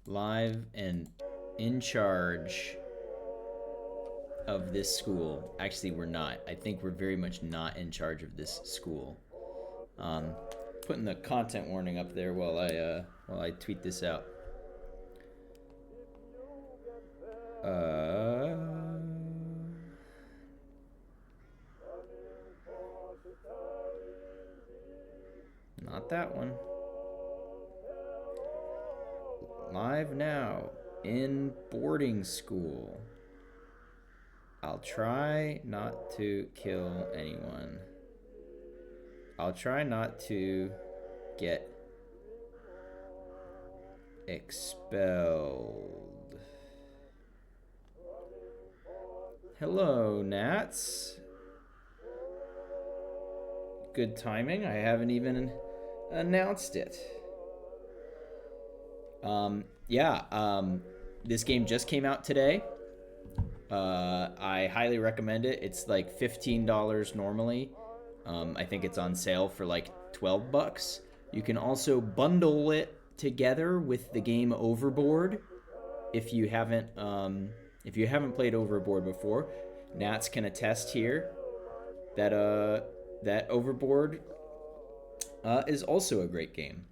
live and in charge of this school. Actually, we're not. I think we're very much not in charge of this school. Putting the content warning up there while I tweet this out. Not that one. Live now in boarding school. I'll try not to kill anyone. I'll try not to get expelled. Hello, Nats. Good timing. I haven't even announced it. This game just came out today. I highly recommend it. It's like $15 normally. I think it's on sale for like $12. You can also bundle it together with the game Overboard. If you haven't played Overboard before, Nats can attest here that Overboard is also a great game.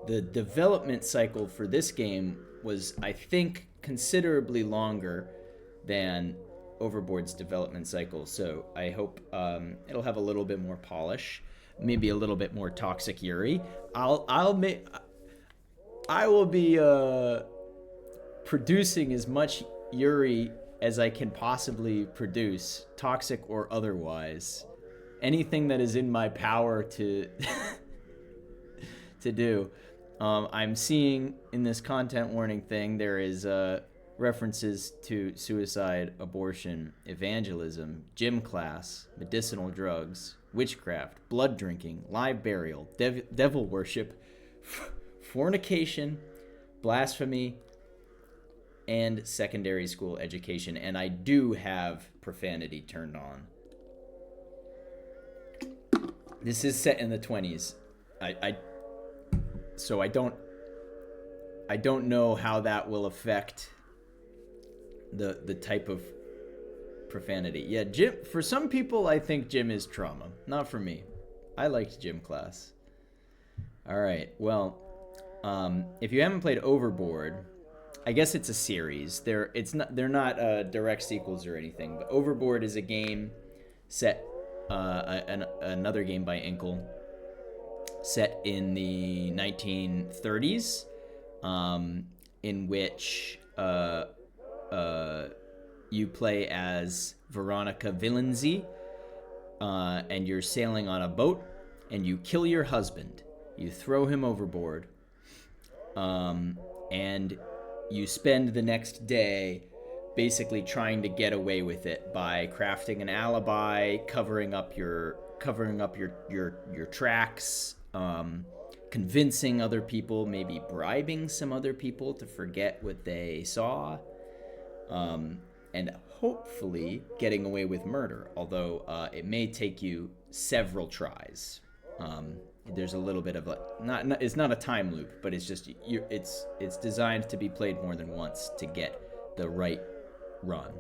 The development cycle for this game was, I think, considerably longer than Overboard's development cycle, so I hope it'll have a little bit more polish, maybe a little bit more toxic Yuri. I will be producing as much Yuri as I can possibly produce, toxic or otherwise. Anything that is in my power to to do. I'm seeing in this content warning thing there is references to suicide, abortion, evangelism, gym class, medicinal drugs, witchcraft, blood drinking, live burial, devil worship, fornication, blasphemy, and secondary school education. And I do have profanity turned on. This is set in the 20s. So I don't know how that will affect the type of profanity. Yeah, gym, for some people I think gym is trauma. Not for me. I liked gym class. All right. Well, if you haven't played Overboard, I guess it's a series. They're not direct sequels or anything, but Overboard is a game set another game by Inkle set in the 1930s, in which you play as Veronica Villenzi, and you're sailing on a boat, and you kill your husband. You throw him overboard, and you spend the next day basically trying to get away with it by crafting an alibi, covering up your tracks, convincing other people, maybe bribing some other people to forget what they saw, and hopefully getting away with murder, although it may take you several tries. There's a little bit of it's not a time loop, but it's just it's designed to be played more than once to get the right run.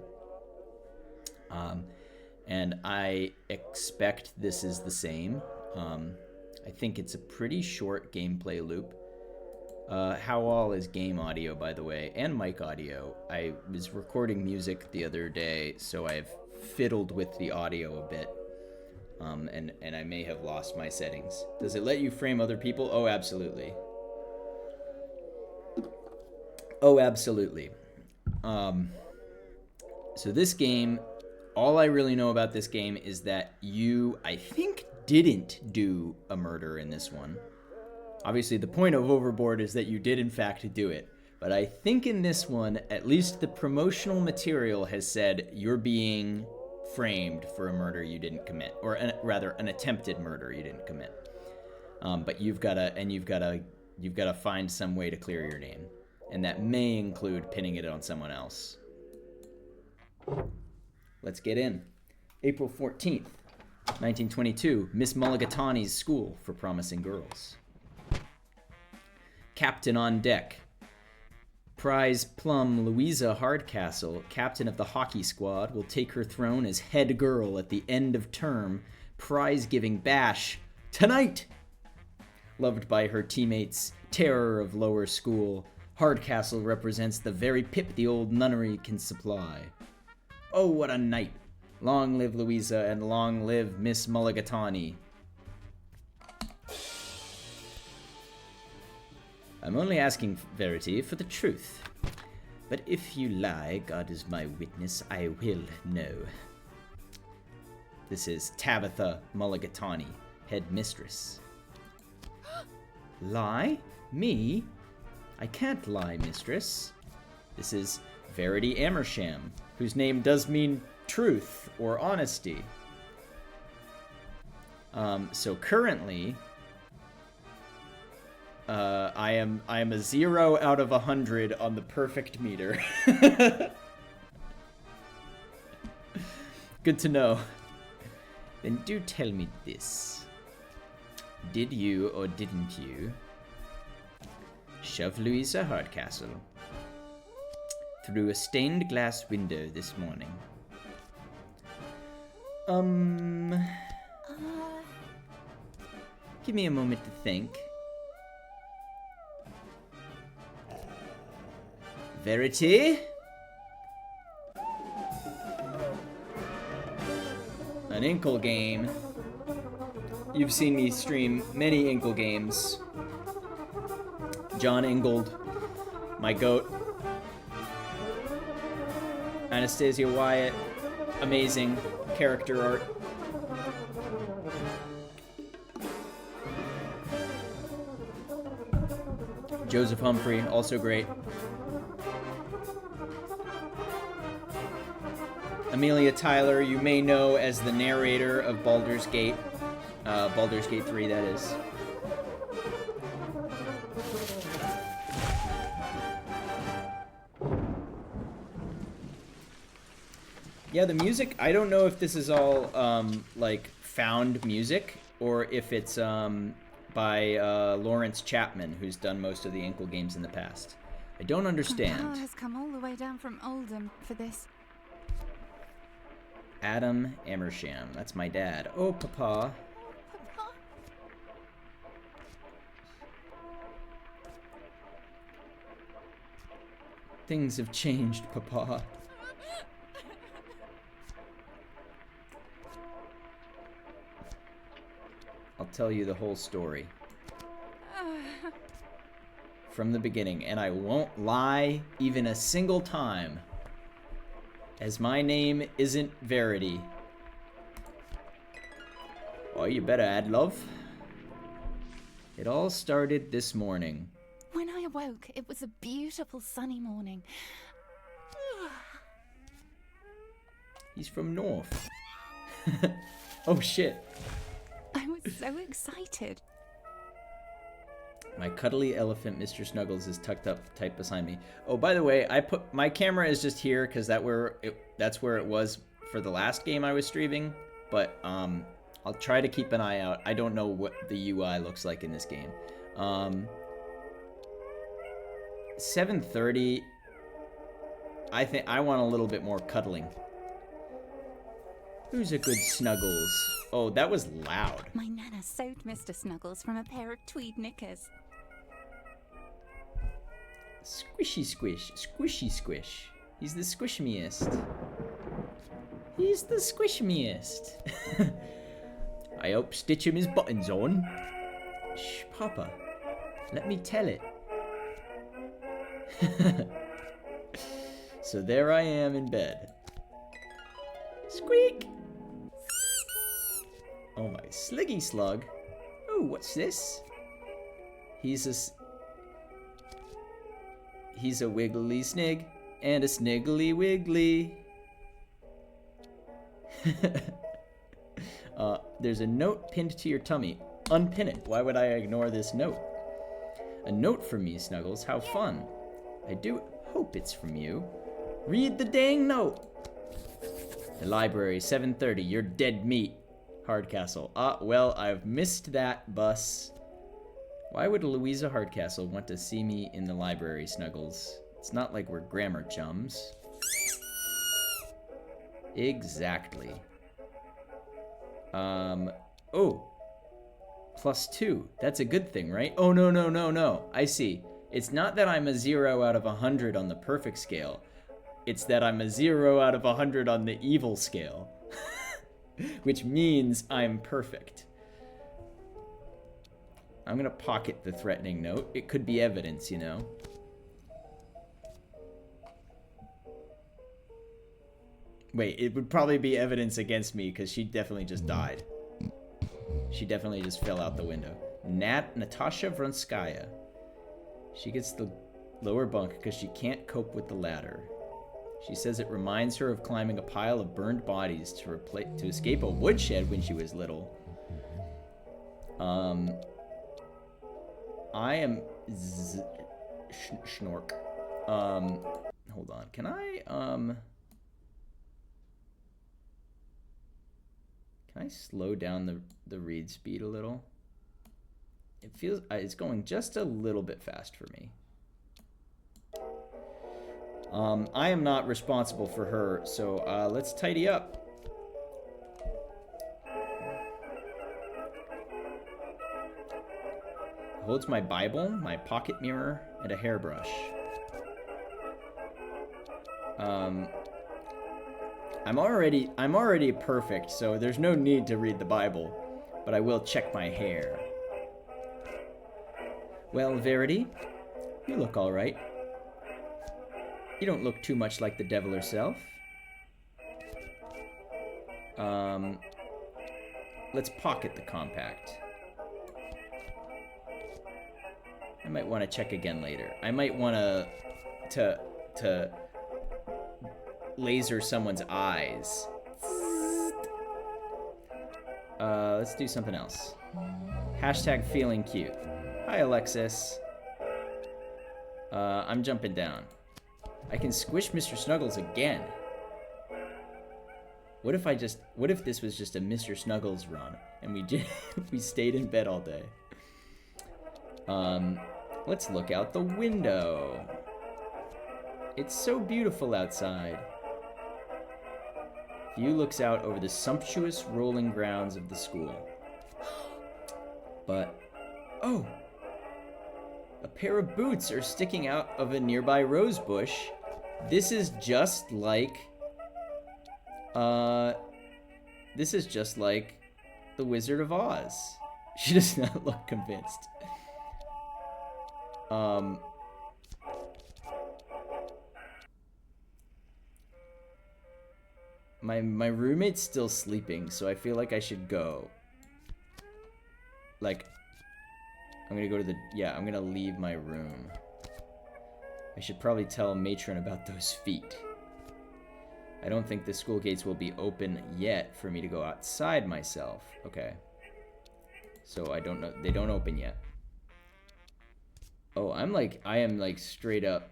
And I expect this is the same. I think it's a pretty short gameplay loop. How all is game audio, by the way, and mic audio. I was recording music the other day, so I've fiddled with the audio a bit. And I may have lost my settings. Does it let you frame other people? Oh, absolutely. Oh, absolutely. So this game, all I really know about this game is that you, I think, didn't do a murder in this one. Obviously, the point of Overboard is that you did, in fact, do it. But I think in this one, at least the promotional material has said you're being framed for a murder you didn't commit, or rather an attempted murder you didn't commit. But you've got to find some way to clear your name, and that may include pinning it on someone else. Let's get in. April 14th, 1922, Miss Mulligatawny's School for Promising Girls. Captain on deck. Prize plum Louisa Hardcastle, captain of the hockey squad, will take her throne as head girl at the end of term prize-giving bash tonight. Loved by her teammates, terror of lower school, Hardcastle represents the very pip the old nunnery can supply. Oh, what a night! Long live Louisa and long live Miss Mulligatawny. I'm only asking, Verity, for the truth. But if you lie, God is my witness, I will know. This is Tabitha Mulligatawny, head mistress. Lie? Me? I can't lie, mistress. This is Verity Amersham, whose name does mean truth or honesty. So currently, I am a 0 out of 100 on the perfect meter. Good to know. Then do tell me this. Did you or didn't you shove Louisa Hardcastle through a stained glass window this morning? Give me a moment to think. Verity? An Inkle game. You've seen me stream many Inkle games. John Ingold, my goat. Anastasia Wyatt, amazing character art. Joseph Humphrey, also great. Amelia Tyler, you may know as the narrator of Baldur's Gate. Baldur's Gate 3, that is. Yeah, the music, I don't know if this is all, like, found music, or if it's, by, Lawrence Chapman, who's done most of the Inkle games in the past. I don't understand. Papa has come all the way down from Oldham for this. Adam Amersham, that's my dad. Oh, Papa. Papa? Things have changed, Papa. I'll tell you the whole story. From the beginning, and I won't lie even a single time. As my name isn't Verity. Oh, you better add love. It all started this morning. When I awoke, it was a beautiful sunny morning. He's from North. Oh shit. I was so excited. My cuddly elephant, Mr. Snuggles, is tucked up tight beside me. Oh, by the way, I put my camera is just here because that's where it was for the last game I was streaming. But I'll try to keep an eye out. I don't know what the UI looks like in this game. 7:30. I think I want a little bit more cuddling. Who's a good Snuggles? Oh, that was loud. My Nana sewed Mr. Snuggles from a pair of tweed knickers. Squishy squish, squishy squish. He's the squishmiest. He's the squishmiest. I hope stitch him his buttons on. Shh, Papa. Let me tell it. So there I am in bed. Squeak! Oh my sliggy slug. Oh, what's this? He's a wiggly snig and a sniggly wiggly. There's a note pinned to your tummy. Unpin it. Why would I ignore this note? A note from me, Snuggles. How fun. I do hope it's from you. Read the dang note. The library, 7:30. You're dead meat. Hardcastle. Well, I've missed that bus. Why would Louisa Hardcastle want to see me in the library, Snuggles? It's not like we're grammar chums. Exactly. Oh. +2. That's a good thing, right? Oh, no, no, no, no. I see. It's not that I'm a 0 out of 100 on the perfect scale. It's that I'm a 0 out of 100 on the evil scale. Which means I'm perfect. I'm gonna pocket the threatening note. It could be evidence, you know. Wait, it would probably be evidence against me because she definitely just died. She definitely just fell out the window. Natasha Vronskaya. She gets the lower bunk because she can't cope with the ladder. She says it reminds her of climbing a pile of burned bodies to escape a woodshed when she was little. I am Schnork. Hold on. Can I slow down the read speed a little? It feels it's going just a little bit fast for me. I am not responsible for her, so let's tidy up. Holds my Bible, my pocket mirror, and a hairbrush. I'm already perfect, so there's no need to read the Bible, but I will check my hair. Well, Verity, you look all right. You don't look too much like the devil herself. Let's pocket the compact. I might want to check again later. I might want to laser someone's eyes. Let's do something else. Hashtag feeling cute. Hi, Alexis. I'm jumping down. I can squish Mr. Snuggles again. What if this was just a Mr. Snuggles run and we stayed in bed all day? Let's look out the window. It's so beautiful outside. View looks out over the sumptuous rolling grounds of the school. But, oh! A pair of boots are sticking out of a nearby rose bush. This is just like... this is just like the Wizard of Oz. She does not look convinced. My roommate's still sleeping, so I feel like I should go. Like, I'm gonna go to the... Yeah, I'm gonna leave my room. I should probably tell Matron about those feet. I don't think the school gates will be open yet for me to go outside myself. Okay. So I don't know. They don't open yet. Oh, I am like straight up.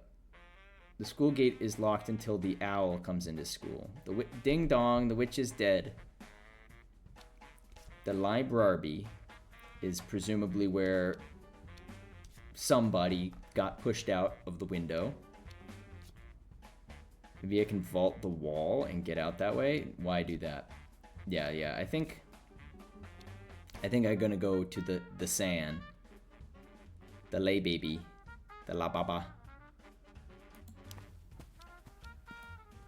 The school gate is locked until the owl comes into school. Ding dong, the witch is dead. The library is presumably where somebody got pushed out of the window. Maybe I can vault the wall and get out that way. Why do that? Yeah, I think I'm gonna go to the sand. The lay baby. The la baba.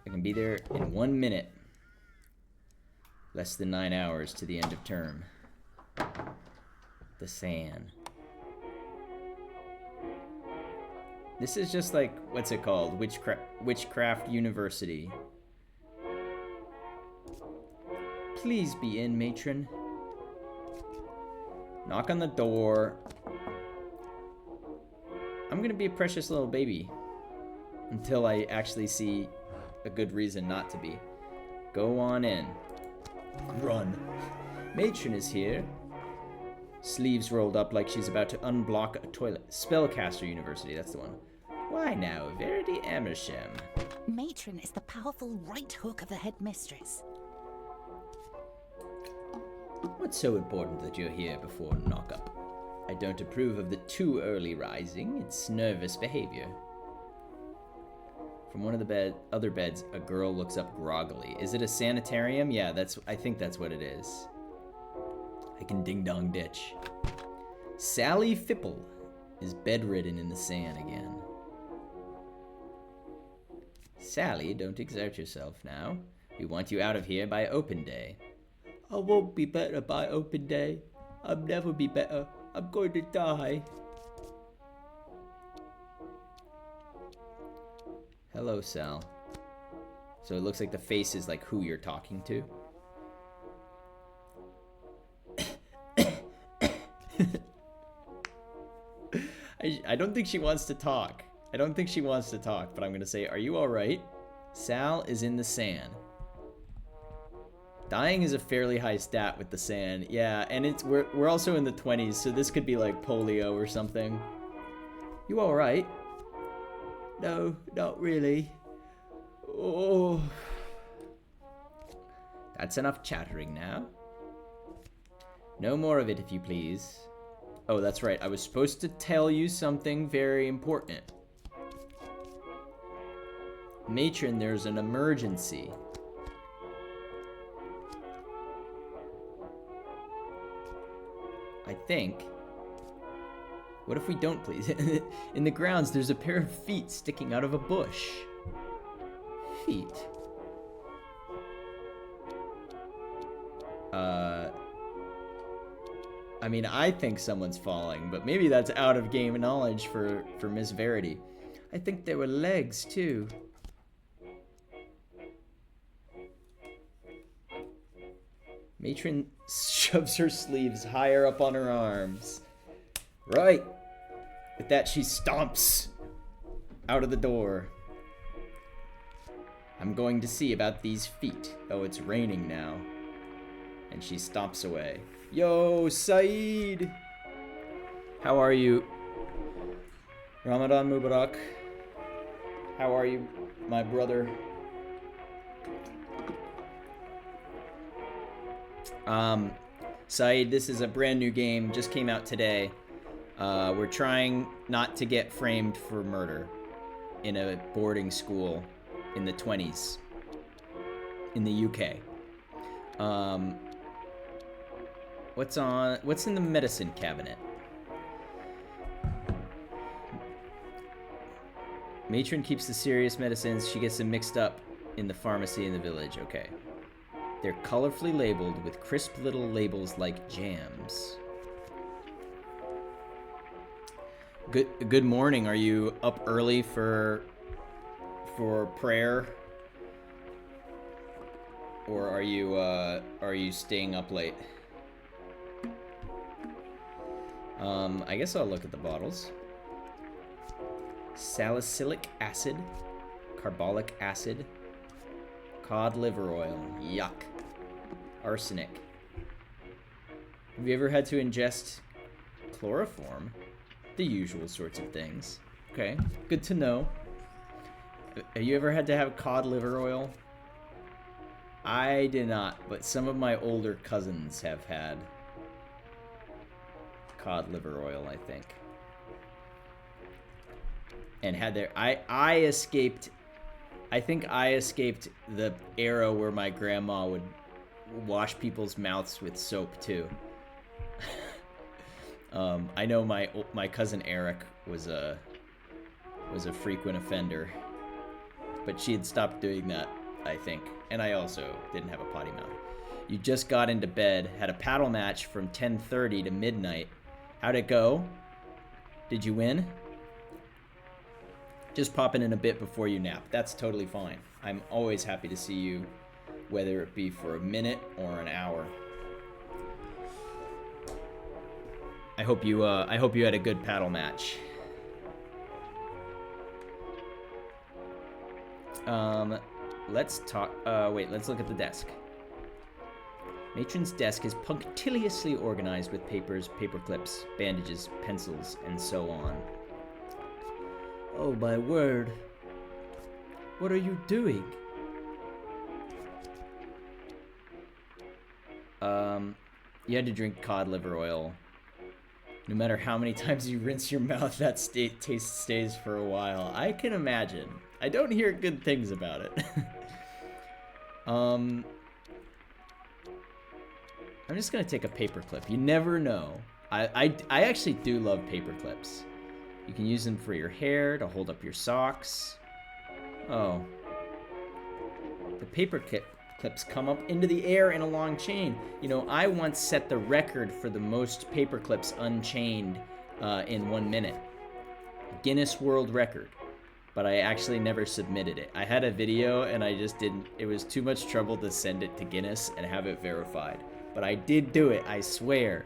I can be there in 1 minute. Less than 9 hours to the end of term. The sand. This is just like, what's it called? Witchcraft University. Please be in, matron. Knock on the door. I'm gonna be a precious little baby. Until I actually see a good reason not to be. Go on in. Run. Matron is here. Sleeves rolled up like she's about to unblock a toilet. Spellcaster University, that's the one. Why now, Verity Amersham? Matron is the powerful right hook of the headmistress. What's so important that you're here before knock-up? I don't approve of the too early rising. It's nervous behavior. From one of the other beds, a girl looks up groggily. Is it a sanitarium? Yeah, I think that's what it is. I can ding-dong ditch. Sally Fipple is bedridden in the sand again. Sally, don't exert yourself now. We want you out of here by open day. I won't be better by open day. I'll never be better. I'm going to die. Hello, Sal. So it looks like the face is like who you're talking to. I don't think she wants to talk. I don't think she wants to talk, but I'm gonna say, are you alright? Sal is in the sand. Dying is a fairly high stat with the sand. Yeah, and we're also in the 20s, so this could be like polio or something. You alright? No, not really. Oh. That's enough chattering now. No more of it, if you please. Oh, that's right. I was supposed to tell you something very important. Matron, there's an emergency. I think. What if we don't, please? In the grounds, there's a pair of feet sticking out of a bush. Feet? I mean, I think someone's falling, but maybe that's out of game knowledge for Miss Verity. I think there were legs, too. Matron shoves her sleeves higher up on her arms. Right. With that, she stomps out of the door. I'm going to see about these feet. Oh, it's raining now. And she stomps away. Yo, Saeed! How are you? Ramadan Mubarak. How are you, my brother? Saeed, this is a brand new game. Just came out today. We're trying not to get framed for murder in a boarding school in the 20s in the UK. What's in the medicine cabinet? Matron keeps the serious medicines. She gets them mixed up in the pharmacy in the village. Okay. They're colorfully labeled with crisp little labels like jams. Good morning. Are you up early for prayer? Or are you staying up late? I guess I'll look at the bottles. Salicylic acid, carbolic acid, cod liver oil, yuck, arsenic. Have you ever had to ingest chloroform? The usual sorts of things. Okay, good to know. Have you ever had to have cod liver oil? I did not, but some of my older cousins have had cod liver oil, I think. And had their... I escaped... I think I escaped the era where my grandma would wash people's mouths with soap, too. I know my cousin Eric was a frequent offender, but she had stopped doing that, I think. And I also didn't have a potty mouth. You just got into bed, had a paddle match from 10:30 to midnight. How'd it go? Did you win? Just popping in a bit before you nap. That's totally fine. I'm always happy to see you, whether it be for a minute or an hour. I hope you had a good paddle match. Let's talk. Wait, let's look at the desk. Matron's desk is punctiliously organized with papers, paper clips, bandages, pencils, and so on. Oh my word. What are you doing? You had to drink cod liver oil. No matter how many times you rinse your mouth, that taste stays for a while. I can imagine. I don't hear good things about it. I'm just gonna take a paper clip. You never know. I actually do love paper clips. You can use them for your hair, to hold up your socks. Oh. The paper clips come up into the air in a long chain. You know, I once set the record for the most paper clips unchained in 1 minute. Guinness World Record. But I actually never submitted it. I had a video and I just didn't. It was too much trouble to send it to Guinness and have it verified. But I did do it, I swear.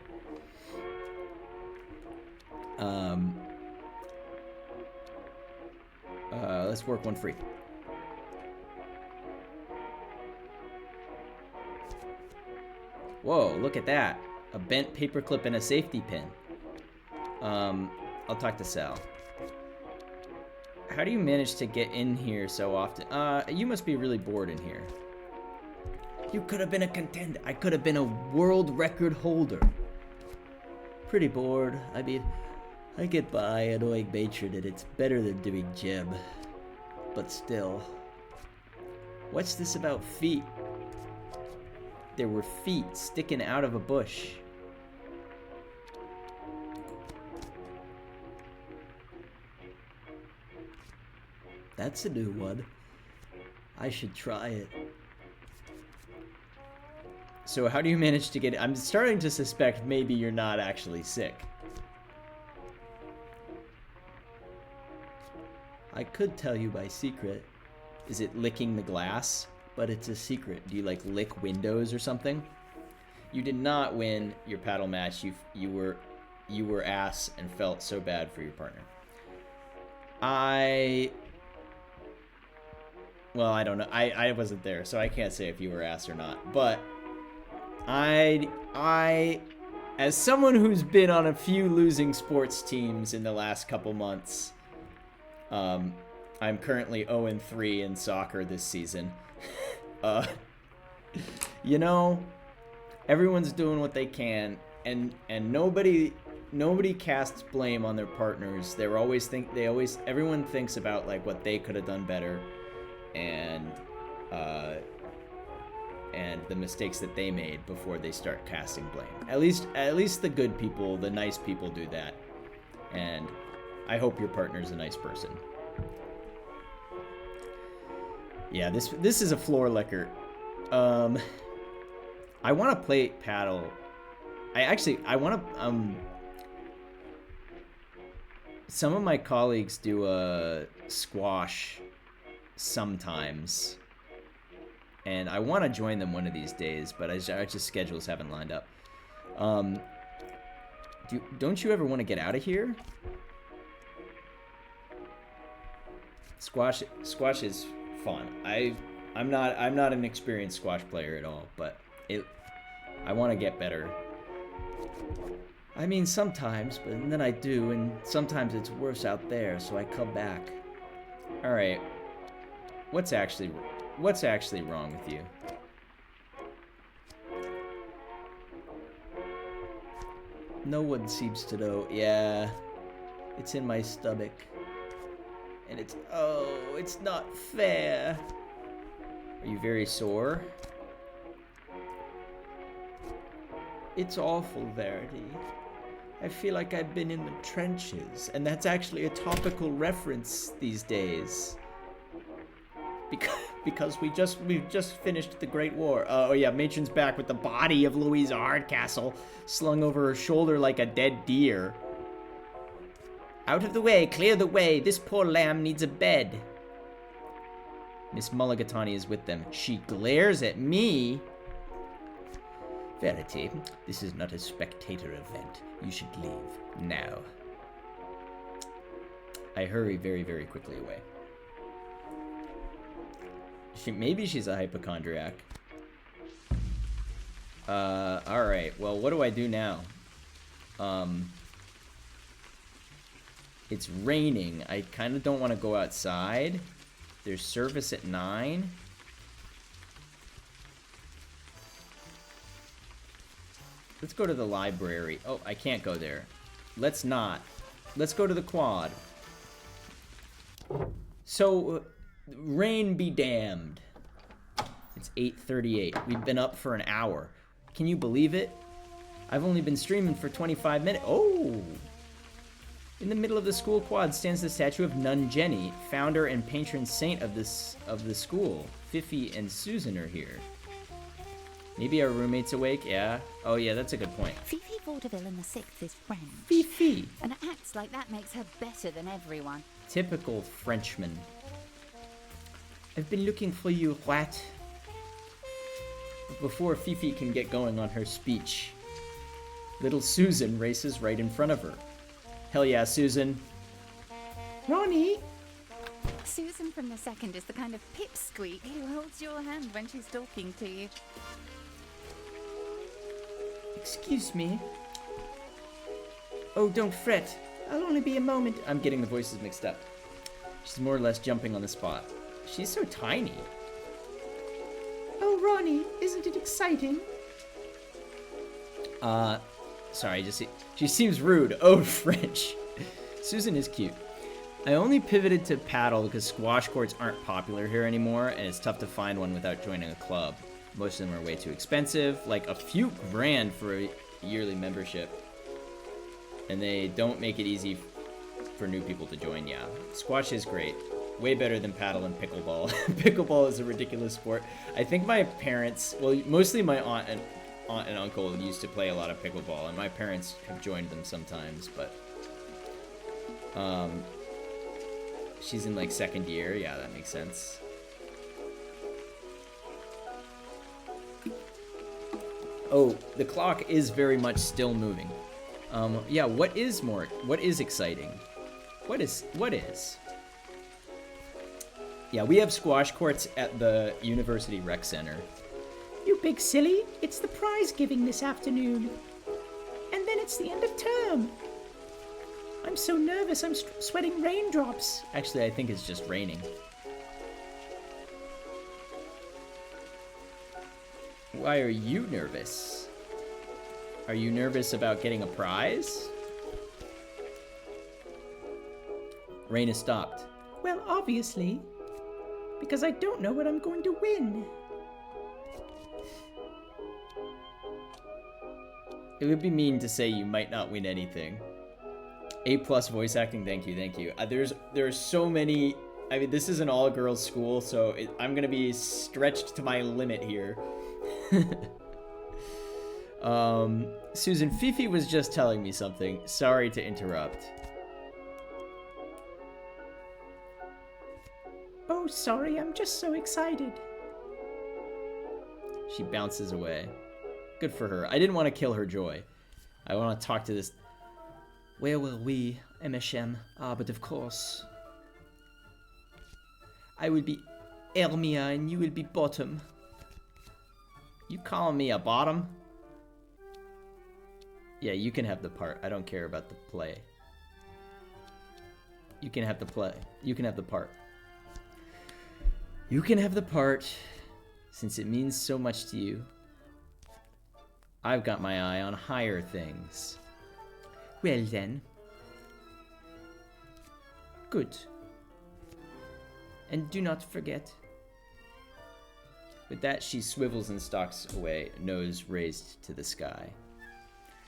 Let's work one free. Whoa, look at that. A bent paperclip and a safety pin. I'll talk to Sal. How do you manage to get in here so often? You must be really bored in here. You could have been a contender. I could have been a world record holder. Pretty bored. I mean, I get by annoying matron and it's better than doing gym. But still. What's this about feet? There were feet sticking out of a bush. That's a new one. I should try it. So how do you manage to get it? I'm starting to suspect maybe you're not actually sick. I could tell you my secret. Is it licking the glass? But it's a secret. Do you like lick windows or something? You did not win your paddle match. You were ass and felt so bad for your partner. Well, I don't know. I wasn't there, so I can't say if you were ass or not. But I as someone who's been on a few losing sports teams in the last couple months, I'm currently 0-3 in soccer this season. You know, everyone's doing what they can, and nobody casts blame on their partners. Everyone thinks about like what they could have done better, and the mistakes that they made before they start casting blame. At least the good people, the nice people do that. And I hope your partner's a nice person. Yeah, this is a floor liquor. I want to play paddle. I want to some of my colleagues do a squash sometimes. And I want to join them one of these days, but I just schedules haven't lined up. Don't you ever want to get out of here? Squash is fun. I'm not an experienced squash player at all, but I want to get better. I mean, sometimes, but then I do, and sometimes it's worse out there, so I come back. All right. What's actually wrong with you? No one seems to know. Yeah. It's in my stomach. And it's not fair. Are you very sore? It's awful, Verity. I feel like I've been in the trenches, and that's actually a topical reference these days. Because we've just finished the Great War. Oh yeah, Matron's back with the body of Louisa Hardcastle slung over her shoulder like a dead deer. Out of the way, clear the way. This poor lamb needs a bed. Miss Mulligatawny is with them. She glares at me. Verity, this is not a spectator event. You should leave now. I hurry very, very quickly away. Maybe she's a hypochondriac. Alright. Well, what do I do now? It's raining. I kind of don't want to go outside. There's service at 9. Let's go to the library. Oh, I can't go there. let's not. Let's go to the quad. So, rain be damned. It's 8:38. We've been up for an hour. Can you believe it? I've only been streaming for 25 minutes. Oh! In the middle of the school quad stands the statue of Nun Jenny, founder and patron saint of the school. Fifi and Susan are here. Maybe our roommate's awake, yeah? Oh yeah, that's a good point. Fifi Vaudeville in the Sixth is French. Fifi! And acts like that makes her better than everyone. Typical Frenchman. I've been looking for you, rat. Before Fifi can get going on her speech, little Susan races right in front of her. Hell yeah, Susan. Ronnie! Susan from the second is the kind of pipsqueak who holds your hand when she's talking to you. Excuse me. Oh, don't fret. I'll only be a moment. I'm getting the voices mixed up. She's more or less jumping on the spot. She's so tiny. Oh, Ronnie, isn't it exciting? Sorry, she seems rude. Oh, French. Susan is cute. I only pivoted to paddle because squash courts aren't popular here anymore, and it's tough to find one without joining a club. Most of them are way too expensive, like a few grand for a yearly membership. And they don't make it easy for new people to join, yeah. Squash is great. Way better than paddle and pickleball. Pickleball is a ridiculous sport. I think my parents, well, mostly my aunt and uncle used to play a lot of pickleball, and my parents have joined them sometimes, but she's in like second year. Yeah, that makes sense. Oh, the clock is very much still moving. Yeah, what is exciting? What is? Yeah, we have squash courts at the University Rec Center. You big silly, it's the prize giving this afternoon. And then it's the end of term. I'm so nervous, I'm sweating raindrops. Actually, I think it's just raining. Why are you nervous? Are you nervous about getting a prize? Rain has stopped. Well, obviously. Because I don't know what I'm going to win. It would be mean to say you might not win anything. A+ voice acting, thank you. There's so many. I mean, this is an all-girls school, so I'm gonna be stretched to my limit here. Susan, Fifi was just telling me something. Sorry to interrupt. Oh, sorry, I'm just so excited. She bounces away. Good for her. I didn't want to kill her joy. I want to talk to this. Where will we, MSM? Ah, but of course. I will be Hermia and you will be Bottom. You calling me a bottom? Yeah, you can have the part. I don't care about the play. You can have the play. You can have the part. You can have the part, since it means so much to you. I've got my eye on higher things. Well then. Good. And do not forget. With that, she swivels and stalks away, nose raised to the sky.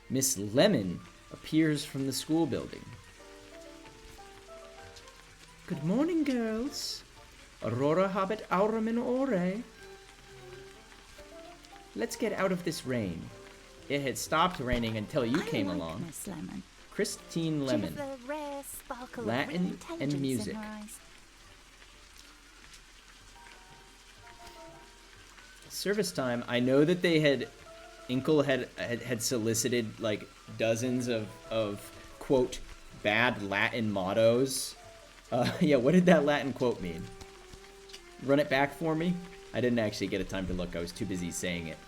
Miss Lemon appears from the school building. Good morning, girls. Aurora habet aurum in ore. Let's get out of this rain. It had stopped raining until you came along. Miss Lemon. Christine Lemon. She has a rare sparkle Latin of and music. in her eyes. Service time. I know that they had, Inkle had solicited like dozens of quote bad Latin mottos. Yeah, what did that Latin quote mean? Run it back for me? I didn't actually get a time to look. I was too busy saying it.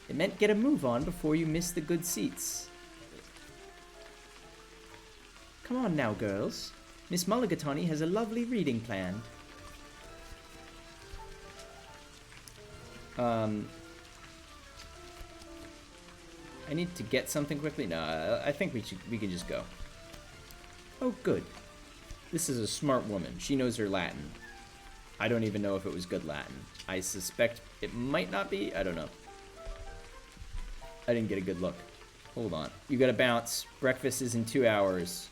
It meant get a move on before you miss the good seats. Come on now, girls. Miss Mulligatawny has a lovely reading planned. I need to get something quickly. No, I think we can just go. Oh, good. This is a smart woman. She knows her Latin. I don't even know if it was good Latin. I suspect it might not be. I don't know. I didn't get a good look. Hold on. You gotta bounce. Breakfast is in 2 hours.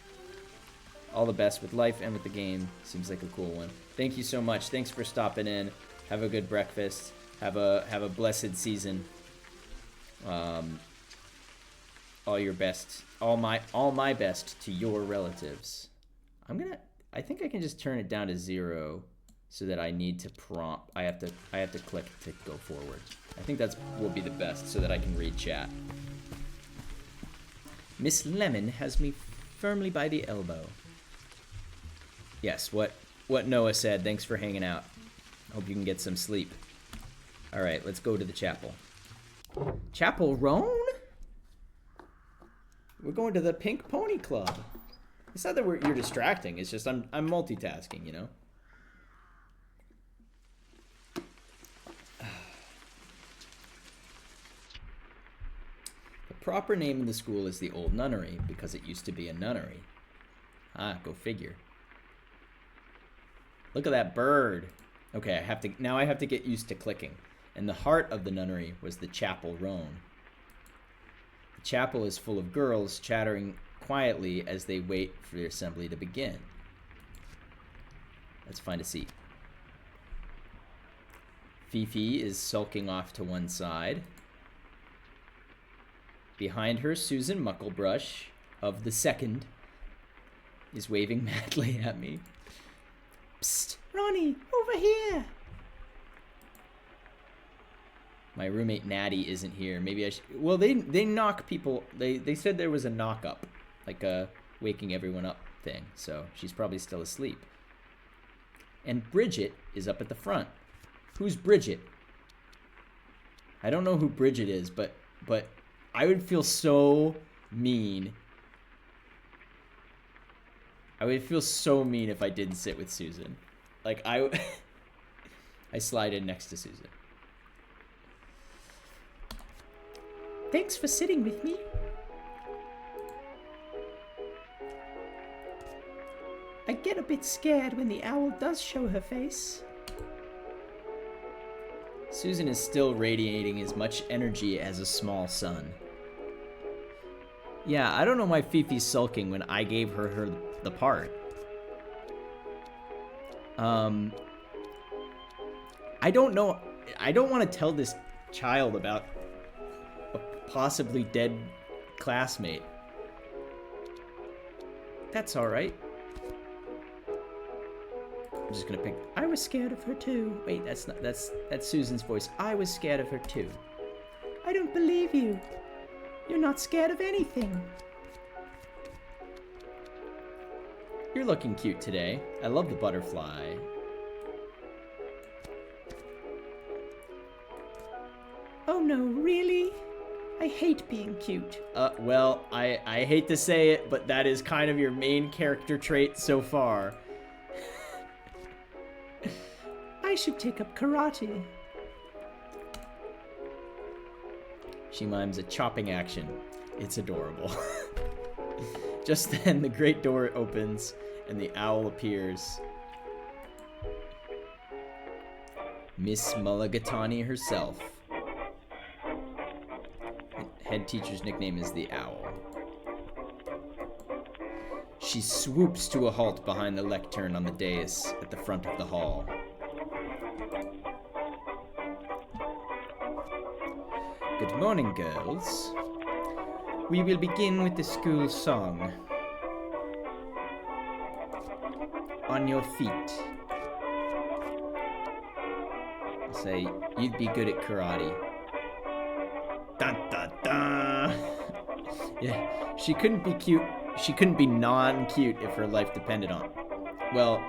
All the best with life and with the game. Seems like a cool one. Thank you so much. Thanks for stopping in. Have a good breakfast. Have a blessed season. All your best. All my best to your relatives. I think I can just turn it down to 0 so that I need to prompt. I have to click to go forward. I think that's will be the best so that I can read chat. Miss Lemon has me firmly by the elbow. Yes, what Noah said. Thanks for hanging out. Hope you can get some sleep. All right, let's go to the chapel. Chapel Roan? We're going to the Pink Pony Club. It's not that you're distracting. It's just I'm multitasking, you know? The proper name of the school is the Old Nunnery because it used to be a nunnery. Ah, go figure. Look at that bird. Okay, now I have to get used to clicking. And the heart of the nunnery was the Chapel Roan. The chapel is full of girls chattering quietly as they wait for the assembly to begin. Let's find a seat. Fifi is sulking off to one side. Behind her, Susan Mucklebrush of the second is waving madly at me. Psst, Ronnie, over here. My roommate Natty isn't here. Maybe I should... Well, they knock people... They said there was a knock-up. Like a waking everyone up thing. So she's probably still asleep. And Bridget is up at the front. Who's Bridget? I don't know who Bridget is, but I would feel so mean. I would feel so mean if I didn't sit with Susan. Like, I slide in next to Susan. Thanks for sitting with me. I get a bit scared when the owl does show her face. Susan is still radiating as much energy as a small sun. Yeah, I don't know why Fifi's sulking when I gave her the part. I don't know. I don't want to tell this child about a possibly dead classmate. That's all right. I'm just gonna pick. I was scared of her too. Wait, that's Susan's voice. I was scared of her too. I don't believe you. You're not scared of anything. You're looking cute today. I love the butterfly. Oh no, really? I hate being cute. Well, I hate to say it, but that is kind of your main character trait so far. I should take up karate. She mimes a chopping action. It's adorable. Just then, the great door opens and the owl appears. Miss Mulligatawny herself. Head teacher's nickname is the Owl. She swoops to a halt behind the lectern on the dais at the front of the hall. Good morning, girls. We will begin with the school song. On your feet. I'll say, you'd be good at karate. Dun dun dun! Yeah, she couldn't be cute. She couldn't be non-cute if her life depended on it. Well,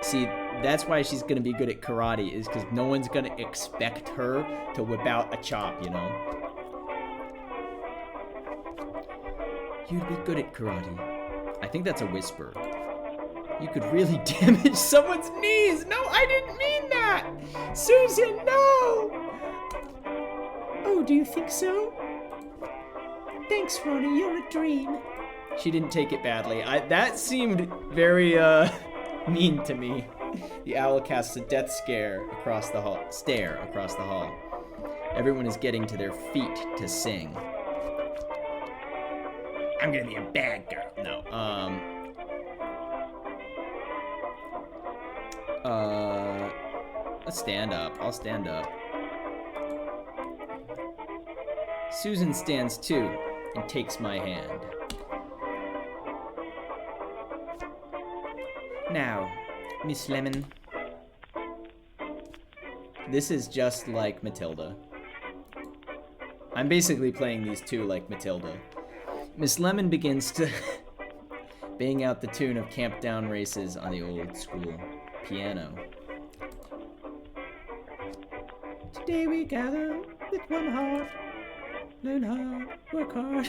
see, that's why she's gonna be good at karate, is because no one's gonna expect her to whip out a chop, you know? You'd be good at karate. I think that's a whisper. You could really damage someone's knees! No, I didn't mean that! Susan, no! Oh, do you think so? Thanks, Ronnie. You're a dream. She didn't take it badly. That seemed very mean to me. The owl casts a death stare across the hall. Everyone is getting to their feet to sing. I'm gonna be a bad girl. No. Let's stand up. I'll stand up. Susan stands too and takes my hand. Now, Miss Lemon. This is just like Matilda. I'm basically playing these two like Matilda. Miss Lemon begins to bang out the tune of Camp Down Races on the old school piano. Today we gather with one heart, learn hard, work hard.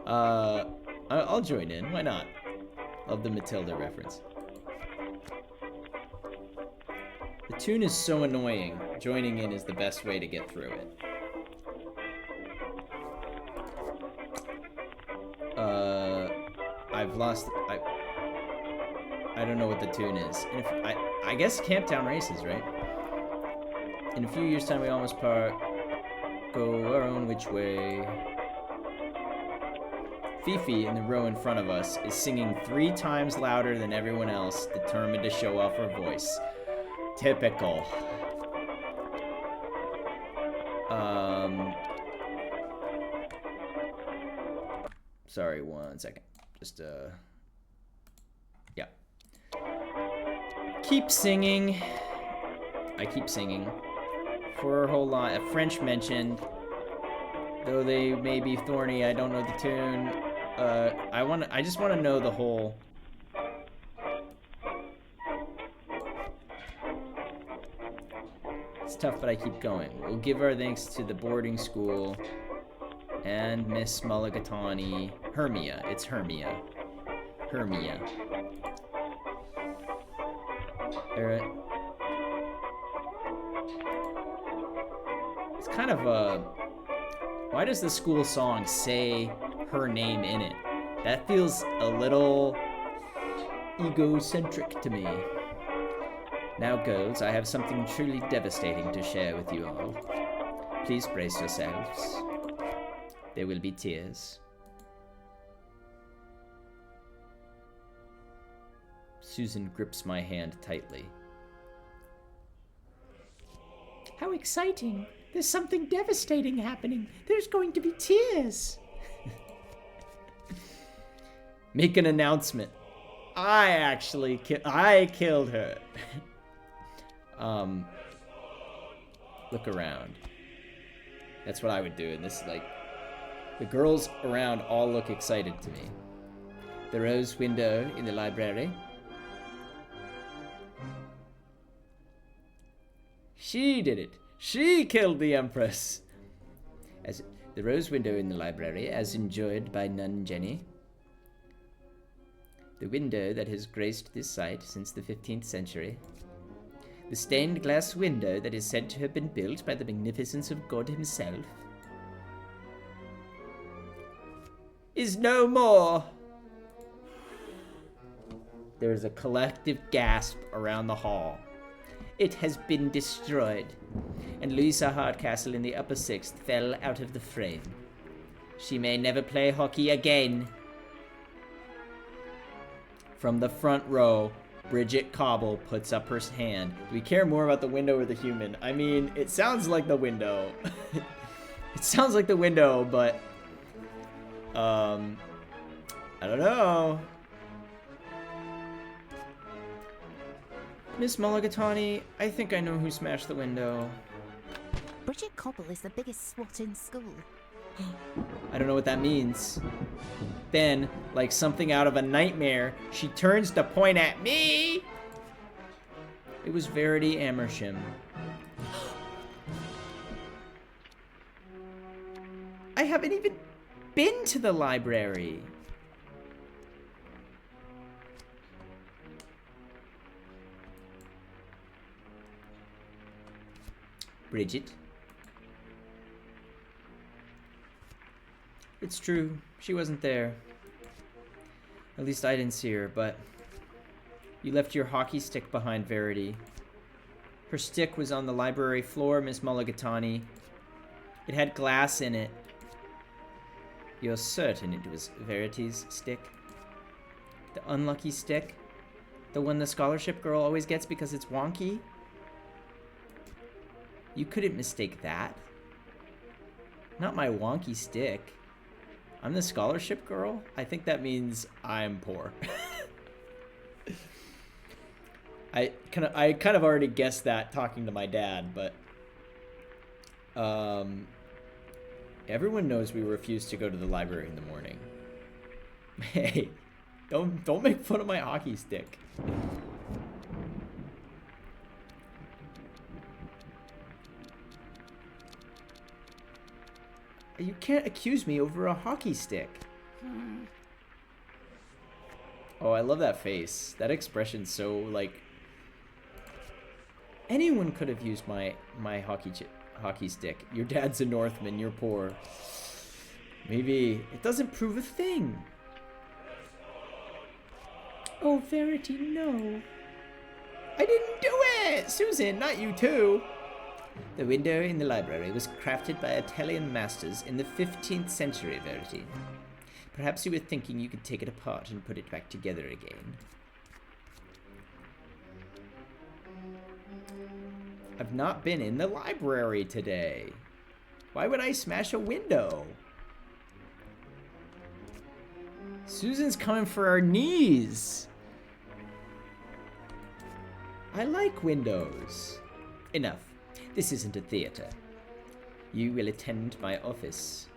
I'll join in. Why not? Love the Matilda reference. The tune is so annoying. Joining in is the best way to get through it. I've lost. I don't know what the tune is. And if I guess Camp Down Races, right? In a few years' time, we almost part. Go our own which way. Fifi, in the row in front of us, is singing 3 times louder than everyone else, determined to show off her voice. Typical. Sorry, 1 second. Just, yeah. Keep singing. I keep singing. For a whole lot. A French mentioned. Though they may be thorny, I don't know the tune. I just want to know the whole. It's tough, but I keep going. We'll give our thanks to the boarding school and Miss Mulligatawny. Hermia. It's Hermia. Hermia. Alright. It's kind of a. Why does the school song say her name in it? That feels a little egocentric to me. Now, girls, I have something truly devastating to share with you all. Please brace yourselves. There will be tears. Susan grips my hand tightly. How exciting! There's something devastating happening. There's going to be tears. Make an announcement. I killed her. Look around. That's what I would do in this, like, the girls around all look excited to me. The rose window in the library. She did it. She killed the Empress. As the rose window in the library, as enjoyed by Nun Jenny. The window that has graced this site since the 15th century. The stained glass window that is said to have been built by the magnificence of God himself. Is no more. There is a collective gasp around the hall. It has been destroyed, and Louisa Hardcastle in the upper 6th fell out of the frame. She may never play hockey again. From the front row, Bridget Cobble puts up her hand. Do we care more about the window or the human? I mean, it sounds like the window. It sounds like the window, but I don't know. Miss Mulligatawny, I think I know who smashed the window. Bridget Cobble is the biggest swot in school. I don't know what that means. Then, like something out of a nightmare, she turns to point at me! It was Verity Amersham. I haven't even been to the library. Bridget. It's true. She wasn't there. At least I didn't see her, but you left your hockey stick behind, Verity. Her stick was on the library floor, Miss Mulligatawny. It had glass in it. You're certain it was Verity's stick? The unlucky stick? The one the scholarship girl always gets because it's wonky? You couldn't mistake that. Not my wonky stick. I'm the scholarship girl? I think that means I'm poor. I kind of already guessed that talking to my dad, but everyone knows we refuse to go to the library in the morning. Hey, don't make fun of my hockey stick. You can't accuse me over a hockey stick. Oh, I love that face. That expression's so, like... Anyone could have used my hockey stick. Your dad's a Northman, you're poor. Maybe it doesn't prove a thing. Oh, Verity, no. I didn't do it! Susan, not you too. The window in the library was crafted by Italian masters in the 15th century, Verity. Perhaps you were thinking you could take it apart and put it back together again. I've not been in the library today. Why would I smash a window? Susan's coming for our knees. I like windows. Enough. This isn't a theater. You will attend my office.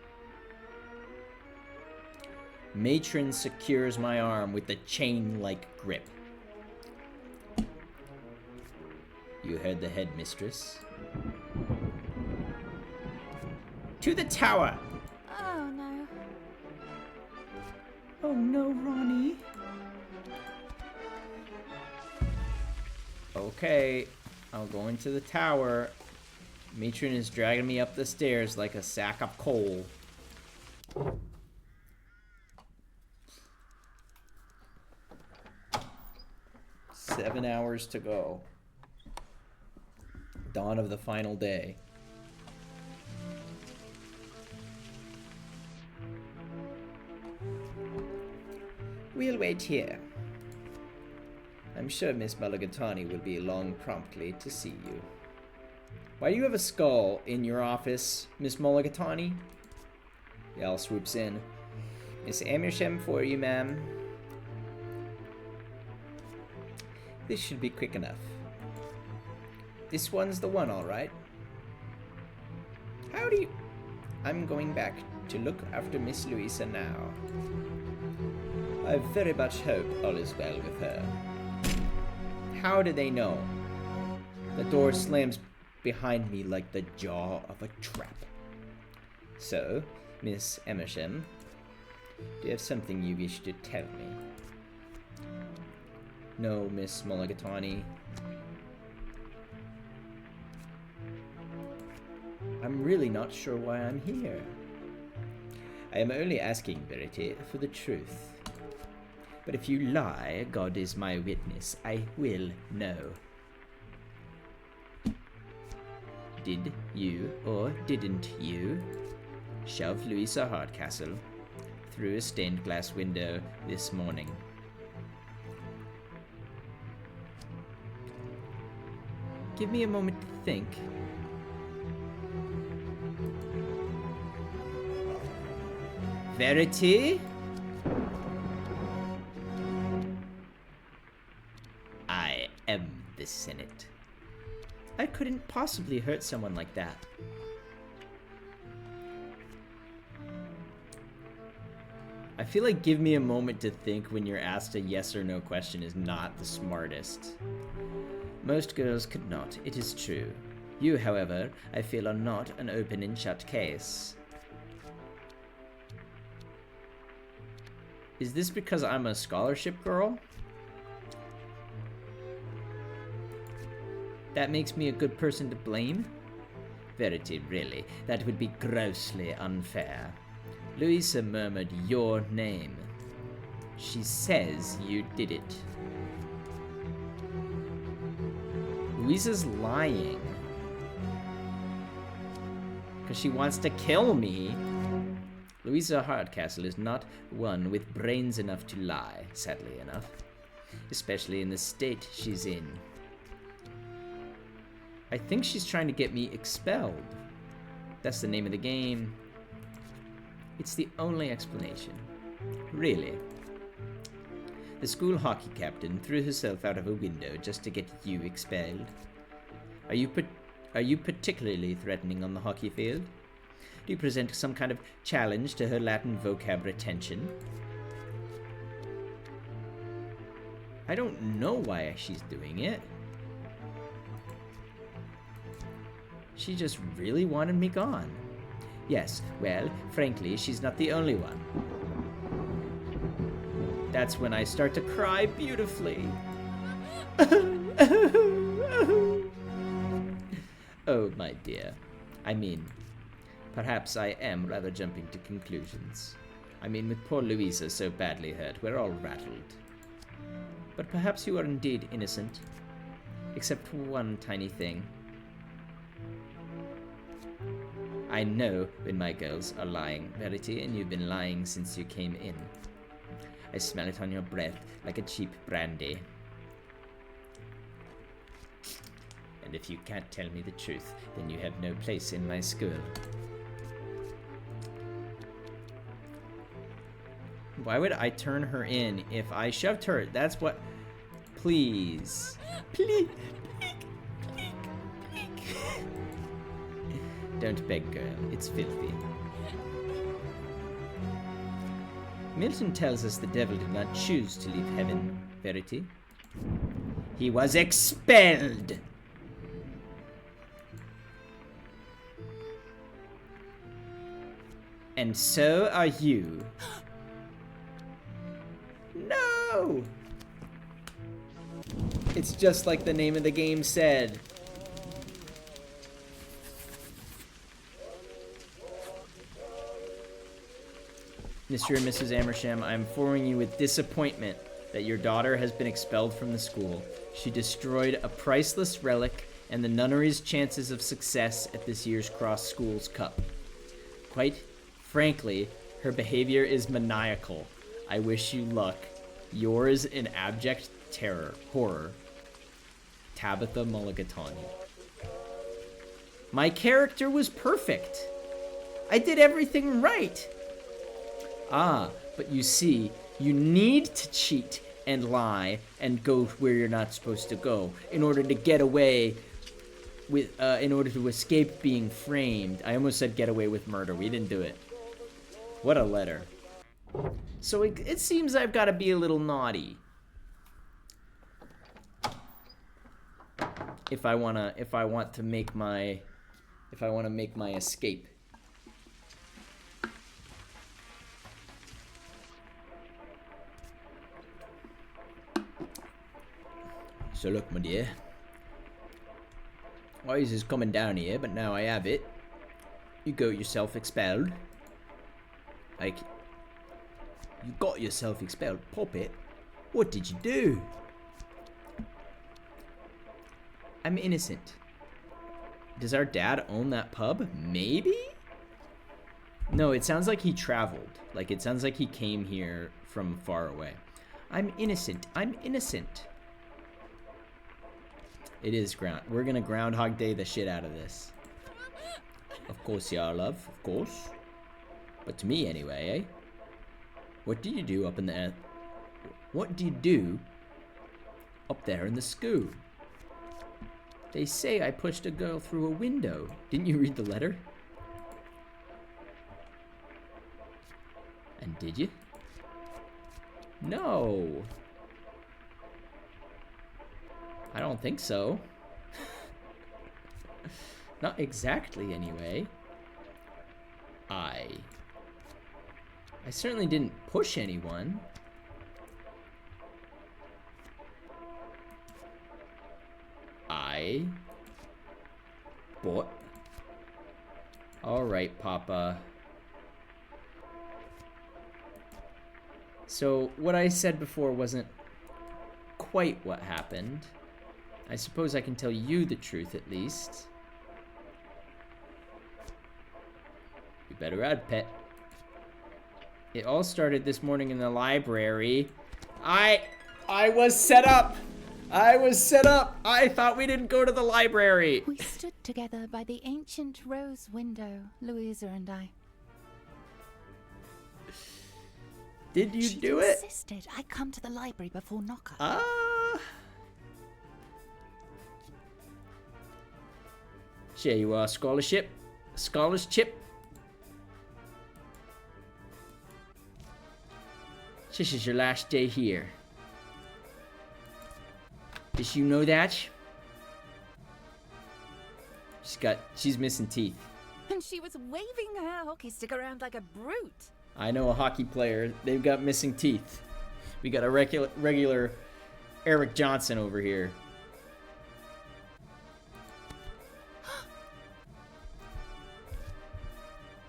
Matron secures my arm with a chain-like grip. You heard the headmistress. To the tower! Oh, no. Oh, no, Ronnie. Okay, I'll go into the tower. Matron is dragging me up the stairs like a sack of coal. 7 hours to go. Dawn of the final day. We'll wait here. I'm sure Miss Mulligatawny will be along promptly to see you. Why do you have a skull in your office, Miss Mulligatawny? Yal swoops in. Miss Amersham for you, ma'am. This should be quick enough. This one's the one, all right. Howdy. I'm going back to look after Miss Louisa now. I very much hope all is well with her. How do they know? The door slams behind me like the jaw of a trap. So, Miss Emersham, do you have something you wish to tell me? No, Miss Mulligatawny. I'm really not sure why I'm here. I am only asking, Verity, for the truth. But if you lie, God is my witness, I will know. Did you, or didn't you, shove Louisa Hardcastle through a stained glass window this morning? Give me a moment to think. Verity? I am the Senate. I couldn't possibly hurt someone like that. I feel like give me a moment to think when you're asked a yes or no question is not the smartest. Most girls could not, it is true. You, however, I feel are not an open and shut case. Is this because I'm a scholarship girl? That makes me a good person to blame? Verity, really, that would be grossly unfair. Louisa murmured your name. She says you did it. Louisa's lying. Because she wants to kill me. Louisa Hardcastle is not one with brains enough to lie, sadly enough. Especially in the state she's in. I think she's trying to get me expelled. That's the name of the game. It's the only explanation. Really. The school hockey captain threw herself out of a window just to get you expelled. Are you particularly threatening on the hockey field? Do you present some kind of challenge to her Latin vocab retention? I don't know why she's doing it. She just really wanted me gone. Yes, well, frankly, she's not the only one. That's when I start to cry beautifully. Oh, my dear. I mean, perhaps I am rather jumping to conclusions. I mean, with poor Louisa so badly hurt, we're all rattled. But perhaps you are indeed innocent. Except for one tiny thing. I know when my girls are lying, Verity, and you've been lying since you came in. I smell it on your breath like a cheap brandy. And if you can't tell me the truth, then you have no place in my school. Why would I turn her in if I shoved her? That's what... Please. Please. Don't beg, girl. It's filthy. Milton tells us the devil did not choose to leave heaven, Verity. He was expelled! And so are you. No! It's just like the name of the game said. Mr. and Mrs. Amersham, I am informing you with disappointment that your daughter has been expelled from the school. She destroyed a priceless relic and the nunnery's chances of success at this year's Cross Schools Cup. Quite frankly, her behavior is maniacal. I wish you luck. Yours in abject horror. Tabitha Mulligatawny. My character was perfect. I did everything right. Ah, but you see, you need to cheat and lie and go where you're not supposed to go in order to get away with, in order to escape being framed. I almost said get away with murder. We didn't do it. What a letter. So it seems I've got to be a little naughty. If I want to make my escape. So look, my dear. Why is this coming down here? But now I have it. You got yourself expelled. Like, you got yourself expelled, Poppet. What did you do? I'm innocent. Does our dad own that pub? Maybe? No, it sounds like he traveled. Like, it sounds like he came here from far away. I'm innocent. I'm innocent. It is we're gonna Groundhog Day the shit out of this. Of course you are, love. Of course. But to me, anyway, eh? What do you do up in the... What do you do up there in the school? They say I pushed a girl through a window. Didn't you read the letter? And did you? No. I don't think so. Not exactly, anyway. I certainly didn't push anyone. But... Alright, Papa. So what I said before wasn't quite what happened. I suppose I can tell you the truth at least. You better add, pet. It all started this morning in the library. I was set up. I was set up. I thought we didn't go to the library. We stood together by the ancient rose window, Louisa and I. Did you do it? She insisted I come to the library before knocker. Here you are, scholarship. Scholar's chip. This is your last day here. Did you know that? She's missing teeth. And she was waving her hockey stick around like a brute. I know a hockey player. They've got missing teeth. We got a regular Eric Johnson over here.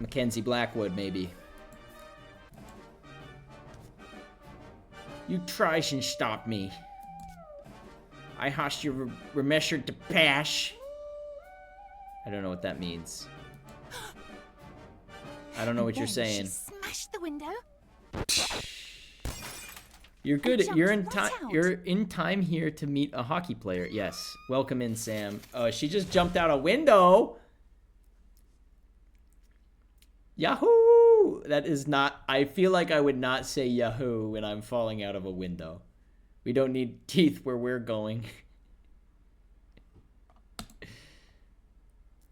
Mackenzie Blackwood, maybe. You try and stop me. I hast you remeshered to pash. I don't know what that means. I don't know what you're saying. She smashed the window. You're good. You're in time. Right out. You're in time here to meet a hockey player. Yes. Welcome in, Sam. Oh, she just jumped out a window. Yahoo! That is not. I feel like I would not say Yahoo when I'm falling out of a window. We don't need teeth where we're going.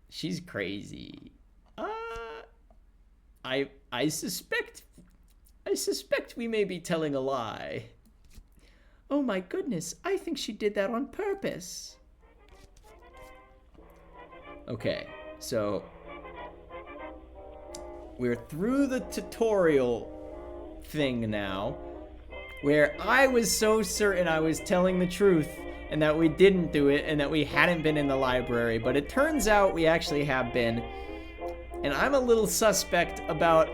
She's crazy. I suspect we may be telling a lie. Oh my goodness, I think she did that on purpose. Okay, so we're through the tutorial thing now, where I was so certain I was telling the truth and that we didn't do it and that we hadn't been in the library, but it turns out we actually have been. And I'm a little suspect about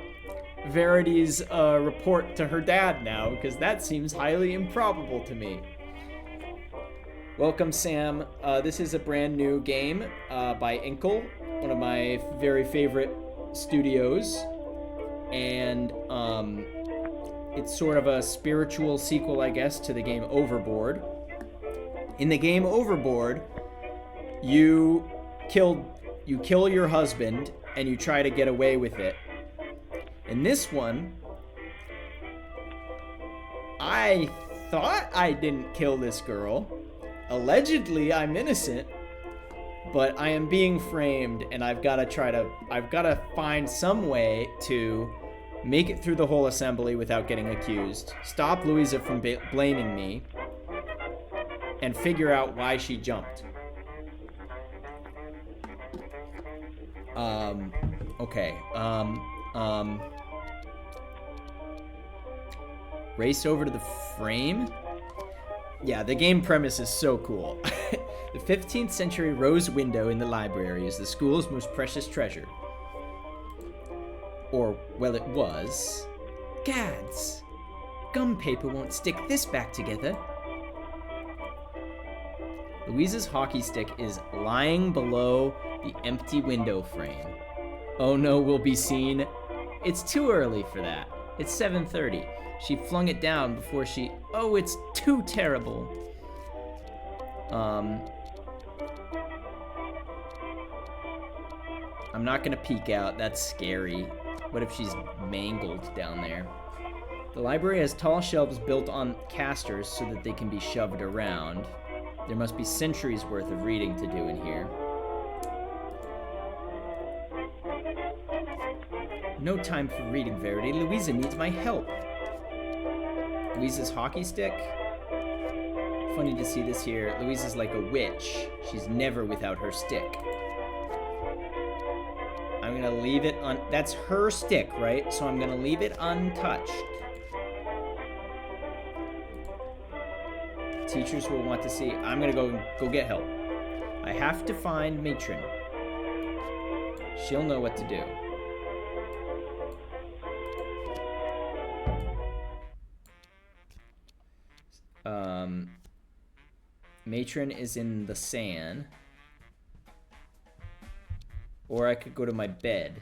Verity's report to her dad now, because that seems highly improbable to me. Welcome, Sam. This is a brand new game by Inkle, one of my very favorite studios. And it's sort of a spiritual sequel, I guess, to the game Overboard. In the game Overboard, you kill your husband and you try to get away with it. In this one, I thought I didn't kill this girl. Allegedly, I'm innocent, but I am being framed, and I've got to find some way to make it through the whole assembly without getting accused, stop Louisa from blaming me, and figure out why she jumped. Okay. Race over to the frame? Yeah, the game premise is so cool. The 15th century rose window in the library is the school's most precious treasure. Or, well, it was. Gads! Gum paper won't stick this back together. Louisa's hockey stick is lying below the empty window frame. Oh no, we'll be seen. It's too early for that. It's 7:30. She flung it down before she... Oh, it's too terrible. I'm not gonna peek out. That's scary. What if she's mangled down there? The library has tall shelves built on casters so that they can be shoved around. There must be centuries worth of reading to do in here. No time for reading, Verity. Louisa needs my help. Louisa's hockey stick? Funny to see this here. Louisa's like a witch. She's never without her stick. I'm gonna leave it on... That's her stick, right? So I'm gonna leave it untouched. Teachers will want to see... I'm gonna go get help. I have to find Matron. She'll know what to do. Matron is in the sand. Or I could go to my bed.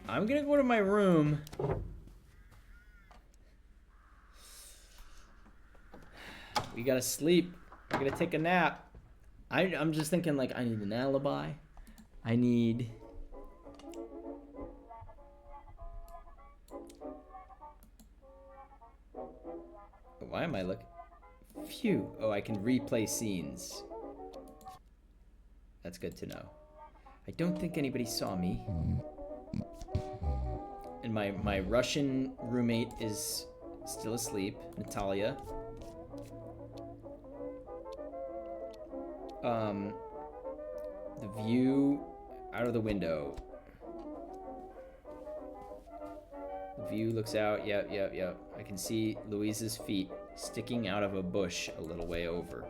I'm gonna go to my room. We gotta sleep. We're gonna take a nap. I'm just thinking, like, I need an alibi. I need... Why am I looking? Phew. Oh, I can replay scenes. That's good to know. I don't think anybody saw me. And my Russian roommate is still asleep, Natalia. The view out of the window. The view looks out. Yep. I can see Louise's feet sticking out of a bush a little way over.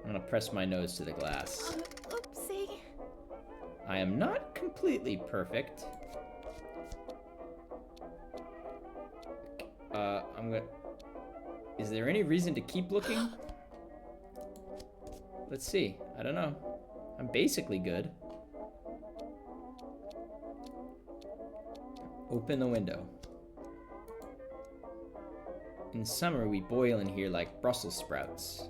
I'm gonna press my nose to the glass. Oopsie. I am not completely perfect. I'm gonna... Is there any reason to keep looking? Let's see. I don't know. I'm basically good. Open the window. In summer, we boil in here like Brussels sprouts.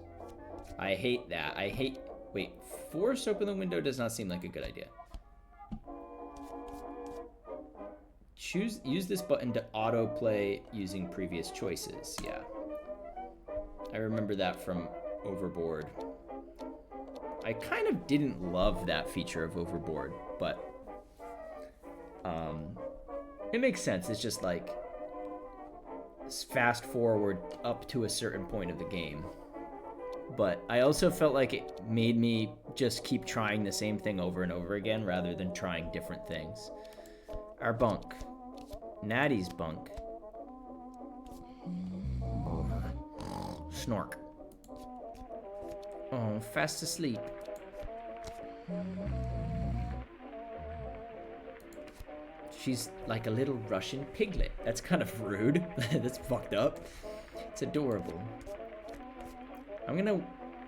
I hate that. I hate... Wait, force open the window does not seem like a good idea. Use this button to autoplay using previous choices. Yeah. I remember that from Overboard. I kind of didn't love that feature of Overboard, but it makes sense. It's just like fast forward up to a certain point of the game. But I also felt like it made me just keep trying the same thing over and over again rather than trying different things. Our bunk. Natty's bunk. Snork. Oh, fast asleep. She's like a little Russian piglet. That's kind of rude. That's fucked up. It's adorable. I'm gonna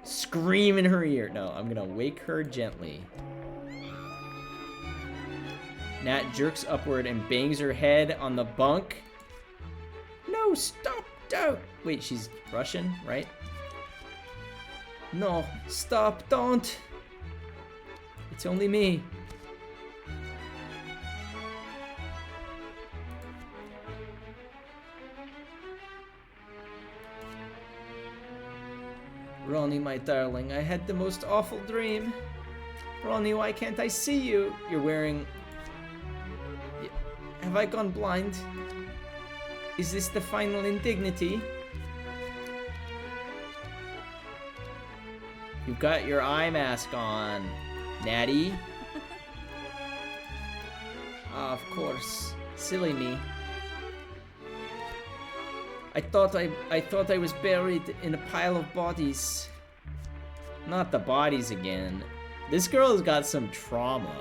scream in her ear. No, I'm gonna wake her gently. Nat jerks upward and bangs her head on the bunk. No, stop, don't. Wait, she's Russian, right? No, stop, don't. It's only me. Ronnie, my darling, I had the most awful dream. Ronnie, why can't I see you? You're wearing... Have I gone blind? Is this the final indignity? You've got your eye mask on, Natty. Ah, of course. Silly me. I thought I was buried in a pile of bodies. Not the bodies again. This girl has got some trauma.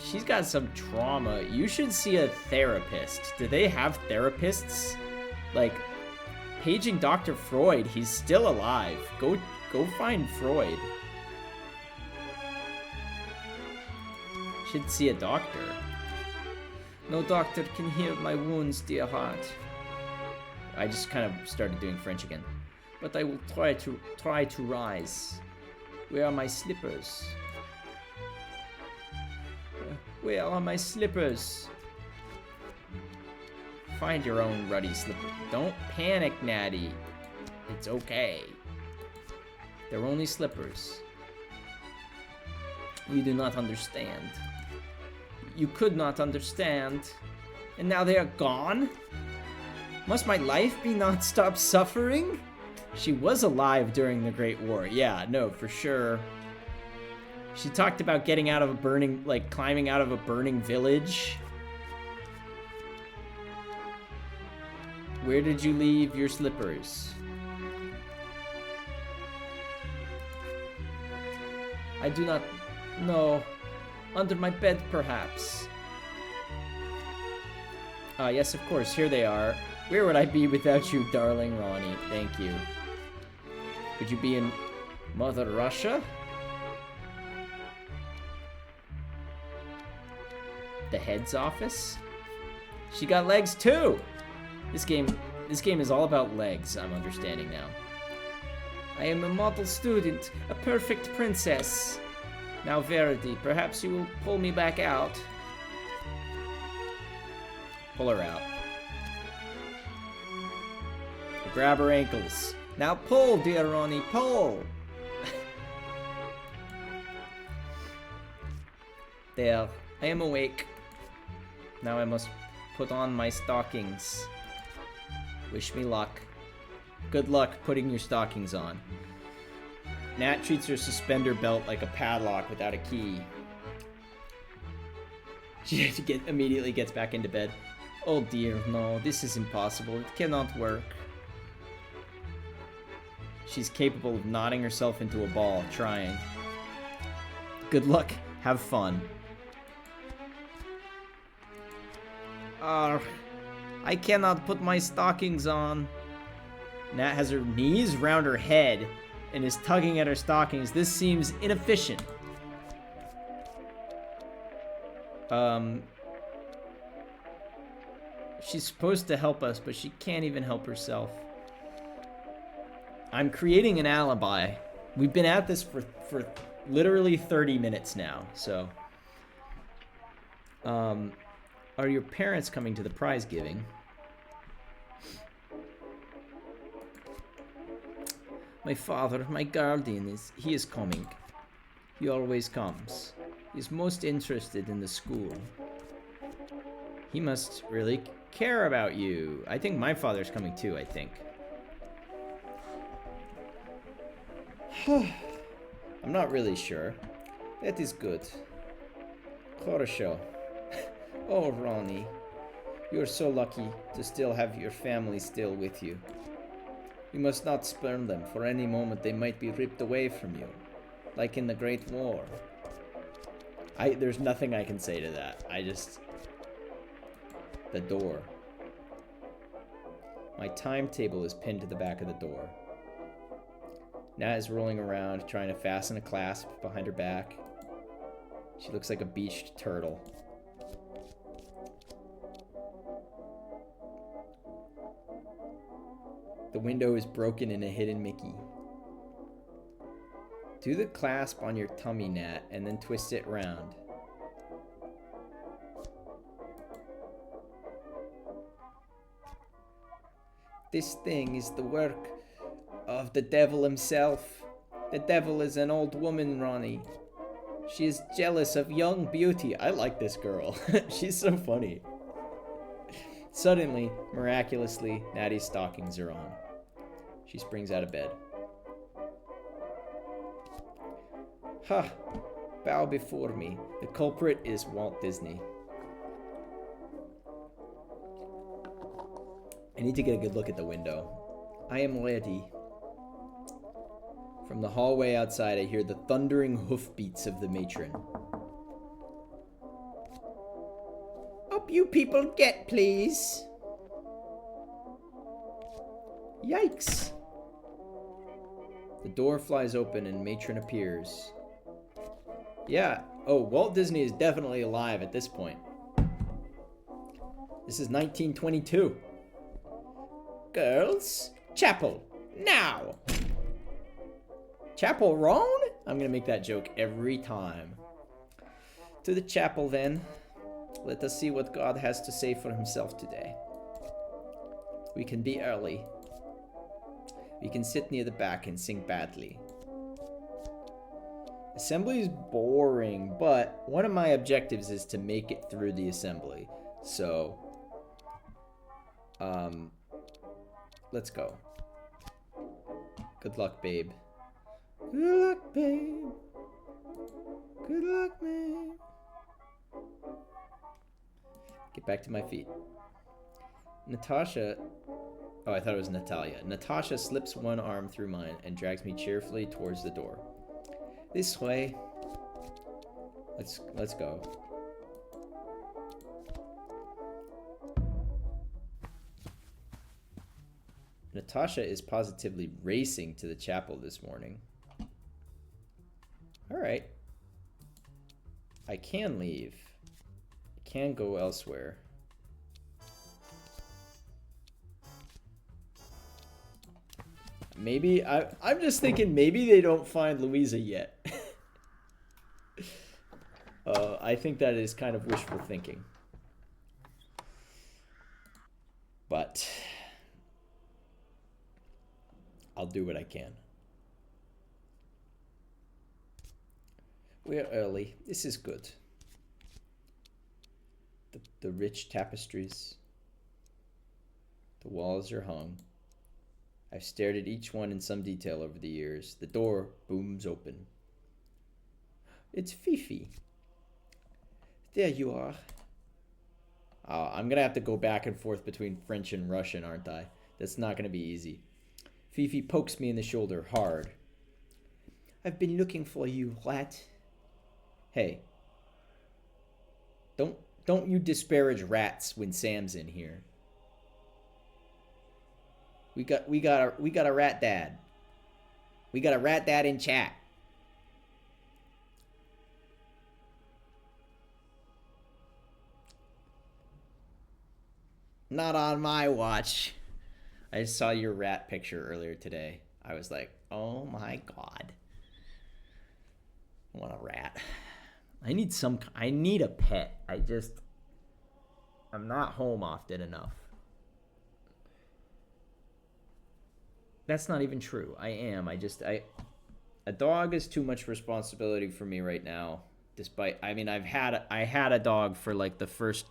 She's got some trauma. You should see a therapist. Do they have therapists? Like, paging Dr. Freud, he's still alive. Go find Freud. Should see a doctor. No doctor can heal my wounds, dear heart. I just kind of started doing French again. But I will try to rise. Where are my slippers? Where are my slippers? Find your own ruddy slippers. Don't panic, Natty. It's okay. They're only slippers. You do not understand. You could not understand. And now they are gone? Must my life be non-stop suffering? She was alive during the Great War. Yeah, no, for sure. She talked about getting out of a burning, like climbing out of a burning village. Where did you leave your slippers? I do not No. Under my bed, perhaps. Ah, yes, of course. Here they are. Where would I be without you, darling Ronnie? Thank you. Would you be in Mother Russia? The head's office? She got legs too! This game is all about legs, I'm understanding now. I am a model student, a perfect princess. Now, Verity, perhaps you will pull me back out. Pull her out. Grab her ankles. Now pull, dear Ronnie, pull! There, I am awake. Now I must put on my stockings. Wish me luck. Good luck putting your stockings on. Nat treats her suspender belt like a padlock without a key. She immediately gets back into bed. Oh dear, no, this is impossible. It cannot work. She's capable of knotting herself into a ball, trying. Good luck. Have fun. I cannot put my stockings on. Nat has her knees round her head and is tugging at her stockings. This seems inefficient. She's supposed to help us, but she can't even help herself. I'm creating an alibi. We've been at this for literally 30 minutes now, so. Are your parents coming to the prize giving? My father, my guardian, he is coming. He always comes. He's most interested in the school. He must really care about you. I think my father's coming too, I think. I'm not really sure. That is good. Хорошо. Oh, Ronnie. You're so lucky to still have your family still with you. You must not spurn them. For any moment they might be ripped away from you. Like in the Great War. There's nothing I can say to that. The door. My timetable is pinned to the back of the door. Nat is rolling around, trying to fasten a clasp behind her back. She looks like a beached turtle. The window is broken in a hidden Mickey. Do the clasp on your tummy, Nat, and then twist it round. This thing is the work of the devil himself. The devil is an old woman, Ronnie. She is jealous of young beauty. I like this girl. She's so funny. Suddenly, miraculously, Natty's stockings are on. She springs out of bed. Ha! Bow before me. The culprit is Walt Disney. I need to get a good look at the window. I am ready. From the hallway outside, I hear the thundering hoofbeats of the matron. Up you people get, please. Yikes. The door flies open and matron appears. Yeah. Oh, Walt Disney is definitely alive at this point. This is 1922. Girls, chapel, now. Chapel wrong? I'm gonna make that joke every time. To the chapel then. Let us see what God has to say for himself today. We can be early. We can sit near the back and sing badly. Assembly is boring, but one of my objectives is to make it through the assembly. So, let's go. Good luck, babe. Good luck, babe. Good luck, babe. Get back to my feet. Natasha... Oh, I thought it was Natalia. Natasha slips one arm through mine and drags me cheerfully towards the door. This way. Let's go. Natasha is positively racing to the chapel this morning. All right. I can leave. I can go elsewhere. Maybe I'm just thinking maybe they don't find Louisa yet. I think that is kind of wishful thinking. But I'll do what I can. We're early. This is good. The rich tapestries. The walls are hung. I've stared at each one in some detail over the years. The door booms open. It's Fifi. There you are. I'm going to have to go back and forth between French and Russian, aren't I? That's not going to be easy. Fifi pokes me in the shoulder hard. I've been looking for you, rat. Hey. Don't you disparage rats when Sam's in here. We got a rat dad. We got a rat dad in chat. Not on my watch. I saw your rat picture earlier today. I was like, oh my god. I want a rat. I need a pet. I'm not home often enough. That's not even true. I am. A dog is too much responsibility for me right now. Despite, I mean, I had a dog for like the first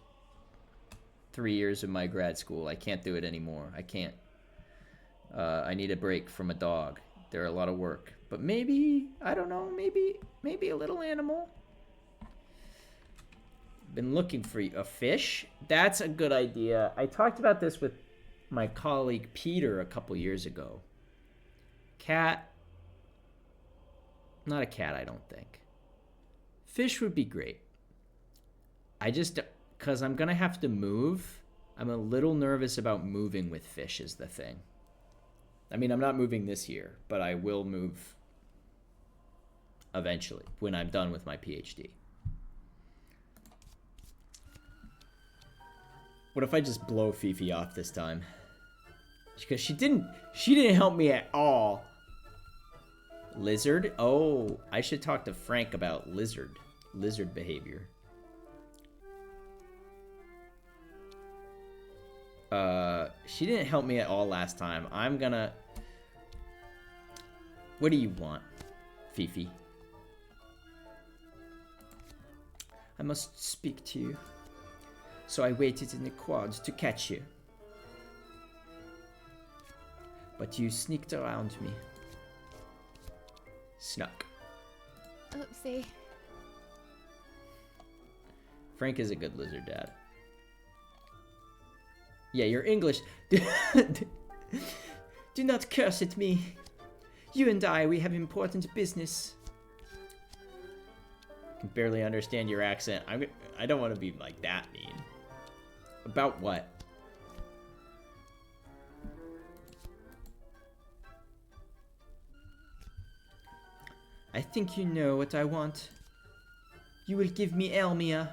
3 years of my grad school. I can't do it anymore. I can't. I need a break from a dog. They're a lot of work. But maybe, I don't know, maybe a little animal. Been looking for a fish. That's a good idea. I talked about this with my colleague Peter a couple years ago. Cat. Not a cat, I don't think. Fish would be great. Because I'm going to have to move. I'm a little nervous about moving with fish is the thing. I mean, I'm not moving this year, but I will move eventually when I'm done with my PhD. What if I just blow Fifi off this time? Because she didn't help me at all. Lizard? Oh, I should talk to Frank about lizard behavior. She didn't help me at all last time. What do you want, Fifi? I must speak to you. So I waited in the quads to catch you. But you sneaked around me. Snuck. Oopsie. Frank is a good lizard dad. Yeah, you're English. Do not curse at me. You and we have important business. I can barely understand your accent. I don't want to be like that mean. About what? I think you know what I want. You will give me Elmia.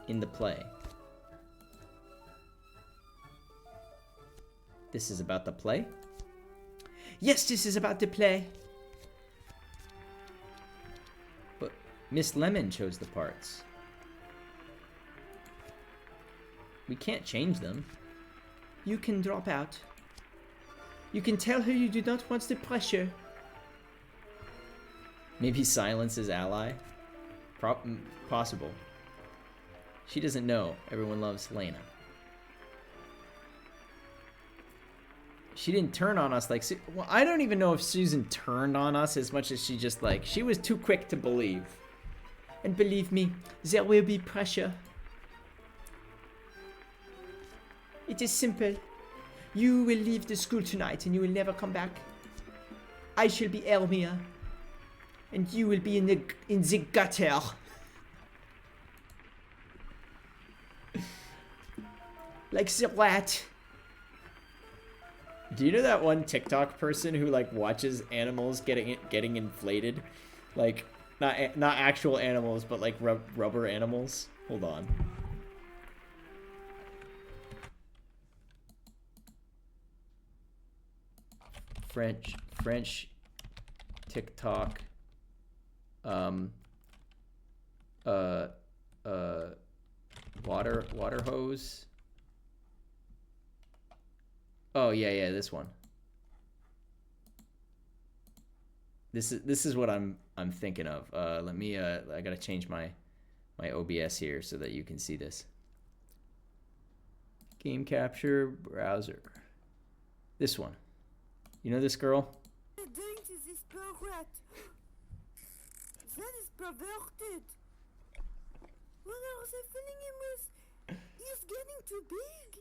In the play. This is about the play? Yes, this is about the play. But Miss Lemon chose the parts. We can't change them. You can drop out. You can tell her you do not want the pressure. Maybe silence is ally? Possible. She doesn't know. Everyone loves Lena. She didn't turn on us like... Well, I don't even know if Susan turned on us as much as she just like... She was too quick to believe. And believe me, there will be pressure. It is simple. You will leave the school tonight and you will never come back. I shall be Elmia. And you will be in the gutter. Like the rat. Do you know that one TikTok person who like watches animals getting inflated? Like not actual animals, but like rubber animals. Hold on. French TikTok water hose. Oh yeah, this one. This is what I'm thinking of. Let me I gotta change my OBS here so that you can see this. Game capture browser. This one. You know this girl? That is perverted. What are they filling him with? He's getting too big.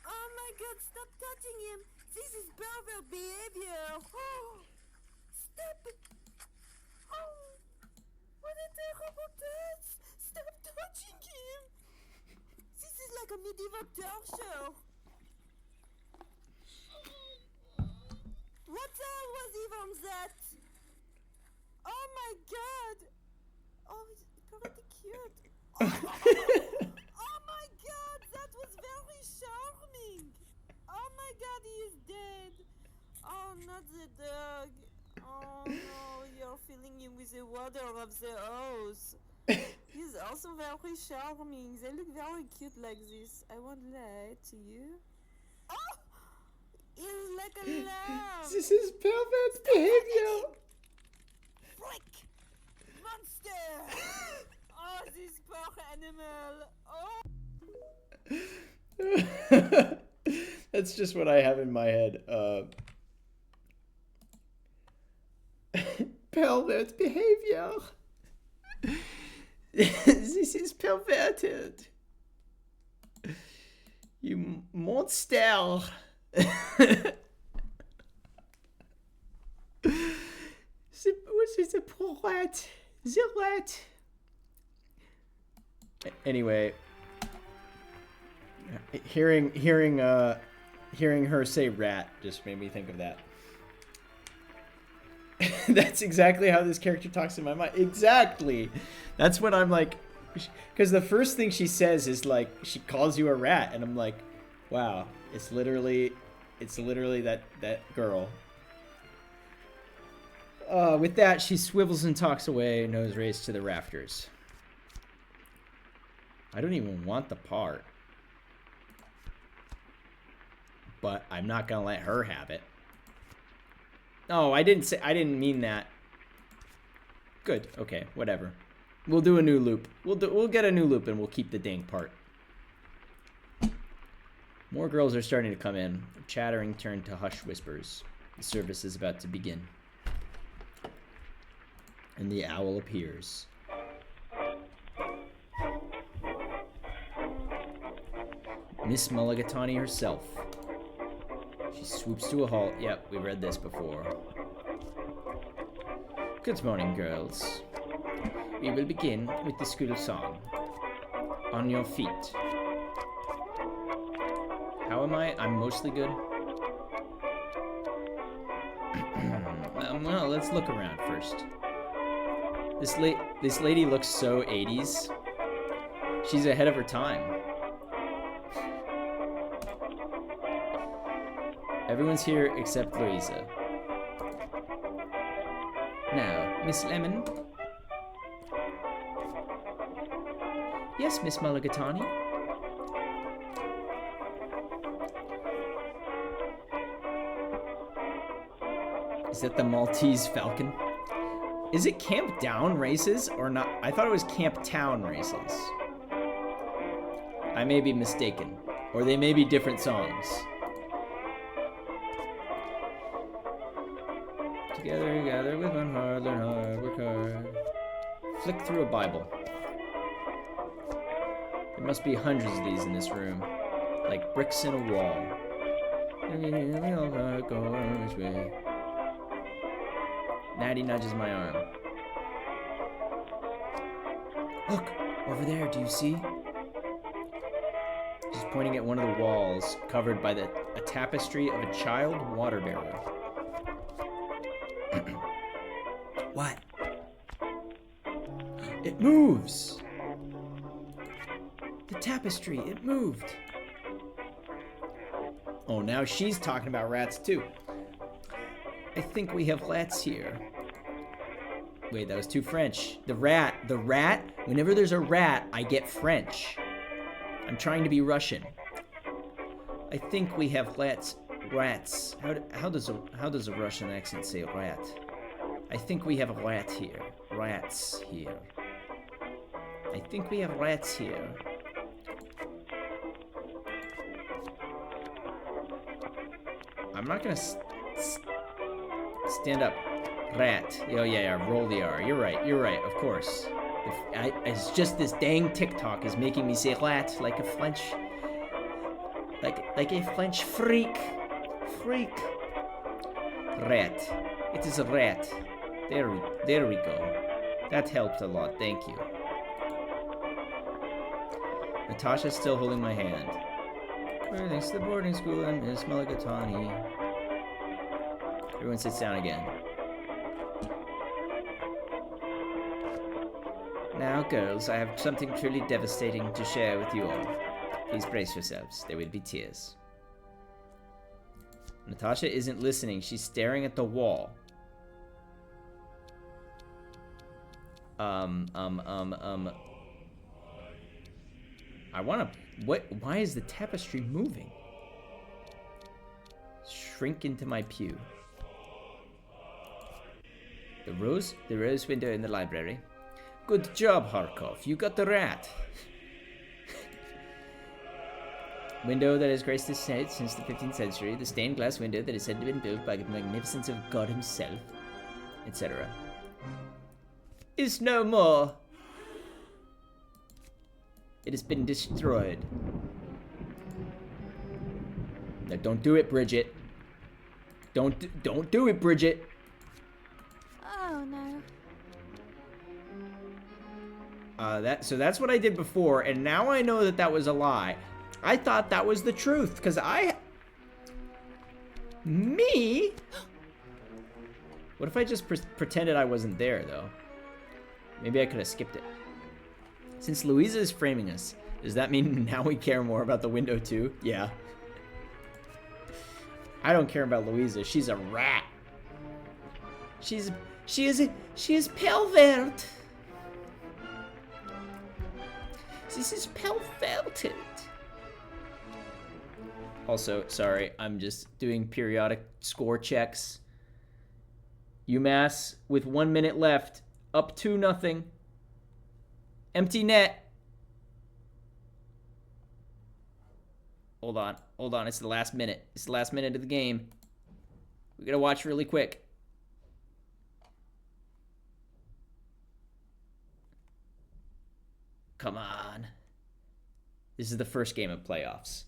Oh my god, stop touching him. This is pervert behavior. Stop it. What a terrible touch. Stop touching him. This is like a medieval torture. What the hell was even that? Oh my god! Oh, it's pretty cute. Oh my god, that was very charming. Oh my god, he is dead. Oh, not the dog. Oh no, you're filling him with the water of the hose. He's also very charming. They look very cute like this. I won't lie to you. Oh! He's like a lamb. This is pervert behavior. Freak! Monster! Oh, this poor animal! Oh! That's just what I have in my head. Pervert behavior. This is perverted. You monster. What's the poor rat? The rat. Anyway, hearing her say rat just made me think of that. That's exactly how this character talks in my mind. Exactly. That's what I'm like, because the first thing she says is like she calls you a rat, and I'm like, wow, it's literally that girl. With that, she swivels and talks away, nose raised to the rafters. I don't even want the part. But I'm not gonna let her have it. Oh, I didn't mean that. Good, okay, whatever. We'll do a new loop. We'll get a new loop and we'll keep the dang part. More girls are starting to come in. Chattering turned to hushed whispers. The service is about to begin. And the owl appears. Miss Mulligatawny herself. She swoops to a halt. Yep, we read this before. Good morning, girls. We will begin with the school song. On your feet. How am I? I'm mostly good. Well, let's look around first. This lady looks so 80s. She's ahead of her time. Everyone's here except Louisa. Now, Miss Lemon. Yes, Miss Mulligatawny. Is that the Maltese Falcon? Is it Camp Down races or not? I thought it was Camp Town races. I may be mistaken. Or they may be different songs. Together with one heart, learn hard, work hard. Flick through a Bible. There must be hundreds of these in this room. Like bricks in a wall. We all gotta go our own way. Natty nudges my arm. Look, over there, do you see? She's pointing at one of the walls covered by a tapestry of a child water bearer. What? It moves! The tapestry, it moved. Oh, now she's talking about rats too. I think we have rats here. Wait, that was too French. The rat, whenever there's a rat, I get French. I'm trying to be Russian. I think we have rats. How does a Russian accent say rat? I think we have a rat here. Rats here. I think we have rats here. I'm not gonna stand up. Rat. Oh yeah, roll the R. You're right, of course. It's just this dang TikTok is making me say rat like a French... Like a French freak. Rat. It is a rat. There we go. That helped a lot, thank you. Natasha's still holding my hand. Thanks to the boarding school and Miss Mulligatawny. Everyone sits down again. Now, girls, I have something truly devastating to share with you all. Please brace yourselves. There will be tears. Natasha isn't listening. She's staring at the wall. I wanna... What? Why is the tapestry moving? Shrink into my pew. The rose window in the library. Good job, Harkov. You got the rat. Window that has graced this site since the 15th century. The stained glass window that is said to have been built by the magnificence of God himself, etc. Is no more. It has been destroyed. Now, don't do it, Bridget. Don't do it, Bridget. Oh no. So that's what I did before, and now I know that that was a lie. I thought that was the truth, because Me? What if I just pretended I wasn't there, though? Maybe I could have skipped it. Since Louisa is framing us, does that mean now we care more about the window, too? Yeah. I don't care about Louisa. She's a rat. She is pervert. This is perverted. Also, sorry, I'm just doing periodic score checks. UMass with 1 minute left, up 2-0. Empty net. Hold on, it's the last minute. It's the last minute of the game. We gotta watch really quick. Come on. This is the first game of playoffs.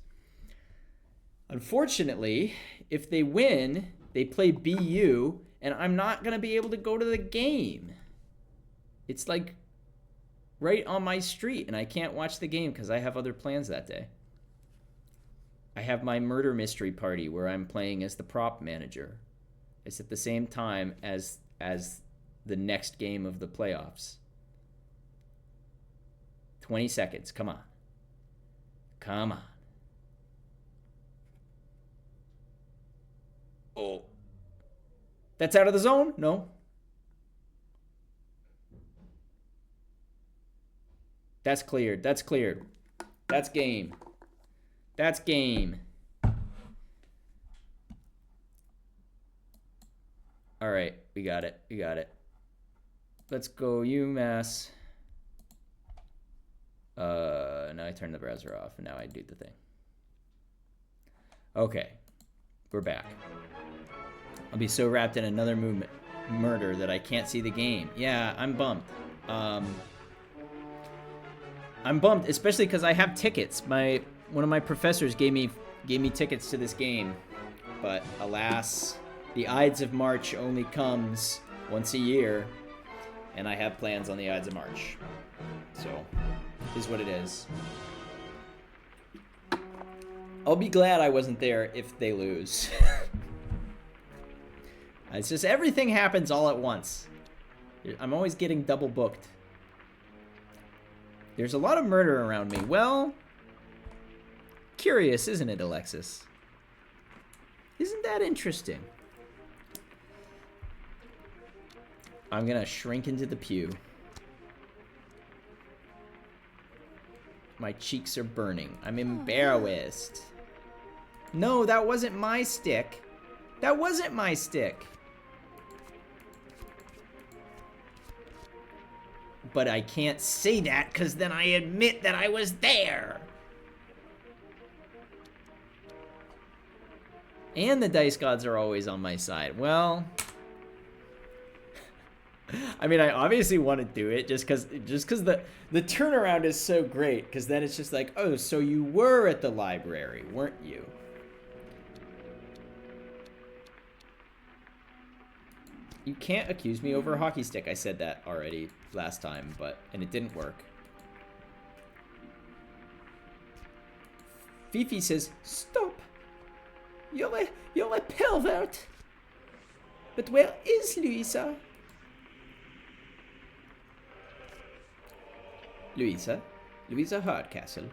Unfortunately, if they win, they play BU, and I'm not going to be able to go to the game. It's like right on my street, and I can't watch the game because I have other plans that day. I have my murder mystery party where I'm playing as the prop manager. It's at the same time as the next game of the playoffs. 20 seconds. Come on. Come on. Oh. That's out of the zone? No. That's cleared. That's cleared. That's game. That's game. All right. We got it. We got it. Let's go UMass. Now I turn the browser off, and now I do the thing. Okay, we're back. I'll be so wrapped in another murder that I can't see the game. Yeah, I'm bummed. I'm bummed, especially because I have tickets. One of my professors gave me tickets to this game, but alas, the Ides of March only comes once a year, and I have plans on the Ides of March. So, is what it is. I'll be glad I wasn't there if they lose. It's just everything happens all at once. I'm always getting double booked. There's a lot of murder around me. Well, curious, isn't it, Alexis? Isn't that interesting? I'm gonna shrink into the pew. My cheeks are burning. I'm embarrassed. No, that wasn't my stick. That wasn't my stick. But I can't say that because then I admit that I was there. And the dice gods are always on my side. Well, I mean, I obviously want to do it just because the turnaround is so great. Because then it's just like, oh, so you were at the library, weren't you? You can't accuse me over a hockey stick. I said that already last time, and it didn't work. Fifi says, stop. You're a pervert. But where is Louisa? Louisa Hardcastle.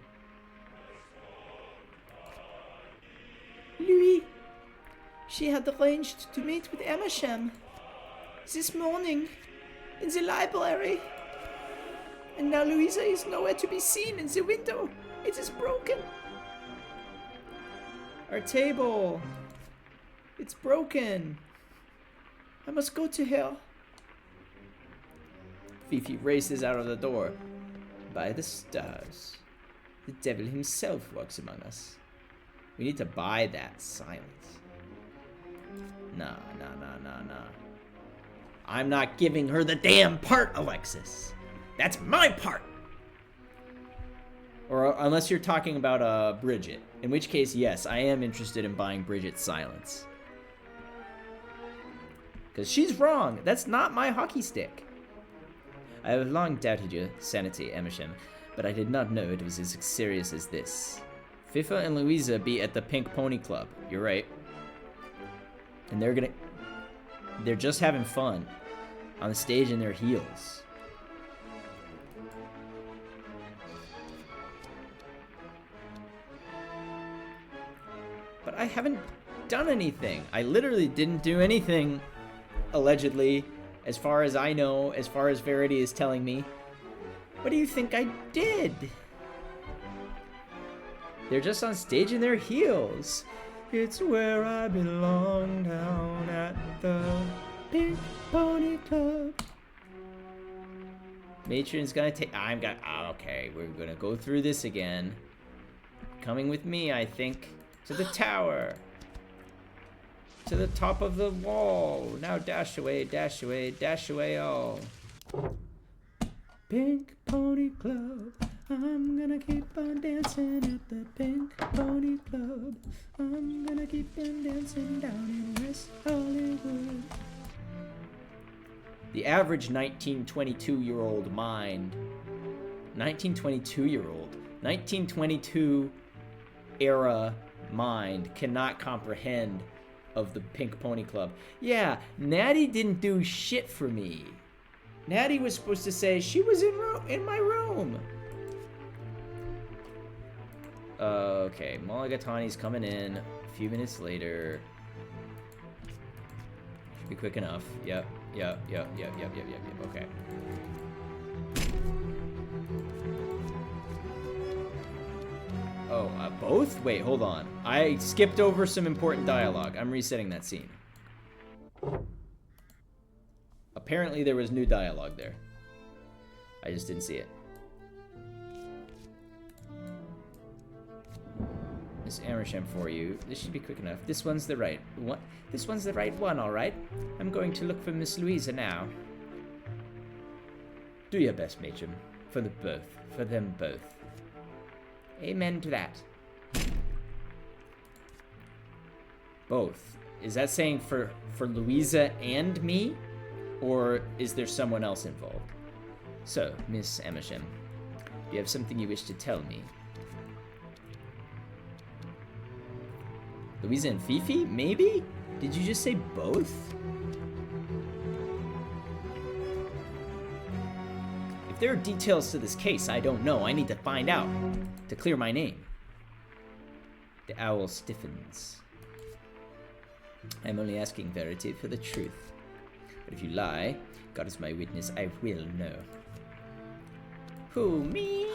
Louis. She had arranged to meet with Amersham this morning in the library. And now Louisa is nowhere to be seen in the window. It is broken. Our table. It's broken. I must go to her. Fifi races out of the door. By the stars. The devil himself walks among us. We need to buy that silence. Nah. I'm not giving her the damn part, Alexis. That's my part. Or unless you're talking about Bridget. In which case, yes, I am interested in buying Bridget's silence. Because she's wrong. That's not my hockey stick. I have long doubted your sanity, Amersham, but I did not know it was as serious as this. Fifa and Louisa be at the Pink Pony Club. You're right. And they're just having fun on the stage in their heels. But I haven't done anything. I literally didn't do anything, allegedly, as far as I know, as far as Verity is telling me. What do you think I did? They're just on stage in their heels. It's where I belong, down at the Pink Pony Club. Matron's gonna take... okay, we're gonna go through this again. Coming with me, I think. To the tower. To the top of the wall. Now dash away, dash away, dash away all. Pink Pony Club. I'm gonna keep on dancing at the Pink Pony Club. I'm gonna keep on dancing down in West Hollywood. The average 1922-year-old mind. 1922-year-old. 1922 era mind cannot comprehend of the Pink Pony Club. Yeah, Natty didn't do shit for me. Natty was supposed to say she was in my room. Okay, Mulligatawny's coming in a few minutes later. Should be quick enough. Yep. Okay. Oh, both? Wait, hold on. I skipped over some important dialogue. I'm resetting that scene. Apparently there was new dialogue there. I just didn't see it. Miss Amersham for you. This should be quick enough. This one's the right one. This one's the right one, all right. I'm going to look for Miss Louisa now. Do your best, Matron. For them both. Amen to that. Both. Is that saying for Louisa and me? Or is there someone else involved? So, Miss Amersham, do you have something you wish to tell me? Louisa and Fifi? Maybe? Did you just say both? If there are details to this case I don't know, I need to find out to clear my name. The owl stiffens. I'm only asking Verity for the truth. But if you lie, God is my witness, I will know. Who, me?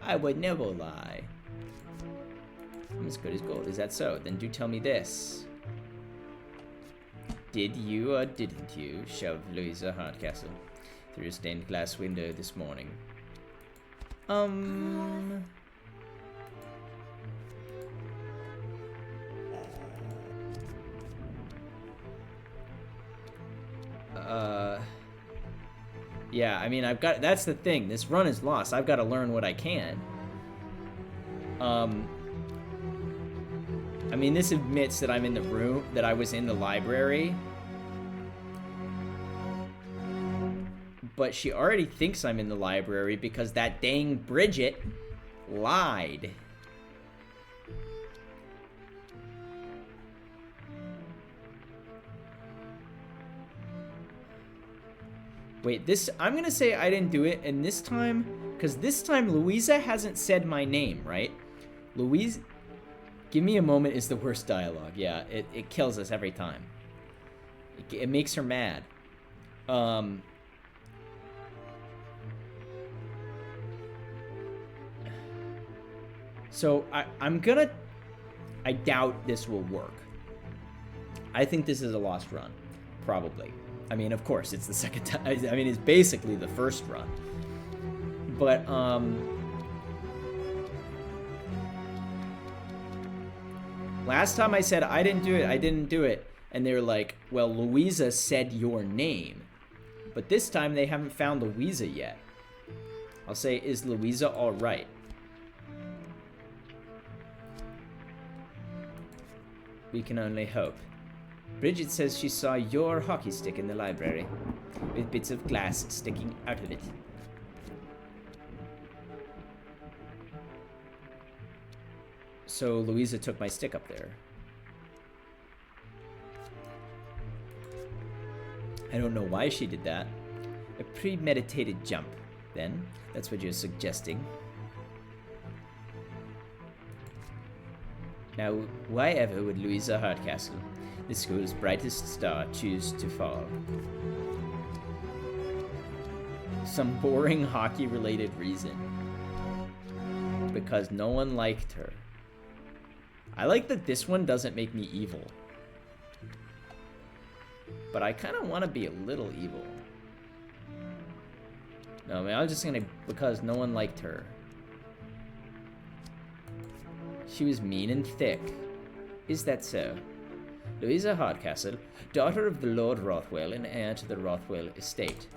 I would never lie. I'm as good as gold. Is that so? Then do tell me this. Did you or didn't you shove Louisa Hardcastle through a stained glass window this morning? Yeah, I mean, that's the thing. This run is lost. I've got to learn what I can. I mean, this admits that I'm in the room, that I was in the library. But she already thinks I'm in the library because that dang Bridget lied. Wait, I'm gonna say I didn't do it, and this time, because this time Louisa hasn't said my name, right? Louise, give me a moment is the worst dialogue. Yeah, it kills us every time. It makes her mad. So I doubt this will work. I think this is a lost run, probably. I mean, of course, it's the second time. I mean, it's basically the first run. But, last time I said I didn't do it. And they were like, well, Louisa said your name. But this time they haven't found Louisa yet. I'll say, is Louisa all right? We can only hope. Bridget says she saw your hockey stick in the library, with bits of glass sticking out of it. So Louisa took my stick up there. I don't know why she did that. A premeditated jump, then? That's what you're suggesting. Now, why ever would Louisa Hardcastle, the school's brightest star, choose to fall? Some boring hockey-related reason. Because no one liked her. I like that this one doesn't make me evil. But I kind of want to be a little evil. No, I mean, I'm just gonna... because no one liked her. She was mean and thick. Is that so? Louisa Hardcastle, daughter of the Lord Rothwell and heir to the Rothwell estate,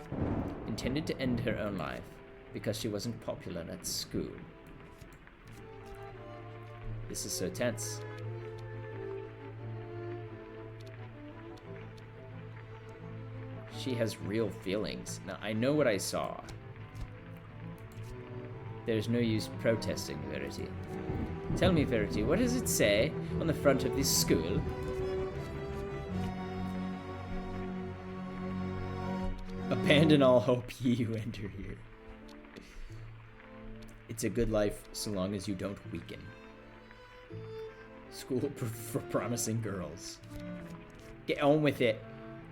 intended to end her own life because she wasn't popular at school. This is so tense. She has real feelings. Now, I know what I saw. There's no use protesting, Verity. Tell me, Verity, what does it say on the front of this school? Abandon all hope, ye who enter here. It's a good life so long as you don't weaken. School for promising girls. Get on with it.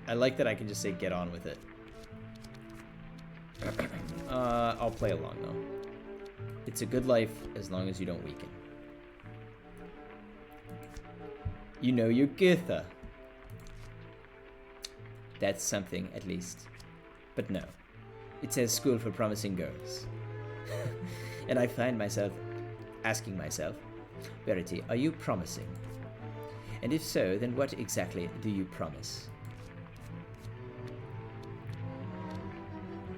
I like that I can just say get on with it. I'll play along though. It's a good life as long as you don't weaken. You know your Goethe. That's something, at least. But no. It says school for promising girls. And I find myself asking myself, Verity, are you promising? And if so, then what exactly do you promise?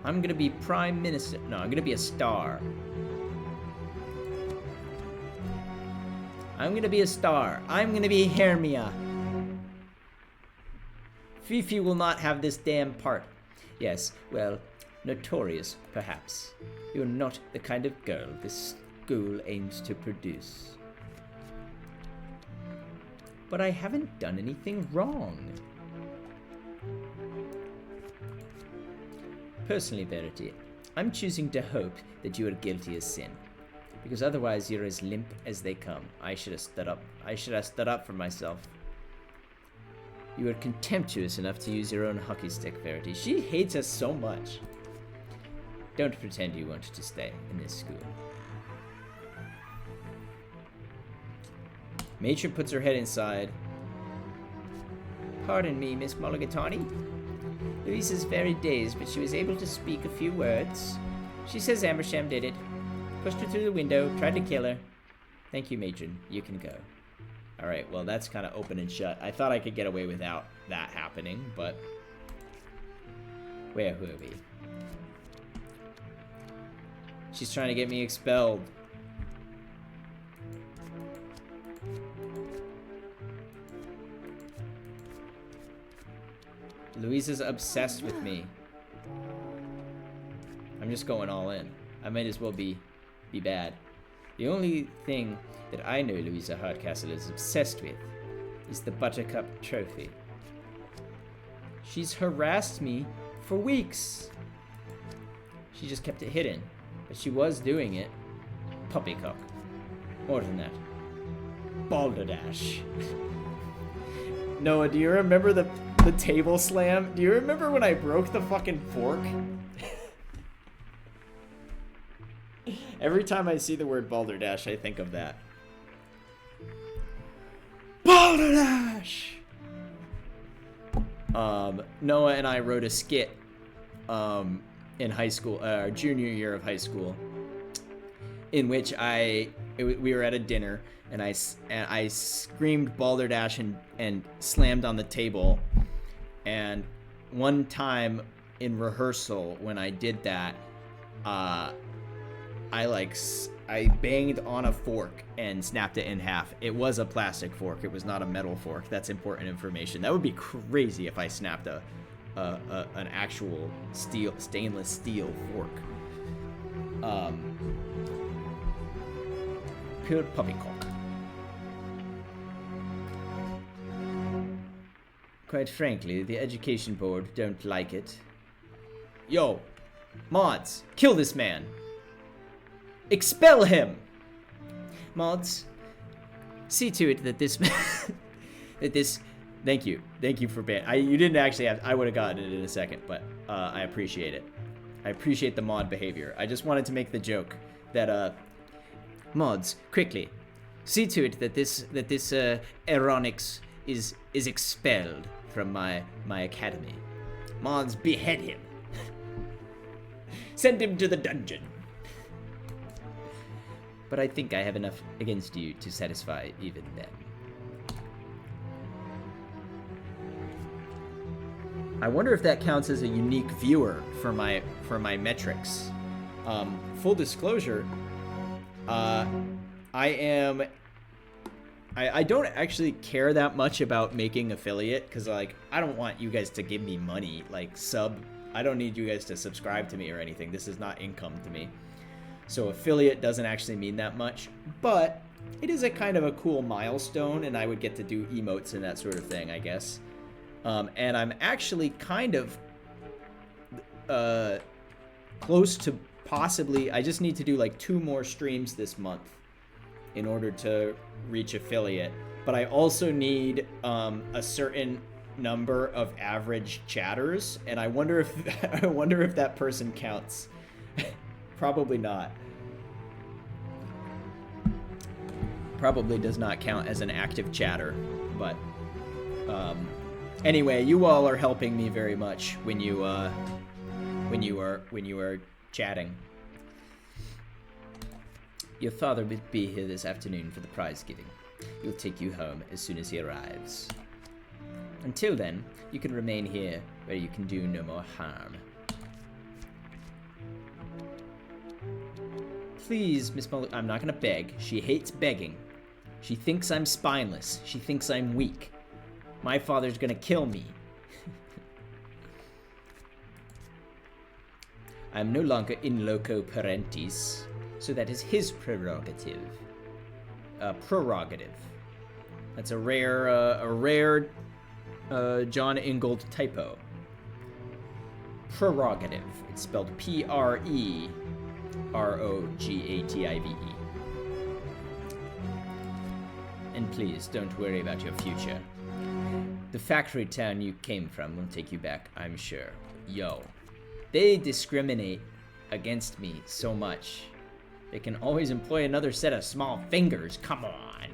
I'm gonna be Prime Minister. No, I'm gonna be a star. I'm gonna be a star. I'm gonna be Hermia. Fifi will not have this damn part. Yes, well, notorious, perhaps. You're not the kind of girl this school aims to produce. But I haven't done anything wrong. Personally, Verity, I'm choosing to hope that you are guilty as sin. Because otherwise you're as limp as they come. I should have stood up. I should have stood up for myself. You are contemptuous enough to use your own hockey stick, Verity. She hates us so much. Don't pretend you want to stay in this school. Matron puts her head inside. Pardon me, Miss Mulligatawny. Louise is very dazed, but she was able to speak a few words. She says Amersham did it. Pushed her through the window, tried to kill her. Thank you, Matron. You can go. Alright, well, that's kind of open and shut. I thought I could get away without that happening, but... Where were we? She's trying to get me expelled. Louise is obsessed with me. I'm just going all in. I might as well be bad. The only thing that I know Louisa Hardcastle is obsessed with is the Buttercup Trophy. She's harassed me for weeks. She just kept it hidden, but she was doing it. Puppycock. More than that. Balderdash. Noah, do you remember the table slam? Do you remember when I broke the fucking fork? Every time I see the word balderdash, I think of that. Balderdash! Noah and I wrote a skit in high school, our junior year of high school, in which we were at a dinner and I screamed balderdash and slammed on the table. And one time in rehearsal when I did that, I banged on a fork and snapped it in half. It was a plastic fork. It was not a metal fork. That's important information. That would be crazy if I snapped an actual stainless steel fork. Pure poppycock. Quite frankly, the education board don't like it. Yo, mods, kill this man. Expel him! Mods, see to it that this... Thank you for ban. You didn't actually have... I would have gotten it in a second, but I appreciate it. I appreciate the mod behavior. I just wanted to make the joke that, mods, quickly, see to it that this Aeronix is expelled from my academy. Mods, behead him. Send him to the dungeon. But I think I have enough against you to satisfy even them. I wonder if that counts as a unique viewer for my metrics. Full disclosure, I don't actually care that much about making affiliate, because like I don't want you guys to give me money, like I don't need you guys to subscribe to me or anything. This is not income to me. So affiliate doesn't actually mean that much, but it is a kind of a cool milestone, and I would get to do emotes and that sort of thing, I guess. And I'm actually kind of close to possibly, I just need to do like 2 more streams this month in order to reach affiliate. But I also need a certain number of average chatters, and I wonder if that person counts. Probably not. Probably does not count as an active chatter, but anyway, you all are helping me very much when you are chatting. Your father will be here this afternoon for the prize giving. He'll take you home as soon as he arrives. Until then, you can remain here where you can do no more harm. Please, Miss Mulligan, I'm not gonna beg. She hates begging. She thinks I'm spineless. She thinks I'm weak. My father's gonna kill me. I'm no longer in loco parentis, so that is his prerogative. Prerogative. That's a rare John Ingold typo. Prerogative. It's spelled Prerogative. And please, don't worry about your future. The factory town you came from will take you back, I'm sure. Yo. They discriminate against me so much. They can always employ another set of small fingers. Come on.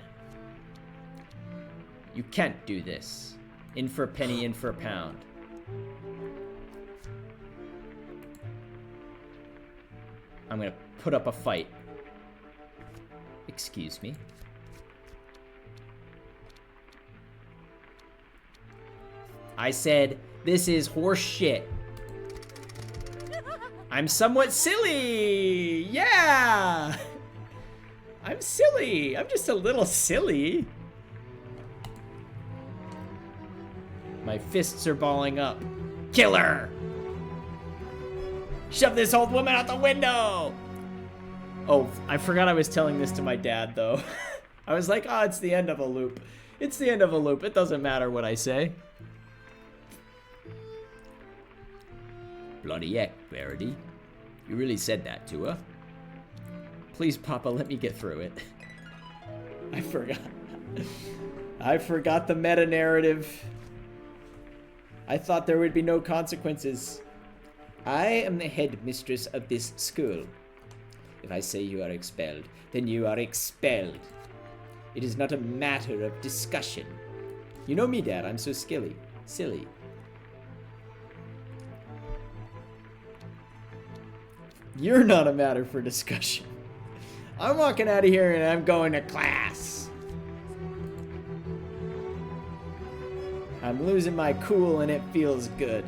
You can't do this. In for a penny, in for a pound. I'm gonna put up a fight. Excuse me. I said, this is horse shit. I'm somewhat silly! Yeah! I'm silly! I'm just a little silly. My fists are balling up. Kill her! Shove this old woman out the window! Oh, I forgot I was telling this to my dad, though. I was like, oh, it's the end of a loop. It's the end of a loop. It doesn't matter what I say. Bloody heck, Verity. You really said that to her? Please, Papa, let me get through it. I forgot. I forgot the meta-narrative. I thought there would be no consequences. I am the head mistress of this school. If I say you are expelled, then you are expelled. It is not a matter of discussion. You know me, Dad. I'm so silly. You're not a matter for discussion. I'm walking out of here and I'm going to class. I'm losing my cool and it feels good.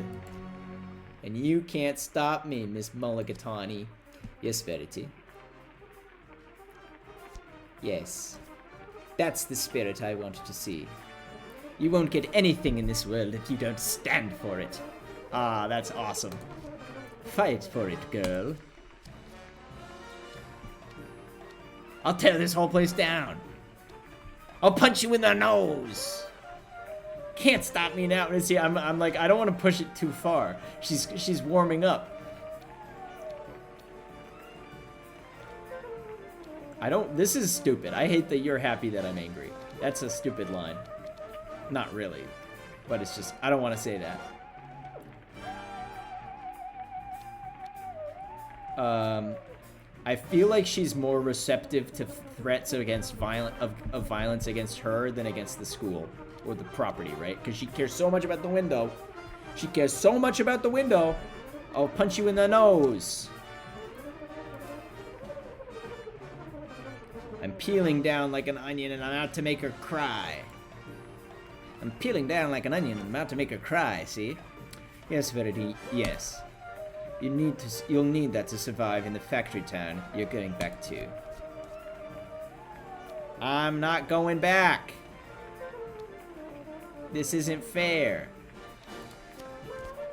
And you can't stop me, Miss Mulligatawny. Yes, Verity. Yes. That's the spirit I wanted to see. You won't get anything in this world if you don't stand for it. Ah, that's awesome. Fight for it, girl. I'll tear this whole place down. I'll punch you in the nose. Can't stop me now. See, I'm like, I don't want to push it too far. She's warming up. This is stupid. I hate that you're happy that I'm angry. That's a stupid line. Not really. But it's just, I don't want to say that. I feel like she's more receptive to threats against violence against her than against the school or the property, right? Because she cares so much about the window. She cares so much about the window. I'll punch you in the nose. I'm peeling down like an onion and I'm out to make her cry. I'm peeling down like an onion and I'm out to make her cry, see? Yes, Verity, yes. You'll need that to survive in the factory town you're going back to. I'm not going back. This isn't fair.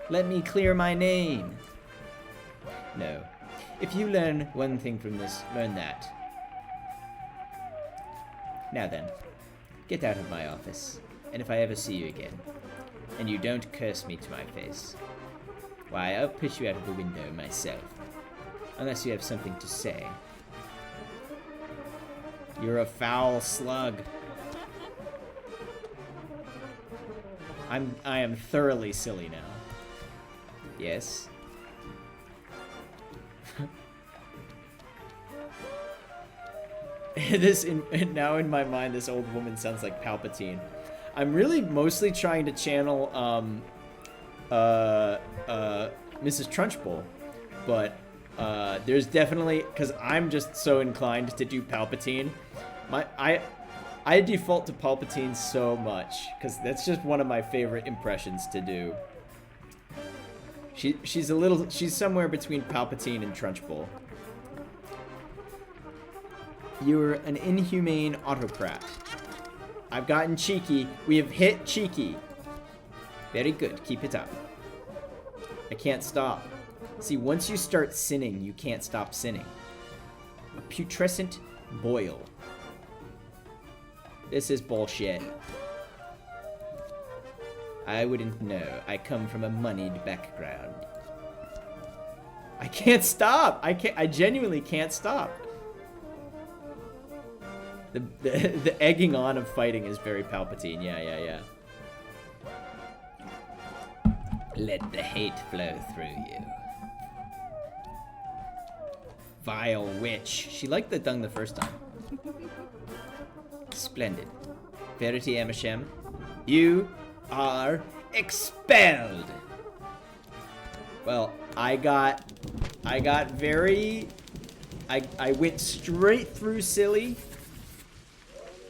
Let me clear my name. No. If you learn one thing from this, learn that. Now then, get out of my office. And if I ever see you again, and you don't curse me to my face, why, I'll push you out of the window myself. Unless you have something to say. You're a foul slug. I am thoroughly silly now. Yes. Now in my mind, this old woman sounds like Palpatine. I'm really mostly trying to channel Mrs. Trunchbull, but there's definitely, because I'm just so inclined to do Palpatine. I default to Palpatine so much because that's just one of my favorite impressions to do. She's somewhere between Palpatine and Trunchbull. You're an inhumane autocrat. I've gotten cheeky. We have hit cheeky. Very good. Keep it up. I can't stop. See, once you start sinning, you can't stop sinning. A putrescent boil. This is bullshit. I wouldn't know. I come from a moneyed background. I can't stop. I genuinely can't stop. The egging on of fighting is very Palpatine. Yeah. Let the hate flow through you. Vile witch. She liked the dung the first time. Splendid. Verity Amashem, you are expelled. Well, I went straight through silly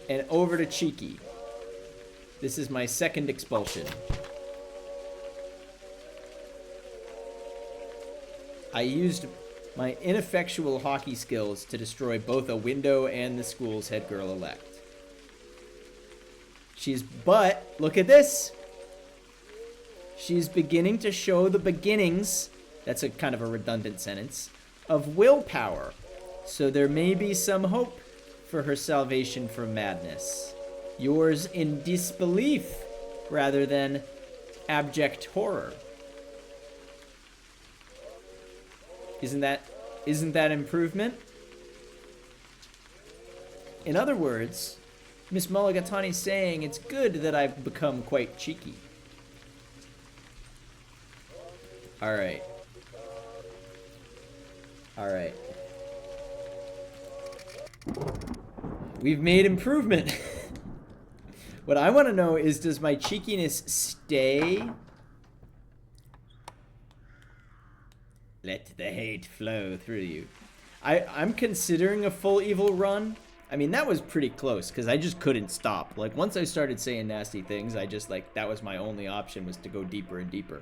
and over to cheeky. This is my second expulsion. I used my ineffectual hockey skills to destroy both a window and the school's head girl-elect. But, look at this! She's beginning to show the beginnings, that's a kind of a redundant sentence, of willpower. So there may be some hope for her salvation from madness. Yours in disbelief rather than abject horror. Isn't that improvement? In other words, Miss Mulligatawny's saying it's good that I've become quite cheeky. Alright. We've made improvement. What I want to know is, does my cheekiness stay? Let the hate flow through you. I'm considering a full evil run. I mean, that was pretty close, because I just couldn't stop. Like, once I started saying nasty things, I just, like, that was my only option, was to go deeper and deeper.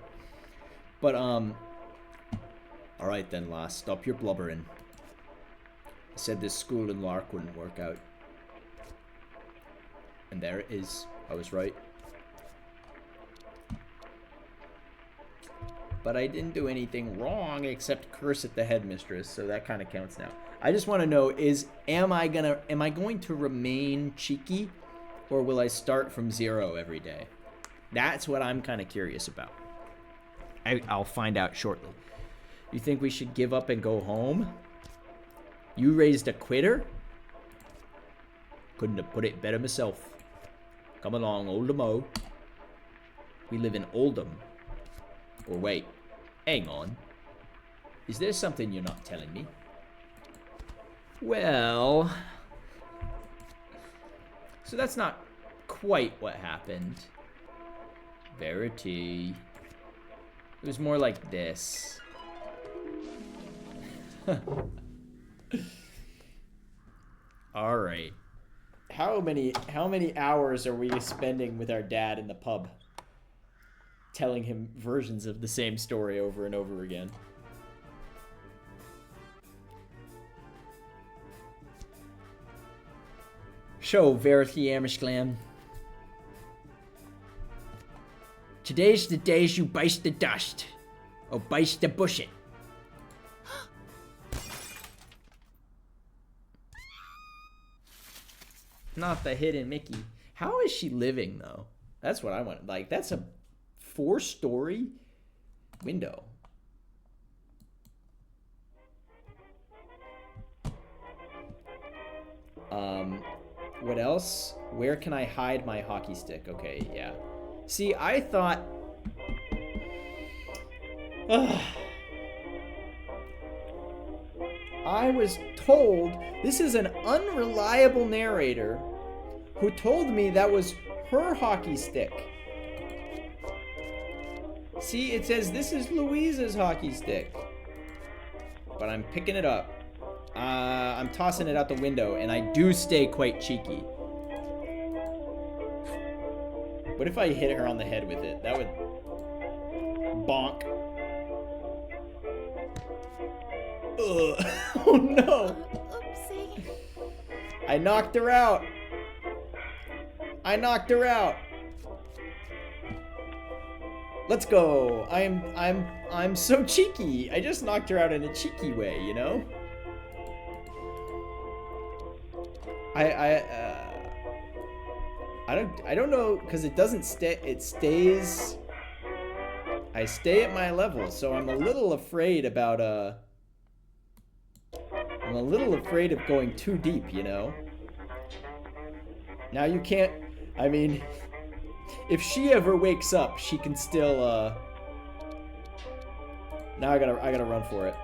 But, alright then, lass, stop your blubbering. I said this school in Lark wouldn't work out. And there it is. I was right. But I didn't do anything wrong except curse at the headmistress, so that kind of counts now. I just want to know, am I going to remain cheeky, or will I start from 0 every day? That's what I'm kind of curious about. I'll find out shortly. You think we should give up and go home? You raised a quitter? Couldn't have put it better myself. Come along, Oldham-o. We live in Oldham. Or wait, hang on. Is there something you're not telling me? Well... So that's not quite what happened. Verity. It was more like this. Alright. How many hours are we spending with our dad in the pub? Telling him versions of the same story over and over again. Show Verity Amishglam. Today's the days you bite the dust. Or bite the bushit. Not the hidden Mickey. How is she living, though? That's what I want. Like, that's a 4-story window. What else? Where can I hide my hockey stick? Okay, yeah. See, I thought... I was told... This is an unreliable narrator who told me that was her hockey stick. See, it says this is Louisa's hockey stick. But I'm picking it up. I'm tossing it out the window, and I do stay quite cheeky. What if I hit her on the head with it? That would... bonk. Ugh. Oh no! Oopsie. I knocked her out. Let's go. I'm so cheeky. I just knocked her out in a cheeky way, you know? I don't know, because it doesn't stay, it stays, I stay at my level, so I'm a little afraid about, I'm a little afraid of going too deep, you know? Now you can't, I mean, if she ever wakes up, she can still, now I gotta run for it.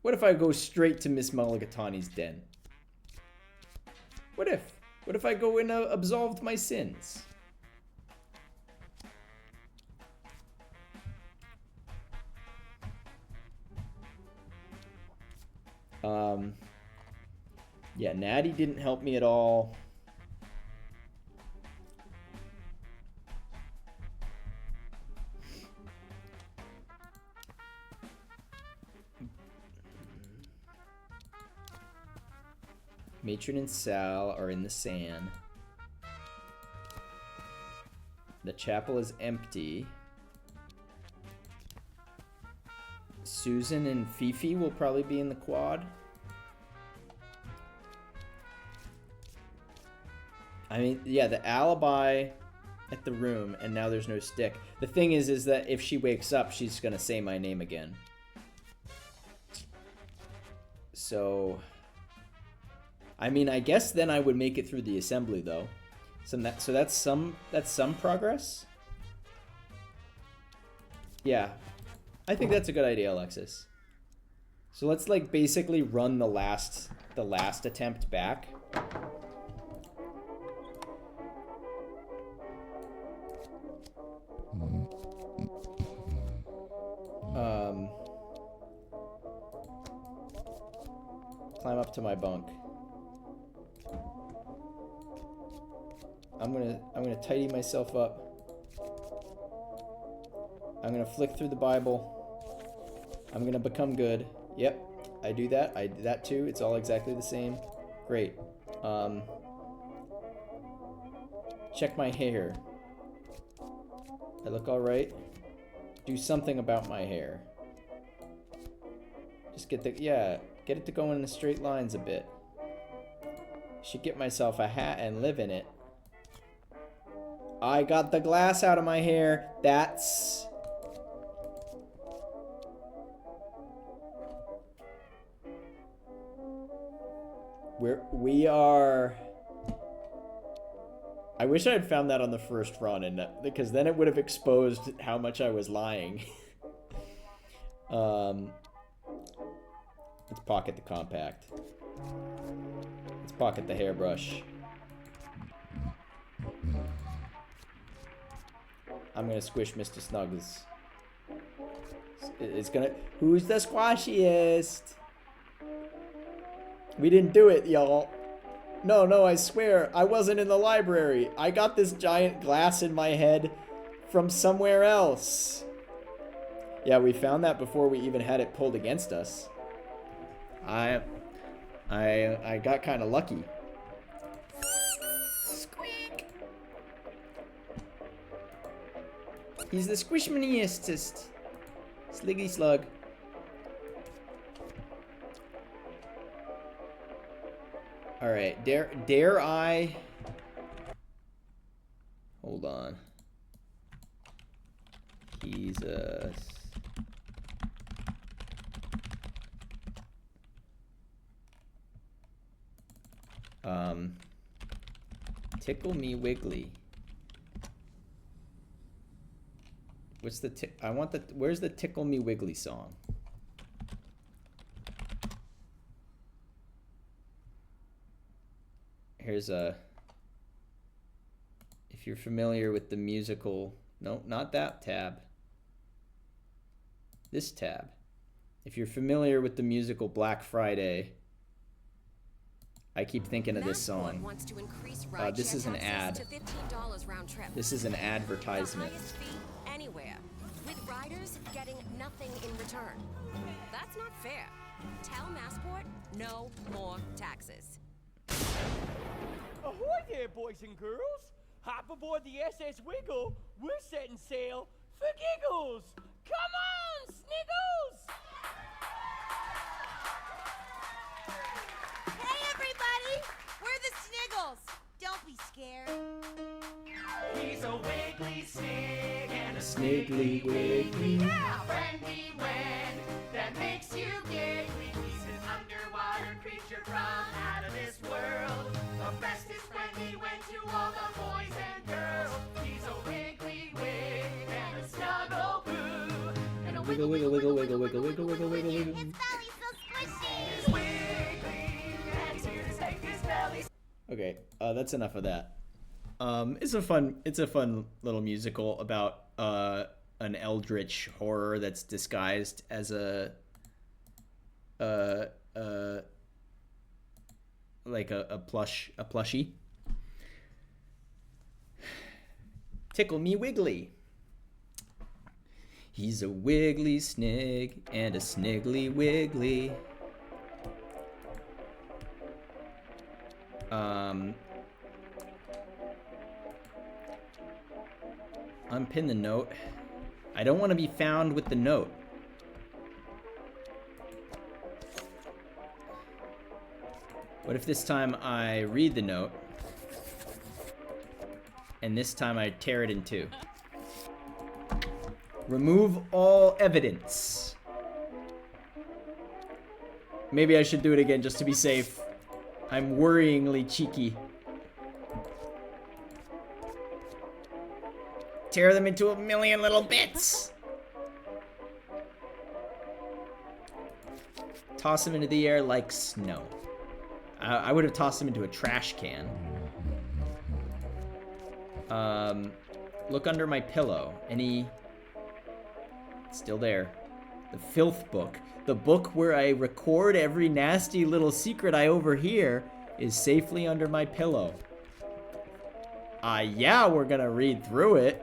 What if I go straight to Miss Mulligatawny's den? What if? What if I go and absolved my sins? Yeah, Natty didn't help me at all. Matron and Sal are in the sand. The chapel is empty. Susan and Fifi will probably be in the quad. I mean, yeah, the alibi at the room, and now there's no stick. The thing is that if she wakes up, she's gonna say my name again. So, I mean, I guess then I would make it through the assembly, though. So that's some progress. Yeah, I think that's a good idea, Alexis. So let's like basically run the last attempt back. Climb up to my bunk. I'm gonna tidy myself up. I'm gonna flick through the Bible. I'm gonna become good. Yep, I do that. I do that too. It's all exactly the same. Great. Check my hair. I look all right. Do something about my hair. Just get it to go in the straight lines a bit. Should get myself a hat and live in it. I got the glass out of my hair. That's... We are... I wish I had found that on the first run, and because then it would have exposed how much I was lying. Let's pocket the compact. Let's pocket the hairbrush. I'm gonna squish Mr. Snuggles. It's gonna... Who's the squashiest? We didn't do it, y'all. No, I swear, I wasn't in the library. I got this giant glass in my head from somewhere else. Yeah, we found that before we even had it pulled against us. I got kind of lucky. Squeak. He's the squishmaniestest. Sliggy slug. All right, dare I? Hold on. Jesus. Tickle Me Wiggly. What's the where's the Tickle Me Wiggly song? Here's a... If you're familiar with the musical... No, not that tab. This tab. If you're familiar with the musical Black Friday, I keep thinking of this song. This is an ad. This is an advertisement. Anywhere, with riders getting nothing in return. That's not fair. Tell Massport no more taxes. Ahoy there, boys and girls! Hop aboard the SS Wiggle. We're setting sail for giggles. Come on, Sniggles! Hey, everybody! We're the Sniggles. Don't be scared. He's a wiggly snig and a Sniggly wiggly. friendly wind that makes you giggly. He's an underwater creature from out of this world. The bestest friend he went to all the boys and girls. He's a wiggly wig and a snuggle boo. And a Wiggle, wiggle, wiggle, wiggle, wiggle, wiggle, wiggle, wiggle, wiggle. His belly's so squishy. He's wiggly and he's here to take his belly. Okay, that's enough of that. It's a fun little musical about an eldritch horror that's disguised as like a plushie. Tickle me wiggly. He's a wiggly snig and a sniggly wiggly. Unpin the note. I don't want to be found with the note. What if this time I read the note, and this time I tear it in two? Remove all evidence. Maybe I should do it again just to be safe. I'm worryingly cheeky. Tear them into a million little bits. Toss them into the air like snow. I would have tossed them into a trash can. Look under my pillow. Any... Still there. The filth book. The book where I record every nasty little secret I overhear is safely under my pillow. Yeah, we're gonna read through it.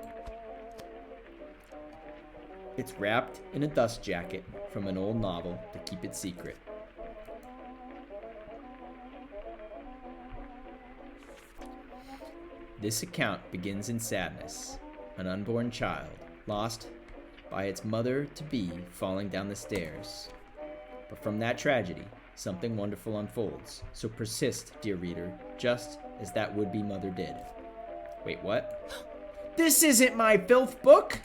It's wrapped in a dust jacket from an old novel to keep it secret. This account begins in sadness. An unborn child, lost by its mother-to-be falling down the stairs. But from that tragedy, something wonderful unfolds. So persist, dear reader, just as that would-be mother did. Wait, what? This isn't my filth book!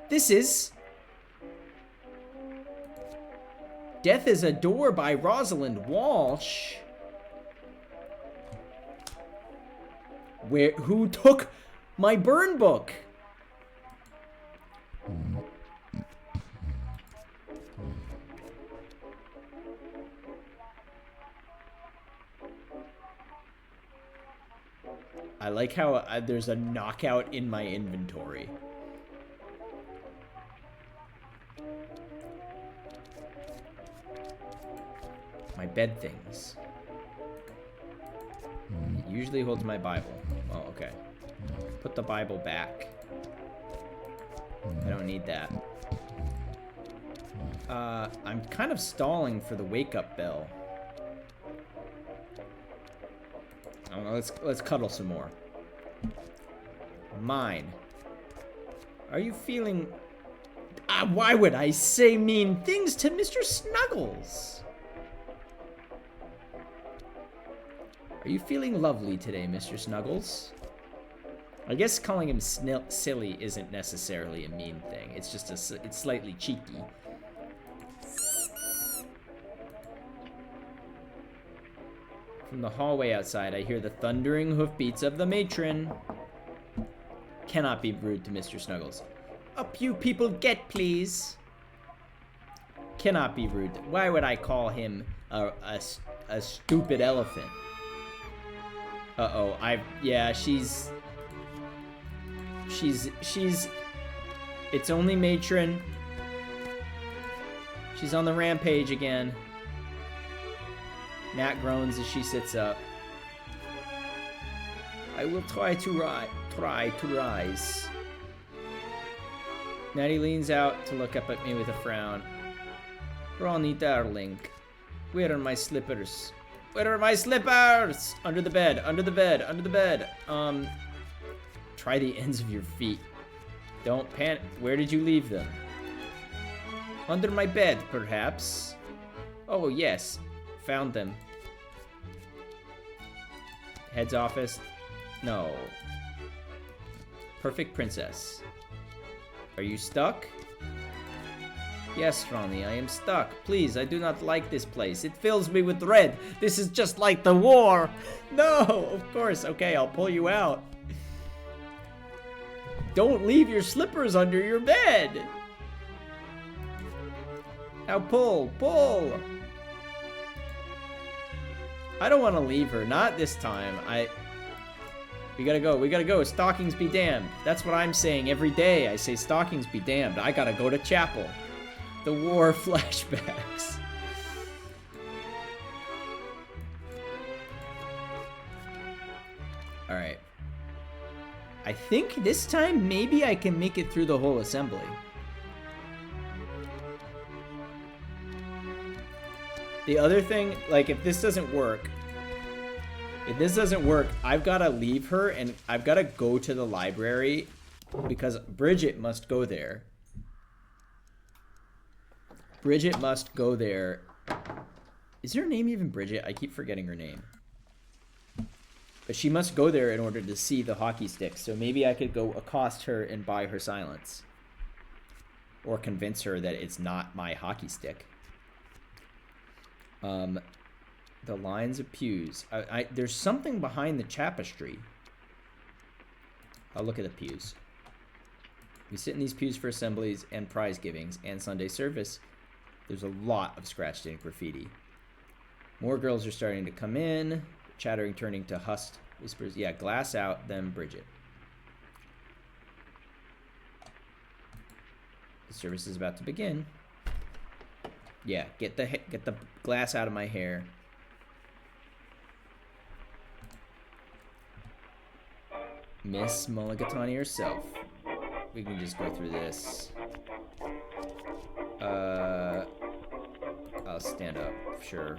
This is... Death is a Door by Rosalind Walsh. Who took my burn book? I like how there's a knockout in my inventory. My bed things. It usually holds my Bible. Oh, okay. Put the Bible back. I don't need that. I'm kind of stalling for the wake-up bell. I don't know, let's cuddle some more. Mine. Are you feeling... why would I say mean things to Mr. Snuggles? Are you feeling lovely today, Mr. Snuggles? I guess calling him silly isn't necessarily a mean thing. It's just it's slightly cheeky. From the hallway outside, I hear the thundering hoofbeats of the matron. Cannot be rude to Mr. Snuggles. Up you people get, please. Cannot be rude. Why would I call him a stupid elephant? Uh-oh, yeah, she's... It's only matron. She's on the rampage again. Nat groans as she sits up. I will try to rise. Natty leans out to look up at me with a frown. Ronnie, darling, where are my slippers? Where are my slippers? Under the bed, under the bed, under the bed. Try the ends of your feet. Don't panic. Where did you leave them? Under my bed, perhaps. Oh, yes. Found them. Head's office. No. Perfect princess. Are you stuck? Yes, Ronnie, I am stuck. Please, I do not like this place. It fills me with dread. This is just like the war. No, of course. Okay, I'll pull you out. Don't leave your slippers under your bed. Now pull, pull. I don't want to leave her. Not this time. We gotta go. We gotta go. Stockings be damned. That's what I'm saying every day. I say stockings be damned. I gotta go to chapel. The war flashbacks. Alright. I think this time maybe I can make it through the whole assembly. The other thing, like if this doesn't work, I've got to leave her and I've got to go to the library because Bridget must go there. Bridget must go there. Is her name even Bridget? I keep forgetting her name. But she must go there in order to see the hockey stick. So maybe I could go accost her and buy her silence. Or convince her that it's not my hockey stick. The lines of pews. There's something behind the tapestry. I'll look at the pews. We sit in these pews for assemblies and prize givings and Sunday service. There's a lot of scratched in graffiti. More girls are starting to come in. Chattering turning to hushed whispers. Yeah, glass out, then Bridget. The service is about to begin. Yeah, get the glass out of my hair. Miss Mulligatawny herself. We can just go through this. I'll stand up, sure.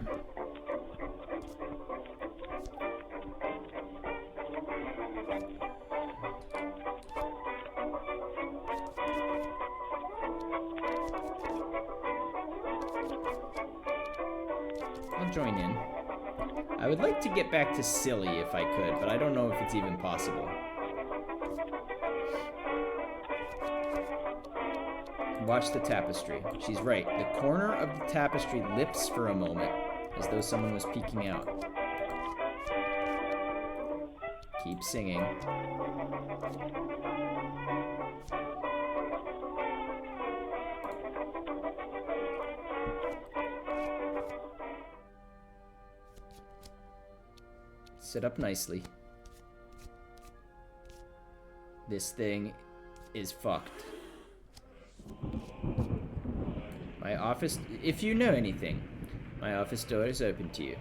I'll join in. I would like to get back to Silly if I could, but I don't know if it's even possible. Watch the tapestry. She's right. The corner of the tapestry lifts for a moment, as though someone was peeking out. Keep singing. Sit up nicely. This thing is fucked. My office, if you know anything, my office door is open to you.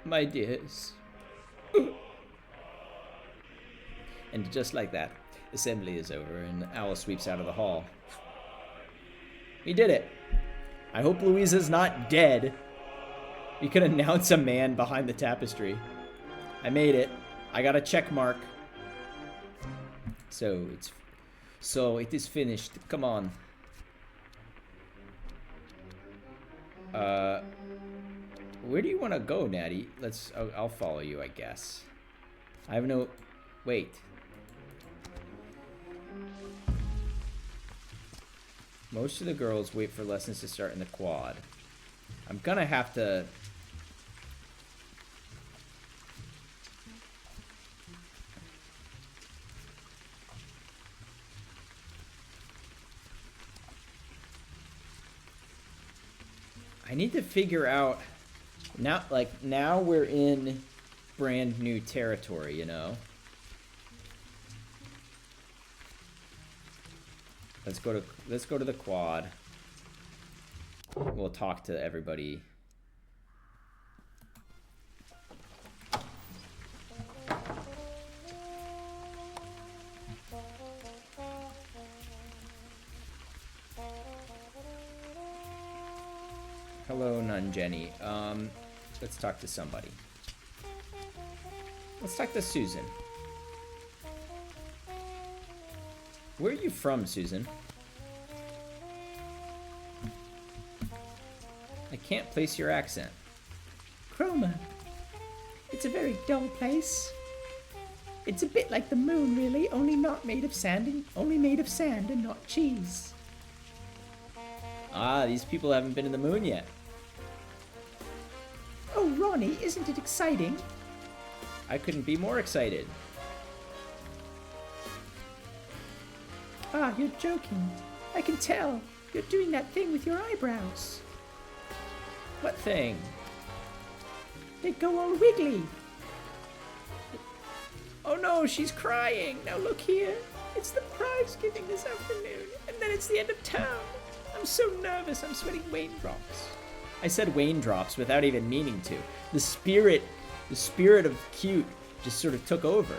My dears. And just like that, assembly is over and Owl sweeps out of the hall. We did it. I hope Louisa's not dead. We could announce a man behind the tapestry. I made it. I got a check mark. So it is finished. Come on. Where do you want to go, Natty? I'll follow you, I guess. I have no... Wait. Most of the girls wait for lessons to start in the quad. I'm gonna have to... I need to figure out... Now we're in brand new territory, you know? Let's go to the quad. We'll talk to everybody. Hello, Nun Jenny. Let's talk to somebody. Let's talk to Susan. Where are you from, Susan? I can't place your accent. Chroma. It's a very dull place. It's a bit like the moon, really, only made of sand and not cheese. Ah, these people haven't been to the moon yet. Oh, Ronnie, isn't it exciting? I couldn't be more excited. Ah, you're joking. I can tell. You're doing that thing with your eyebrows. What thing? They go all wiggly. Oh no, she's crying. Now look here. It's the prize giving this afternoon, and then it's the end of term. I'm so nervous, I'm sweating raindrops. I said raindrops without even meaning to. The spirit of cute just sort of took over.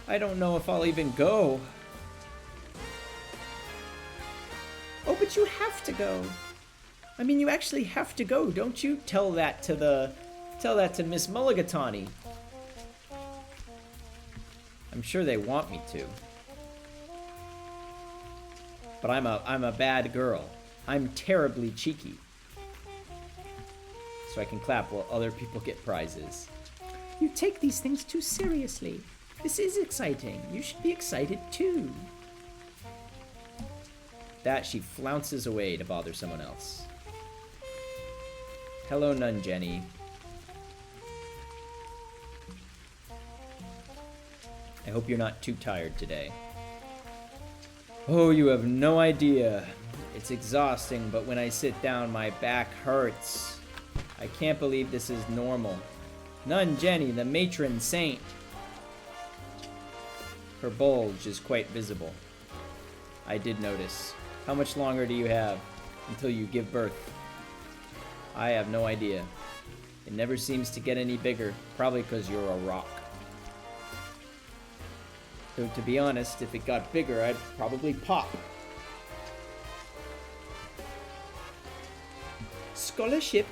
I don't know if I'll even go. Oh, but you have to go. I mean, you actually have to go, don't you? Tell that to Miss Mulligatawny. I'm sure they want me to. But I'm a bad girl. I'm terribly cheeky. So I can clap while other people get prizes. You take these things too seriously. This is exciting. You should be excited too. That she flounces away to bother someone else. Hello, Nun Jenny. I hope you're not too tired today. Oh, you have no idea. It's exhausting, but when I sit down, my back hurts. I can't believe this is normal. Nun Jenny, the matron saint. Her bulge is quite visible. I did notice. How much longer do you have until you give birth? I have no idea. It never seems to get any bigger, probably because you're a rock. Though to be honest, if it got bigger, I'd probably pop. Scholarship?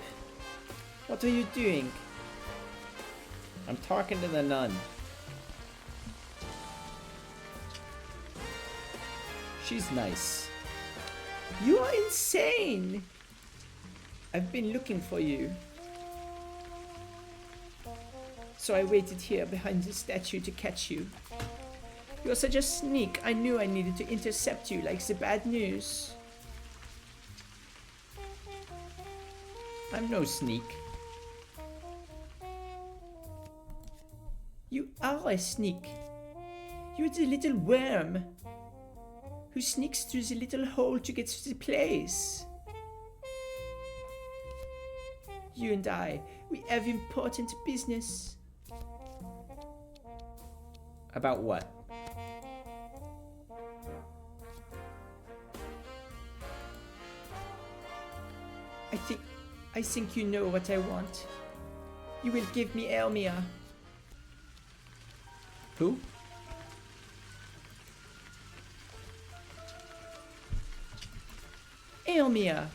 What are you doing? I'm talking to the nun. She's nice. You are insane! I've been looking for you. So I waited here behind the statue to catch you. You're such a sneak. I knew I needed to intercept you like the bad news. I'm no sneak. You are a sneak. You're the little worm who sneaks through the little hole to get to the place. You and I, we have important business. About what? I think you know what I want. You will give me Elmia. Who? Elmia.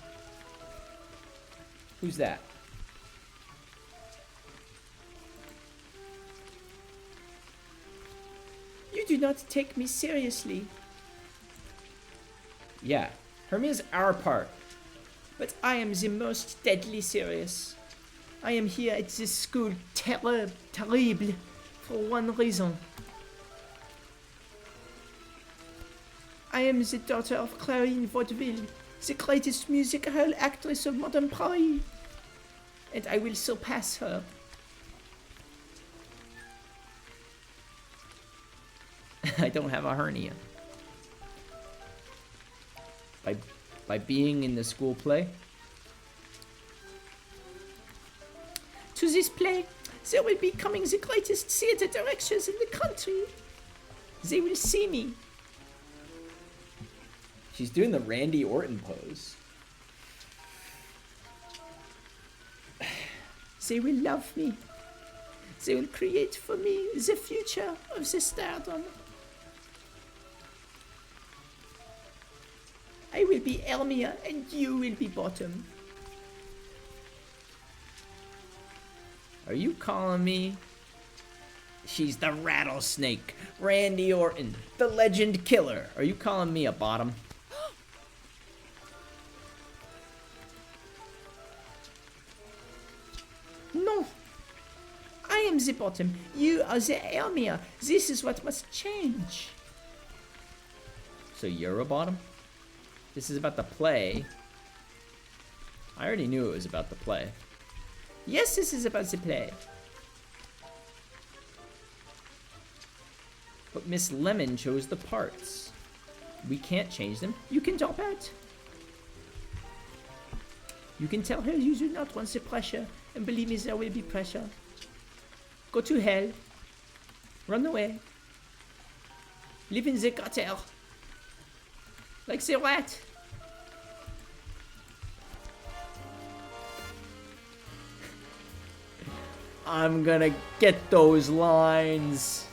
Who's that? You do not take me seriously. Yeah, Hermia's our part. But I am the most deadly serious. I am here at this school terrible for one reason. I am the daughter of Clarine Vaudeville, the greatest musical actress of modern Paris. And I will surpass her. I don't have a hernia. By being in the school play? To this play, there will be coming the greatest theatre directors in the country. They will see me. She's doing the Randy Orton pose. They will love me. They will create for me the future of the stardom. I will be Elmia and you will be Bottom. Are you calling me She's the rattlesnake, Randy Orton, the legend killer. Are you calling me a bottom? No. I am the bottom. You are the Hermia. This is what must change. So you're a bottom? This is about the play. I already knew it was about the play. Yes, this is about the play. But Miss Lemon chose the parts. We can't change them. You can drop out. You can tell her you do not want the pressure, and believe me, there will be pressure. Go to hell. Run away. Live in the gutter. Like the rat. I'm gonna get those lines.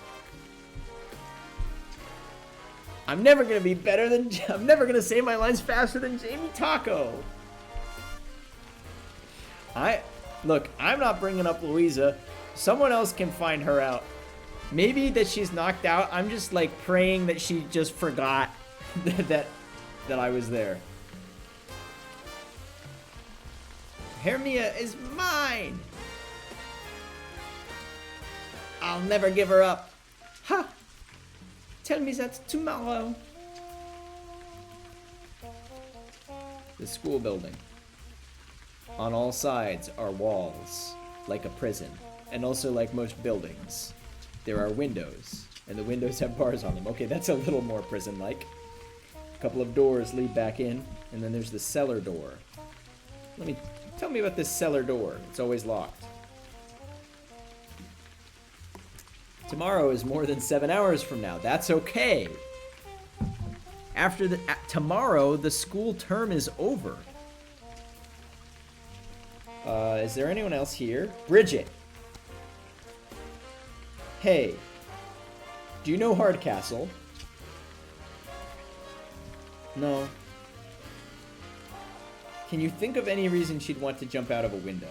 I'm never gonna be better than... I'm never gonna say my lines faster than Jamie Taco. Look, I'm not bringing up Louisa. Someone else can find her out. Maybe that she's knocked out. I'm just like praying that she just forgot that I was there. Hermia is mine. I'll never give her up. Ha! Tell me that tomorrow. The school building. On all sides are walls, like a prison, and also like most buildings. There are windows, and the windows have bars on them. Okay, that's a little more prison-like. A couple of doors lead back in, and then there's the cellar door. Tell me about this cellar door. It's always locked. Tomorrow is more than 7 hours from now. That's okay. Tomorrow, the school term is over. Is there anyone else here? Bridget. Hey. Do you know Hardcastle? No. Can you think of any reason she'd want to jump out of a window?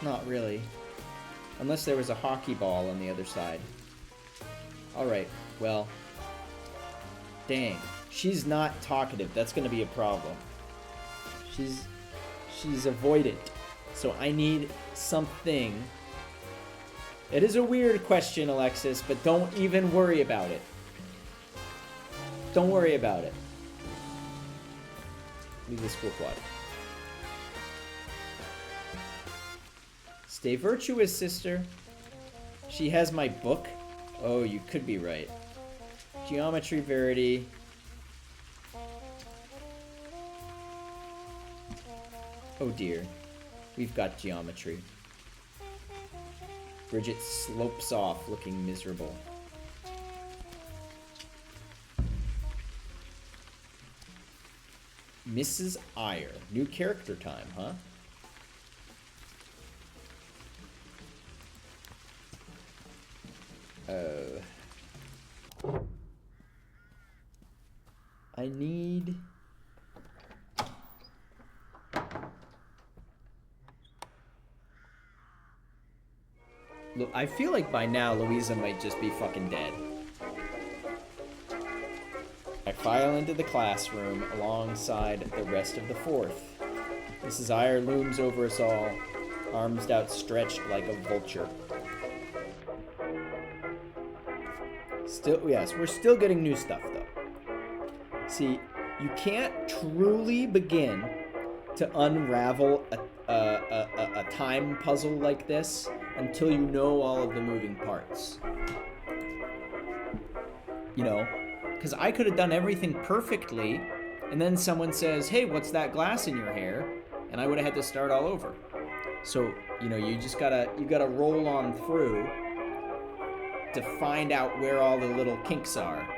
Not really. Unless there was a hockey ball on the other side. Alright, well. Dang. She's not talkative. That's gonna be a problem. She's avoidant. So I need something. It is a weird question, Alexis, but don't even worry about it. Don't worry about it. Leave the school quad. Stay virtuous, sister. She has my book? Oh, you could be right. Geometry Verity. Oh dear. We've got geometry. Bridget slopes off, looking miserable. Mrs. Eyre. New character time, huh? I need... Look, I feel like by now Louisa might just be fucking dead. I file into the classroom alongside the rest of the fourth. Mrs. Eyre looms over us all, arms outstretched like a vulture. Still, yes, we're still getting new stuff, though. See, you can't truly begin to unravel a time puzzle like this until you know all of the moving parts. You know? Because I could have done everything perfectly, and then someone says, hey, what's that glass in your hair? And I would have had to start all over. So, you know, you gotta roll on through to find out where all the little kinks are.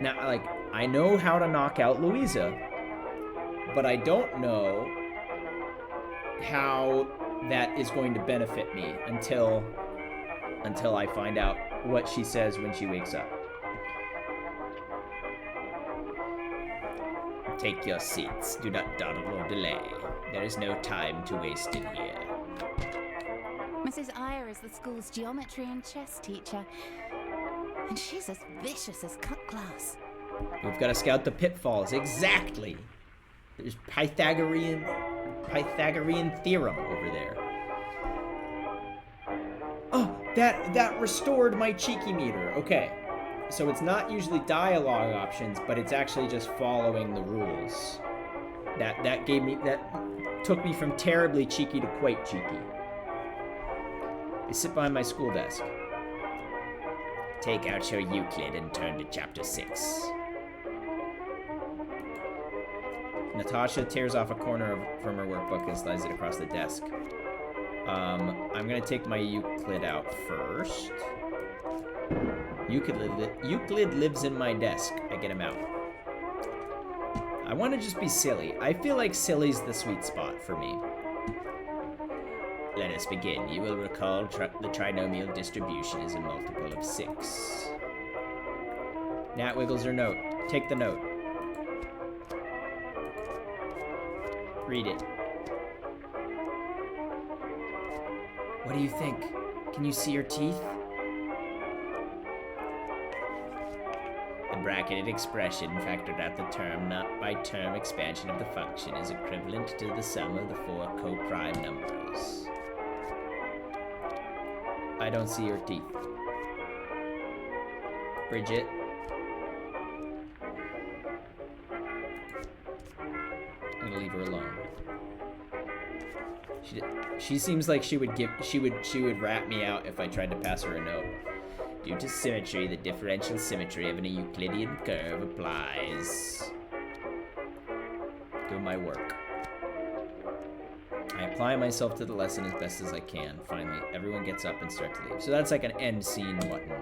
Now, like, I know how to knock out Louisa, but I don't know how that is going to benefit me until I find out what she says when she wakes up. Take your seats. Do not dawdle or delay. There is no time to waste in here. Mrs. Eyre is the school's geometry and chess teacher, and she's as vicious as cut glass. We've got to scout the pitfalls. Exactly. There's Pythagorean theorem over there. Oh, that restored my cheeky meter. Okay. So it's not usually dialogue options, but it's actually just following the rules. That took me from terribly cheeky to quite cheeky. I sit behind my school desk. Take out your Euclid and turn to chapter 6. Natasha tears off a corner from her workbook and slides it across the desk. I'm gonna take my Euclid out first. Euclid lives in my desk. I get him out. I want to just be silly. I feel like silly's the sweet spot for me. Let us begin. You will recall the trinomial distribution is a multiple of 6. Nat wiggles her note. Take the note. Read it. What do you think? Can you see her teeth? The bracketed expression factored out the term not by term expansion of the function is equivalent to the sum of the 4 co-prime numbers. I don't see her teeth. Bridget. I'm gonna leave her alone. She seems like she would rat me out if I tried to pass her a note. Due to symmetry, the differential symmetry of an Euclidean curve applies. Do my work. I apply myself to the lesson as best as I can. Finally, everyone gets up and starts to leave. So that's like an end scene button.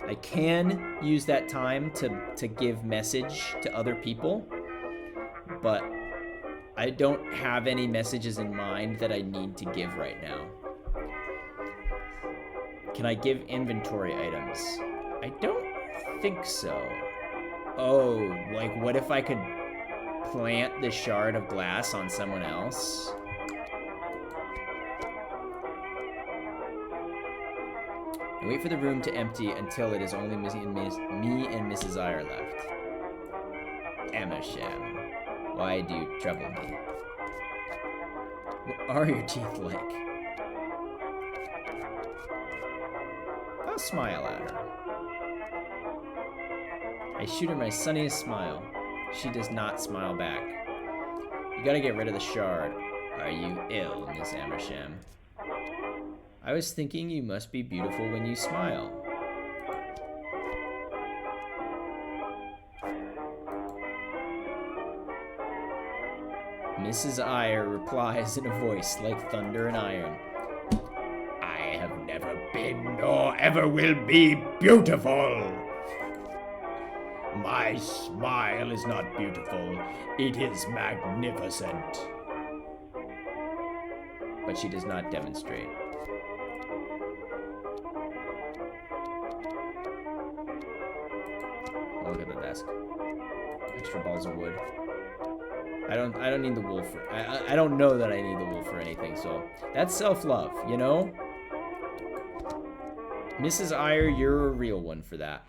I can use that time to give message to other people, but I don't have any messages in mind that I need to give right now. Can I give inventory items? I don't think so. Oh, like what if I could plant the shard of glass on someone else? And wait for the room to empty until it is only me and Mrs. Eyre left. Amersham, why do you trouble me? What are your teeth like? I'll smile at her. I shoot her my sunniest smile. She does not smile back. You gotta get rid of the shard. Are you ill, Miss Amersham? I was thinking you must be beautiful when you smile. Mrs. Eyre replies in a voice like thunder and iron. I have never been nor ever will be beautiful. My smile is not beautiful, it is magnificent. But she does not demonstrate. Oh, look at the desk. Extra balls of wood. I don't need the wool for I don't know that I need the wool for anything, so that's self-love, you know? Mrs. Eyre, you're a real one for that.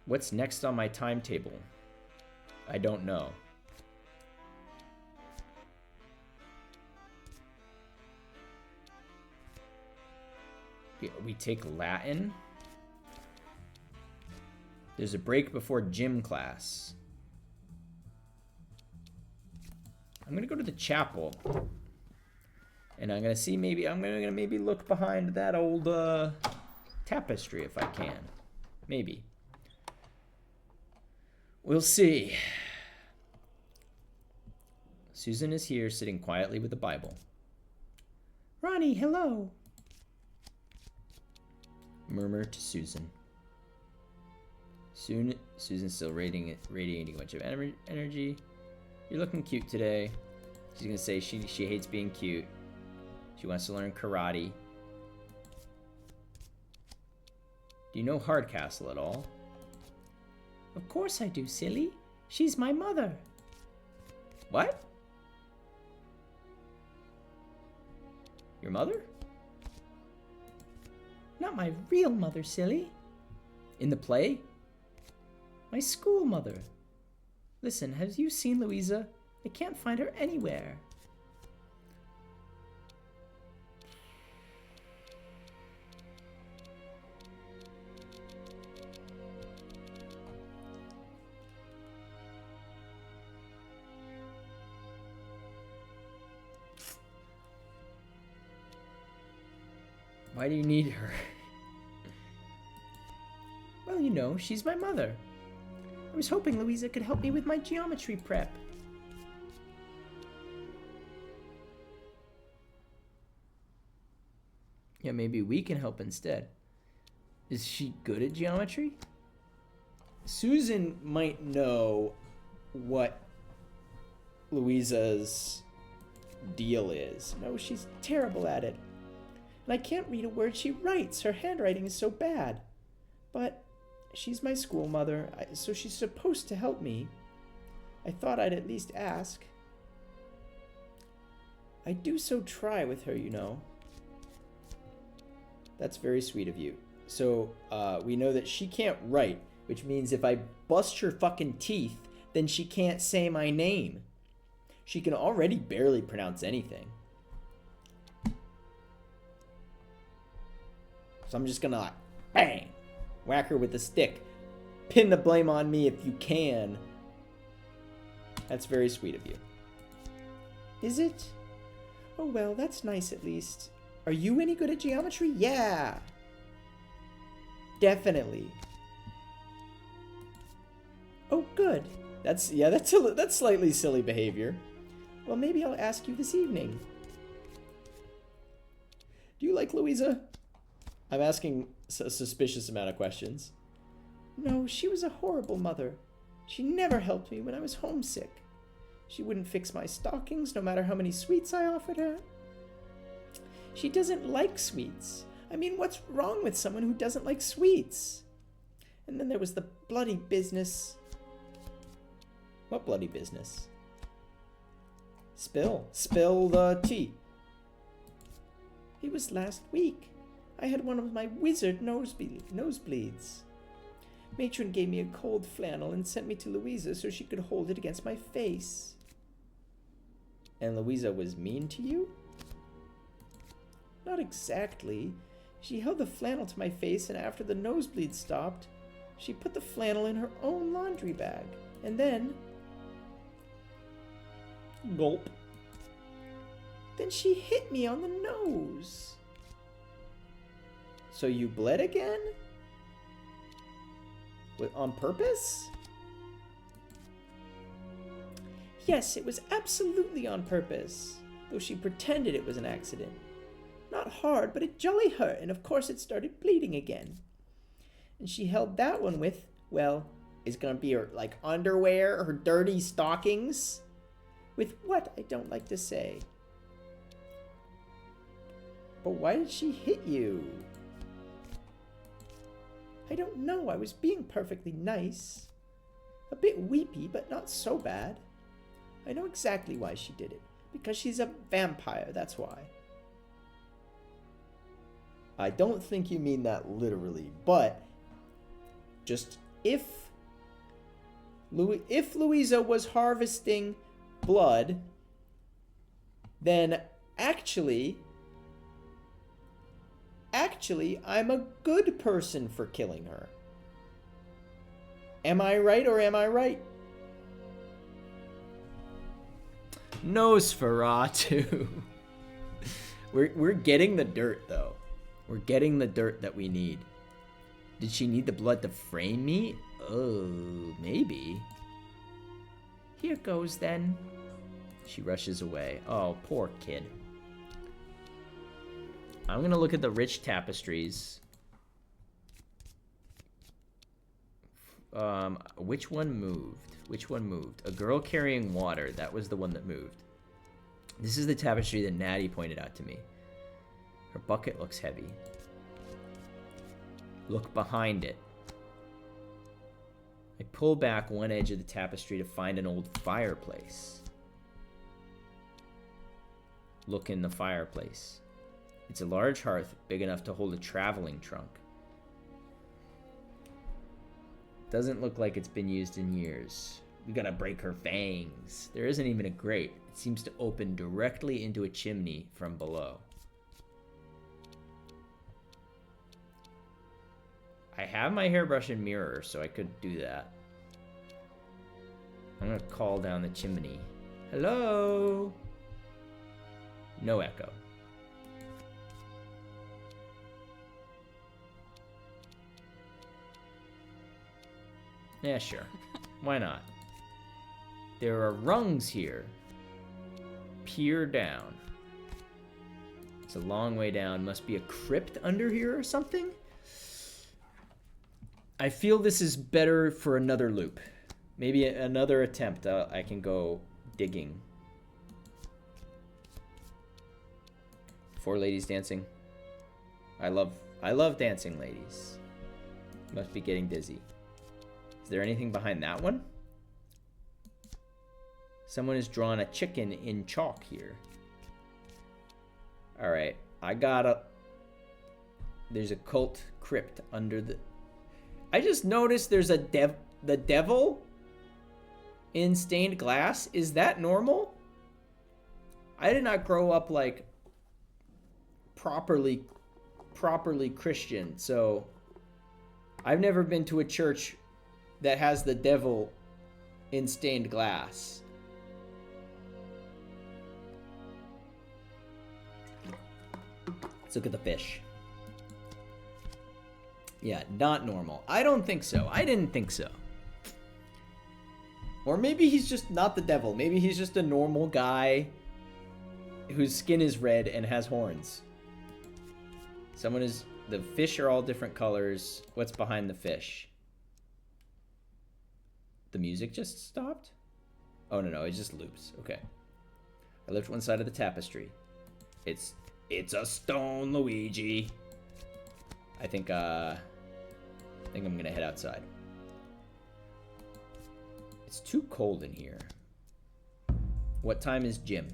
What's next on my timetable? I don't know. We take Latin. There's a break before gym class. I'm gonna go to the chapel, and I'm gonna see I'm gonna maybe look behind that old tapestry if I can. Maybe. We'll see. Susan is here, sitting quietly with the Bible. Ronnie, hello. Murmur to Susan. Susan's still radiating a bunch of energy. You're looking cute today. She's gonna say she hates being cute. She wants to learn karate. Do you know Hardcastle at all? Of course I do, silly. She's my mother. What? Your mother? Not my real mother, silly. In the play? My school mother. Listen, have you seen Louisa? I can't find her anywhere. Why do you need her? Well, you know, she's my mother. I was hoping Louisa could help me with my geometry prep. Yeah, maybe we can help instead. Is she good at geometry? Susan might know what Louisa's deal is. No, she's terrible at it. And I can't read a word she writes. Her handwriting is so bad. But she's my school mother, so she's supposed to help me. I thought I'd at least ask. I do so try with her, you know. That's very sweet of you. So, we know that she can't write, which means if I bust her fucking teeth, then she can't say my name. She can already barely pronounce anything. So I'm just gonna like, bang, whack her with a stick. Pin the blame on me if you can. That's very sweet of you. Is it? Oh well, that's nice at least. Are you any good at geometry? Yeah. Definitely. Oh, good. That's slightly silly behavior. Well, maybe I'll ask you this evening. Do you like Louisa? I'm asking a suspicious amount of questions. No, she was a horrible mother. She never helped me when I was homesick. She wouldn't fix my stockings no matter how many sweets I offered her. She doesn't like sweets. I mean, what's wrong with someone who doesn't like sweets? And then there was the bloody business. What bloody business? Spill the tea. It was last week. I had one of my wizard nosebleeds. Matron gave me a cold flannel and sent me to Louisa so she could hold it against my face. And Louisa was mean to you? Not exactly. She held the flannel to my face, and after the nosebleed stopped, she put the flannel in her own laundry bag. And then... Gulp. Then she hit me on the nose. So you bled again? On purpose? Yes, it was absolutely on purpose, though she pretended it was an accident. Not hard, but it jolly hurt, and of course it started bleeding again. And she held that one with, well, it's gonna be her, like, underwear, her dirty stockings? With what, I don't like to say. But why did she hit you? I don't know, I was being perfectly nice. A bit weepy, but not so bad. I know exactly why she did it. Because she's a vampire, that's why. I don't think you mean that literally, but just if Louisa was harvesting blood, then actually I'm a good person for killing her. Am I right or am I right? Nosferatu. We're getting the dirt though. We're getting the dirt that we need. Did she need the blood to frame me? Oh, maybe. Here goes then. She rushes away. Oh, poor kid. I'm gonna look at the rich tapestries. Which one moved? Which one moved? A girl carrying water. That was the one that moved. This is the tapestry that Natty pointed out to me. Her bucket looks heavy. Look behind it. I pull back one edge of the tapestry to find an old fireplace. Look in the fireplace. It's a large hearth big enough to hold a traveling trunk. Doesn't look like it's been used in years. We gotta break her fangs. There isn't even a grate. It seems to open directly into a chimney from below. I have my hairbrush and mirror, so I could do that. I'm gonna call down the chimney. Hello? No echo. Yeah, sure. Why not? There are rungs here. Peer down. It's a long way down. Must be a crypt under here or something? I feel this is better for another loop. Maybe another attempt. I can go digging. 4 ladies dancing. I love dancing ladies. Must be getting dizzy. Is there anything behind that one? Someone has drawn a chicken in chalk here. Alright, there's a cult crypt under the... I just noticed there's the devil in stained glass. Is that normal? I did not grow up like properly Christian, so I've never been to a church that has the devil in stained glass. Let's look at the fish. Yeah, not normal. I don't think so. I didn't think so. Or maybe he's just not the devil. Maybe he's just a normal guy whose skin is red and has horns. The fish are all different colors. What's behind the fish? The music just stopped? Oh, no, it just loops. Okay. I lift one side of the tapestry. It's a stone Luigi. I think I'm gonna head outside. It's too cold in here. What time is gym?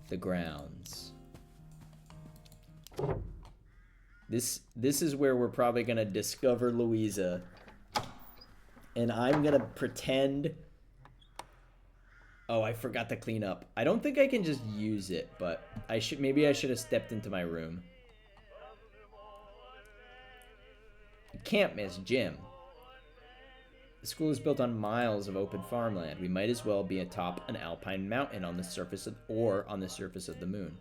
The grounds. This is where we're probably gonna discover Louisa. And I'm gonna pretend... Oh, I forgot to clean up. I don't think I can just use it, but maybe I should have stepped into my room. You can't miss gym. The school is built on miles of open farmland. We might as well be atop an alpine mountain on the surface of the moon.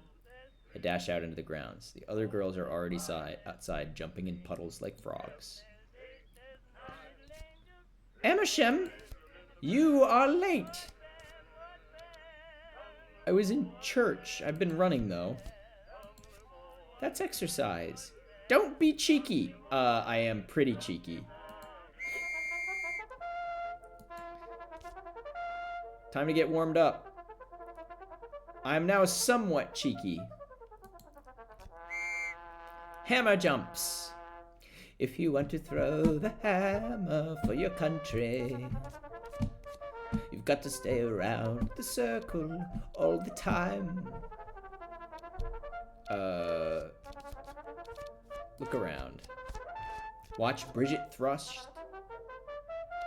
I dash out into the grounds. The other girls are already outside, jumping in puddles like frogs. Amersham, you are late. I was in church. I've been running, though. That's exercise. Don't be cheeky. I am pretty cheeky. Time to get warmed up. I'm now somewhat cheeky. Hammer jumps. If you want to throw the hammer for your country, you've got to stay around the circle all the time. Look around. Watch Bridget thrust.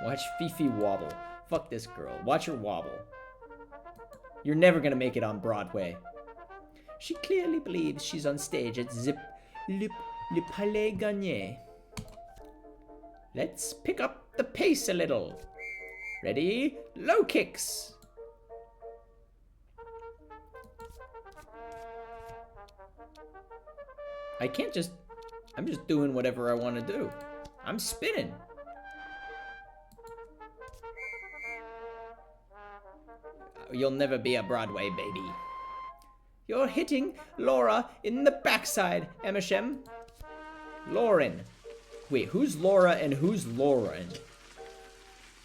Watch Fifi wobble. Fuck this girl. Watch her wobble. You're never gonna make it on Broadway. She clearly believes she's on stage at Le Palais Garnier. Let's pick up the pace a little. Ready? Low kicks. I'm just doing whatever I want to do. I'm spinning. You'll never be a Broadway baby. You're hitting Laura in the backside, Amersham. Lauren. Wait, who's Laura and who's Lauren?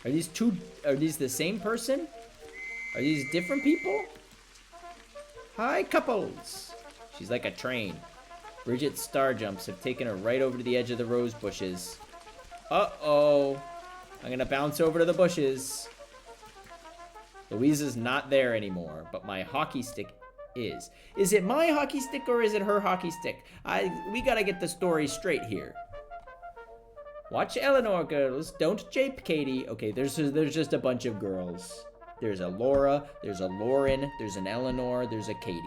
Are these the same person? Are these different people? Hi, couples. She's like a train. Bridget's star jumps have taken her right over to the edge of the rose bushes. Uh-oh. I'm gonna bounce over to the bushes. Louisa's not there anymore, but my hockey stick is. Is it my hockey stick or is it her hockey stick? We gotta get the story straight here. Watch Eleanor, girls. Don't jape Katie. Okay, there's just a bunch of girls. There's a Laura, there's a Lauren, there's an Eleanor, there's a Katie.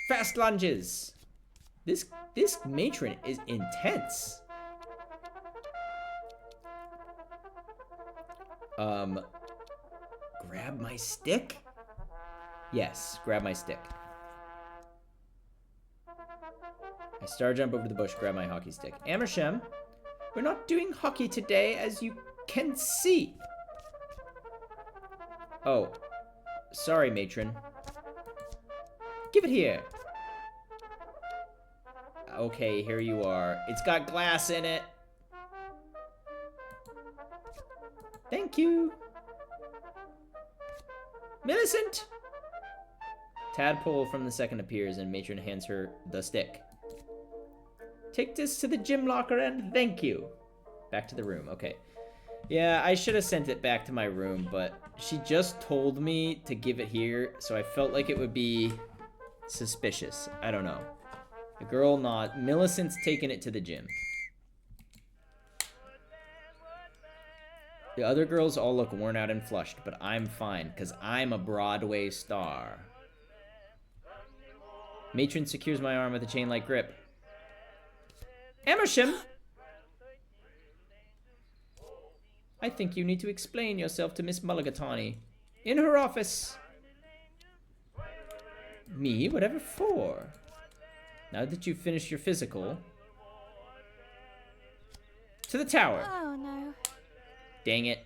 Fast lunges. This matron is intense. Grab my stick? Yes, grab my stick. I star jump over the bush, grab my hockey stick. Amersham, we're not doing hockey today, as you can see. Oh, sorry, matron. Give it here. Okay, here you are. It's got glass in it. Thank you. Millicent! Tadpole from the second appears and matron hands her the stick. Take this to the gym locker and thank you. Back to the room, okay. Yeah, I should have sent it back to my room, but she just told me to give it here, so I felt like it would be suspicious. I don't know. The girl not. Millicent's taking it to the gym. The other girls all look worn out and flushed, but I'm fine, because I'm a Broadway star. Matron secures my arm with a chain-like grip. Amersham! I think you need to explain yourself to Miss Mulligatawny. In her office. Me? Whatever for? Now that you've finished your physical. To the tower. Oh, no. Dang it.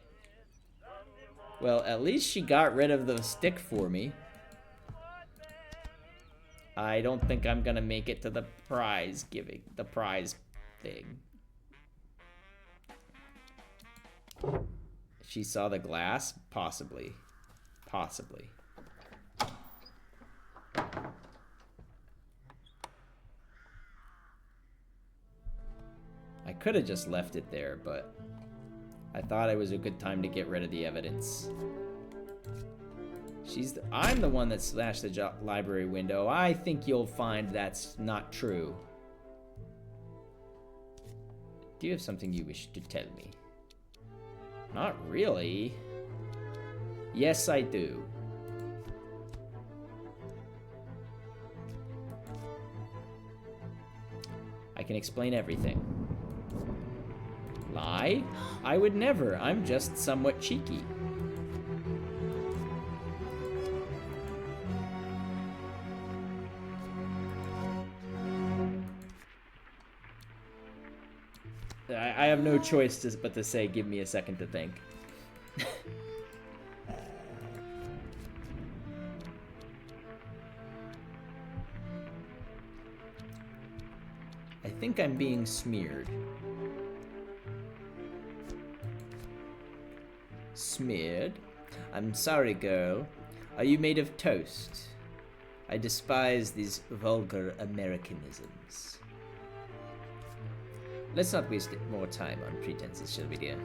Well, at least she got rid of the stick for me. I don't think I'm gonna make it to the prize thing. She saw the glass? Possibly. Possibly. I could have just left it there, but I thought it was a good time to get rid of the evidence. I'm the one that slashed the library window. I think you'll find that's not true. Do you have something you wish to tell me? Not really. Yes, I do. I can explain everything. Lie? I would never. I'm just somewhat cheeky. I have no choice but to say, give me a second to think. I think I'm being smeared. Smeared? I'm sorry, girl. Are you made of toast? I despise these vulgar Americanisms. Let's not waste more time on pretenses, shall we, dear?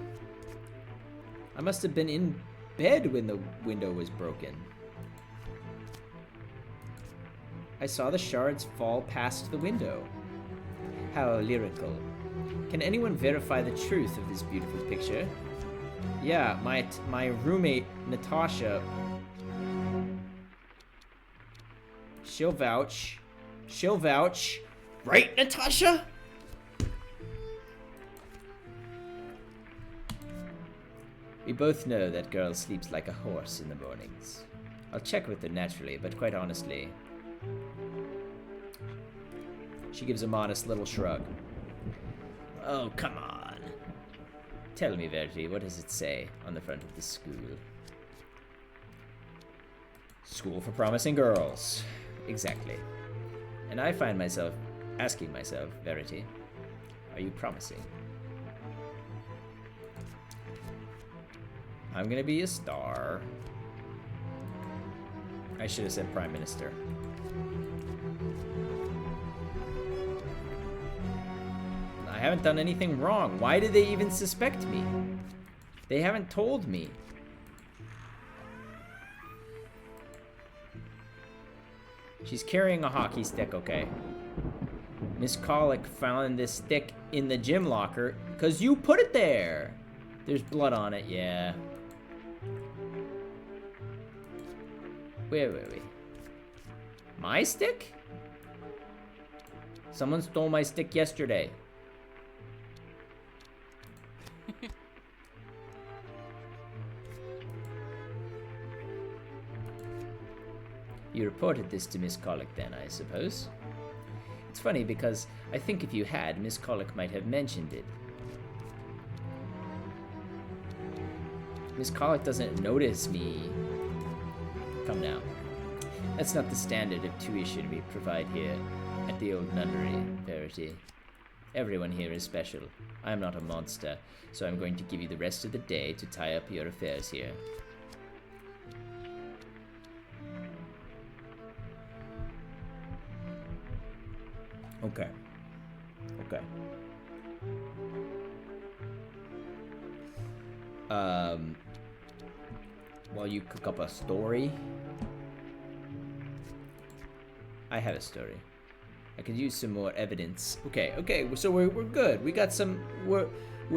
I must have been in bed when the window was broken. I saw the shards fall past the window. How lyrical. Can anyone verify the truth of this beautiful picture? Yeah, my roommate, Natasha. She'll vouch. She'll vouch. Right, Natasha? We both know that girl sleeps like a horse in the mornings. I'll check with her naturally, but quite honestly... She gives a modest little shrug. Oh, come on. Tell me, Verity, what does it say on the front of the school? School for Promising Girls. Exactly. And I find myself asking myself, Verity, are you promising? I'm gonna be a star. I should have said Prime Minister. I haven't done anything wrong. Why did they even suspect me? They haven't told me. She's carrying a hockey stick, okay. Miss Colic found this stick in the gym locker because you put it there. There's blood on it, yeah. Wait. My stick? Someone stole my stick yesterday. You reported this to Miss Colic then, I suppose? It's funny because I think if you had, Miss Colic might have mentioned it. Miss Colic doesn't notice me. Come now. That's not the standard of tuition we provide here at the old nunnery, Verity. Everyone here is special. I'm not a monster, so I'm going to give you the rest of the day to tie up your affairs here. Okay. While you cook up a story. I have a story. I could use some more evidence. Okay, so we're good. We got some,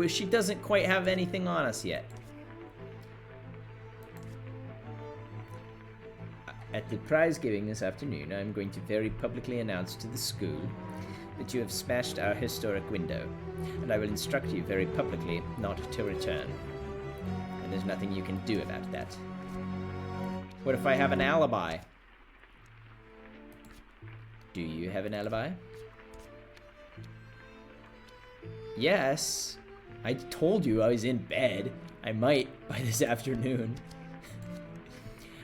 she doesn't quite have anything on us yet. At the prize giving this afternoon, I'm going to very publicly announce to the school that you have smashed our historic window, and I will instruct you very publicly not to return. And there's nothing you can do about that. What if I have an alibi? Do you have an alibi? Yes. I told you I was in bed. I might by this afternoon.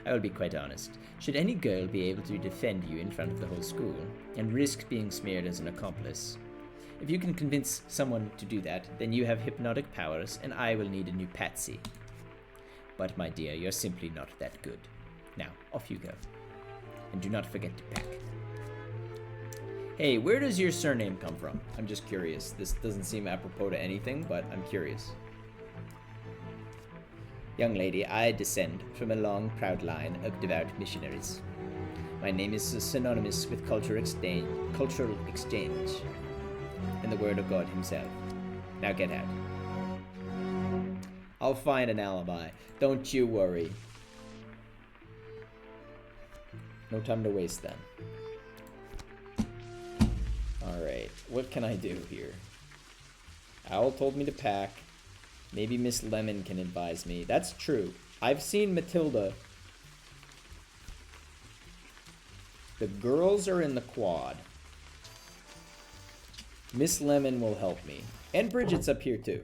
I will be quite honest. Should any girl be able to defend you in front of the whole school and risk being smeared as an accomplice? If you can convince someone to do that, then you have hypnotic powers and I will need a new patsy. But my dear, you're simply not that good. Now, off you go. And do not forget to pack. Hey, where does your surname come from? I'm just curious. This doesn't seem apropos to anything, but I'm curious. Young lady, I descend from a long, proud line of devout missionaries. My name is synonymous with cultural exchange, and the word of God himself. Now get out. I'll find an alibi. Don't you worry. No time to waste then. Alright, what can I do here? Owl told me to pack. Maybe Miss Lemon can advise me. That's true. I've seen Matilda. The girls are in the quad. Miss Lemon will help me. And Bridget's up here too.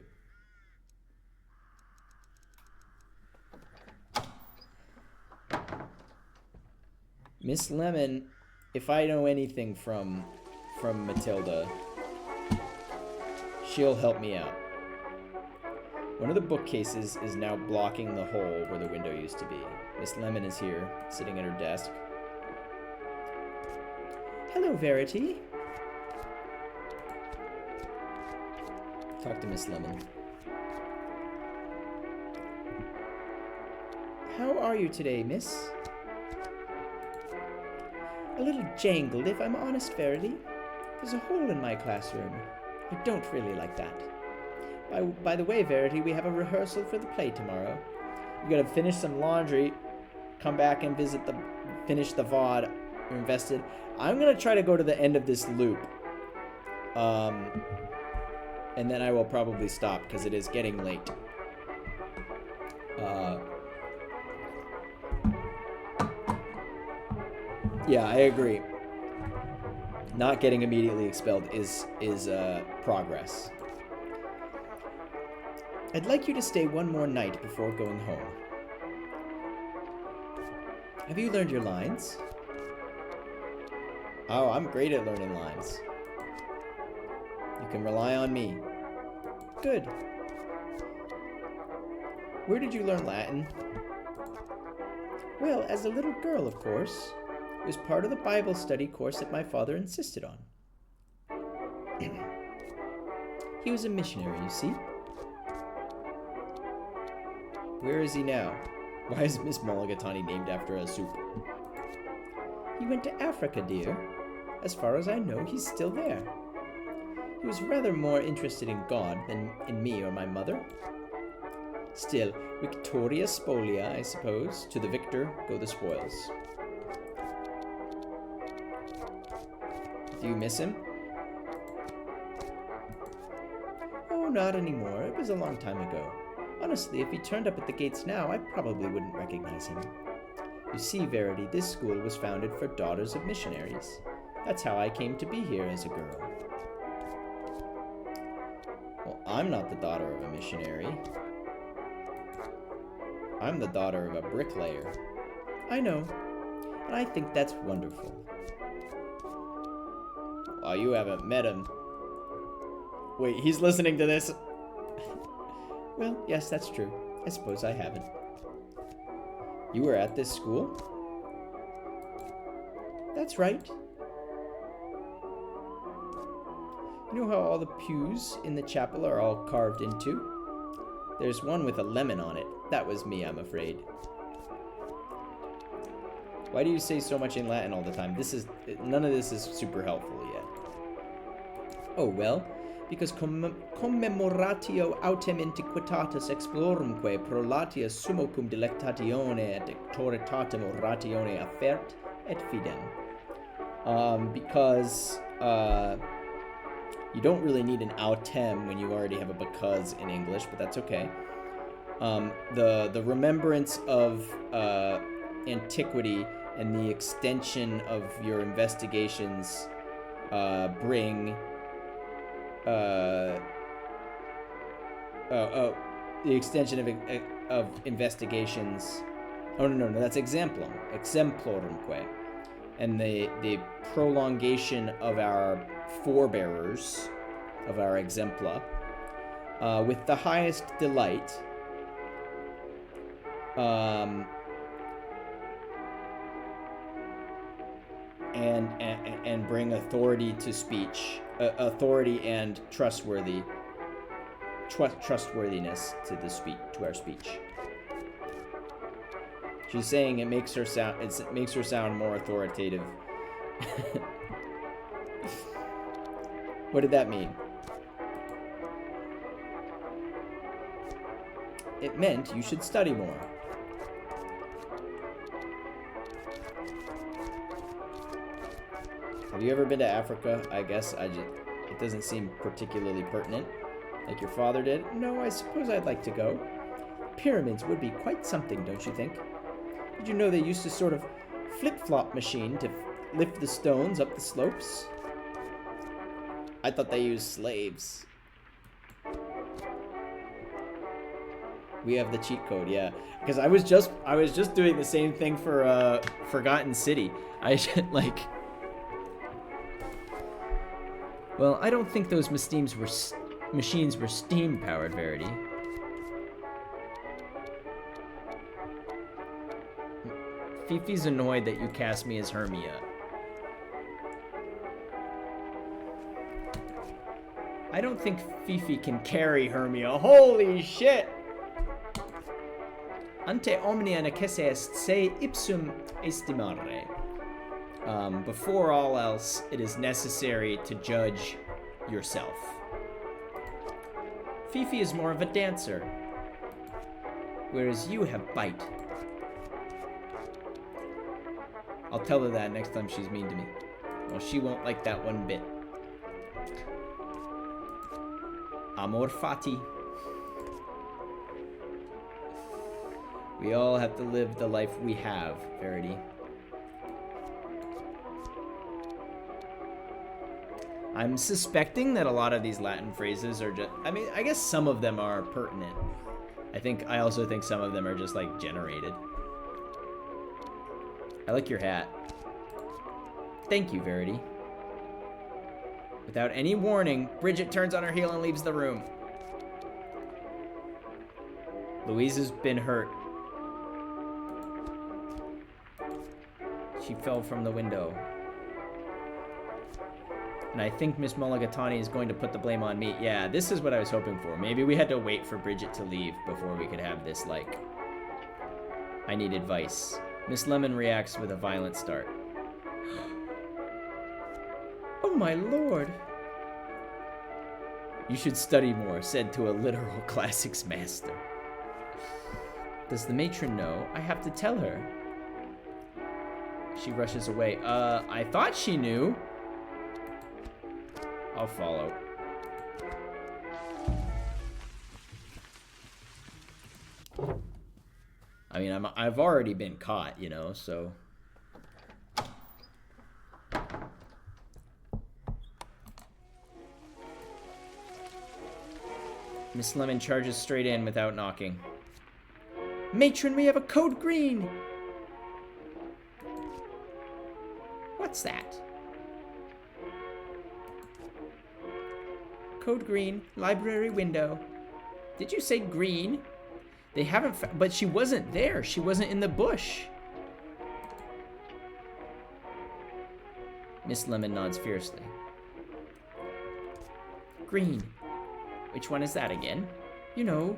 Miss Lemon, if I know anything from Matilda, she'll help me out. One of the bookcases is now blocking the hole where the window used to be. Miss Lemon is here, sitting at her desk. Hello, Verity. Talk to Miss Lemon. How are you today, miss? A little jangled, if I'm honest, Verity. There's a hole in my classroom. I don't really like that. By the way, Verity, we have a rehearsal for the play tomorrow. We gotta finish some laundry, come back and finish the VOD we're invested. I'm gonna try to go to the end of this loop. And then I will probably stop because it is getting late. Yeah, I agree. Not getting immediately expelled is progress. I'd like you to stay one more night before going home. Have you learned your lines? Oh, I'm great at learning lines. You can rely on me. Good. Where did you learn Latin? Well, as a little girl, of course. It was part of the Bible study course that my father insisted on. He was a missionary, you see. Where is he now? Why is Miss Mulligatawny named after a soup? He went to Africa, dear. As far as I know, he's still there. He was rather more interested in God than in me or my mother. Still, Victoria Spolia, I suppose. To the victor go the spoils. Do you miss him? Oh, not anymore. It was a long time ago. Honestly, if he turned up at the gates now, I probably wouldn't recognize him. You see, Verity, this school was founded for daughters of missionaries. That's how I came to be here as a girl. Well, I'm not the daughter of a missionary. I'm the daughter of a bricklayer. I know, and I think that's wonderful. Well, you haven't met him. Wait, he's listening to this. Well, yes, that's true. I suppose I haven't. You were at this school? That's right. You know how all the pews in the chapel are all carved into? There's one with a lemon on it. That was me, I'm afraid. Why do you say so much in Latin all the time? None of this is super helpful yet. Oh, well, because commemoratio autem antiquitatis explorumque pro latia sumo cum delectatione et auctoritatem oratione affert et fidem. Because you don't really need an autem when you already have a because in English, but that's okay. The remembrance of antiquity and the extension of your investigations bring the extension of investigations. Oh no, that's exemplorumque, and the prolongation of our forebearers, of our exempla, with the highest delight. And bring authority to speech, authority and trustworthiness to our speech. She's saying it makes her sound more authoritative. What did that mean? It meant you should study more. Have you ever been to Africa? I guess it doesn't seem particularly pertinent, like your father did. No, I suppose I'd like to go. Pyramids would be quite something, don't you think? Did you know they used a sort of flip-flop machine to lift the stones up the slopes? I thought they used slaves. We have the cheat code, yeah. Because I was just doing the same thing for Forgotten City. Well, I don't think those machines were steam-powered, Verity. Fifi's annoyed that you cast me as Hermia. I don't think Fifi can carry Hermia. Holy shit! Ante omnia necesse est se ipsum estimare. Before all else, it is necessary to judge yourself. Fifi is more of a dancer, whereas you have bite. I'll tell her that next time she's mean to me. Well, she won't like that one bit. Amor fati. We all have to live the life we have, Verity. I'm suspecting that a lot of these Latin phrases are just, I mean, I guess some of them are pertinent. I also think some of them are just like generated. I like your hat. Thank you, Verity. Without any warning, Bridget turns on her heel and leaves the room. Louise has been hurt. She fell from the window. And I think Miss Mulligatawny is going to put the blame on me. Yeah, this is what I was hoping for. Maybe we had to wait for Bridget to leave before we could have this, like, I need advice. Miss Lemon reacts with a violent start. Oh my lord. You should study more, said to a literal classics master. Does the matron know? I have to tell her. She rushes away. I thought she knew. I'll follow. I mean, I've already been caught, you know, so. Miss Lemon charges straight in without knocking. Matron, we have a code green! What's that? Code green, library window. Did you say green? They haven't but she wasn't there. She wasn't in the bush. Miss Lemon nods fiercely. Green. Which one is that again? You know.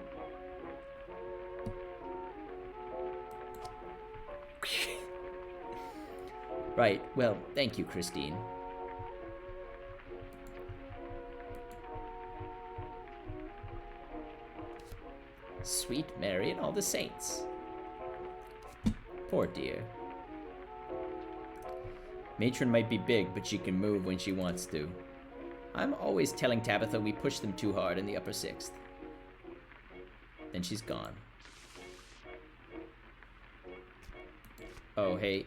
Right, well, thank you, Christine. Sweet Mary and all the saints. Poor dear. Matron might be big, but she can move when she wants to. I'm always telling Tabitha we push them too hard in the upper sixth. Then she's gone. Oh, hey.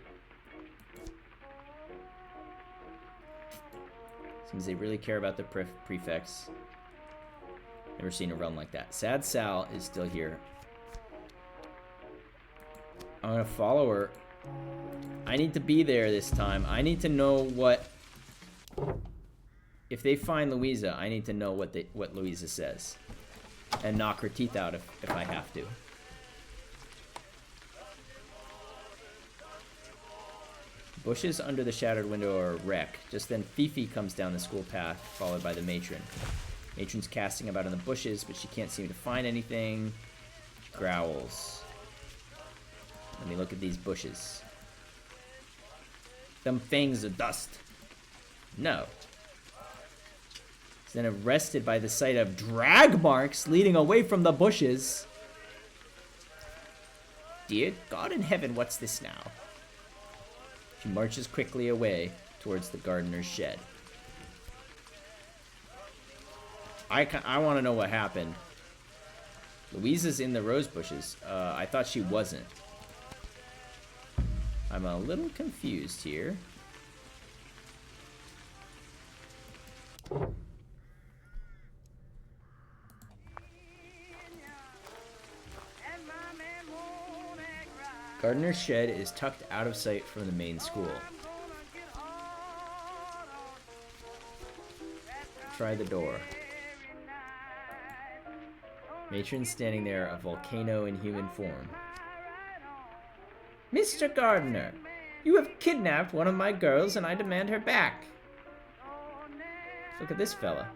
Seems they really care about the prefects. Never seen a run like that. Sad Sal is still here. I'm gonna follow her. I need to be there this time. I need to know what... If they find Louisa, I need to know what Louisa says. And knock her teeth out if I have to. Bushes under the shattered window are a wreck. Just then Fifi comes down the school path, followed by the matron. Matron's casting about in the bushes, but she can't seem to find anything. She growls. Let me look at these bushes. Them fangs of dust. No. He's then arrested by the sight of drag marks leading away from the bushes. Dear God in heaven, what's this now? She marches quickly away towards the gardener's shed. I want to know what happened. Louisa's in the rose bushes. I thought she wasn't. I'm a little confused here. Gardener's shed is tucked out of sight from the main school. Try the door. Matron standing there, a volcano in human form. Mr. Gardener, you have kidnapped one of my girls and I demand her back. Look at this fella.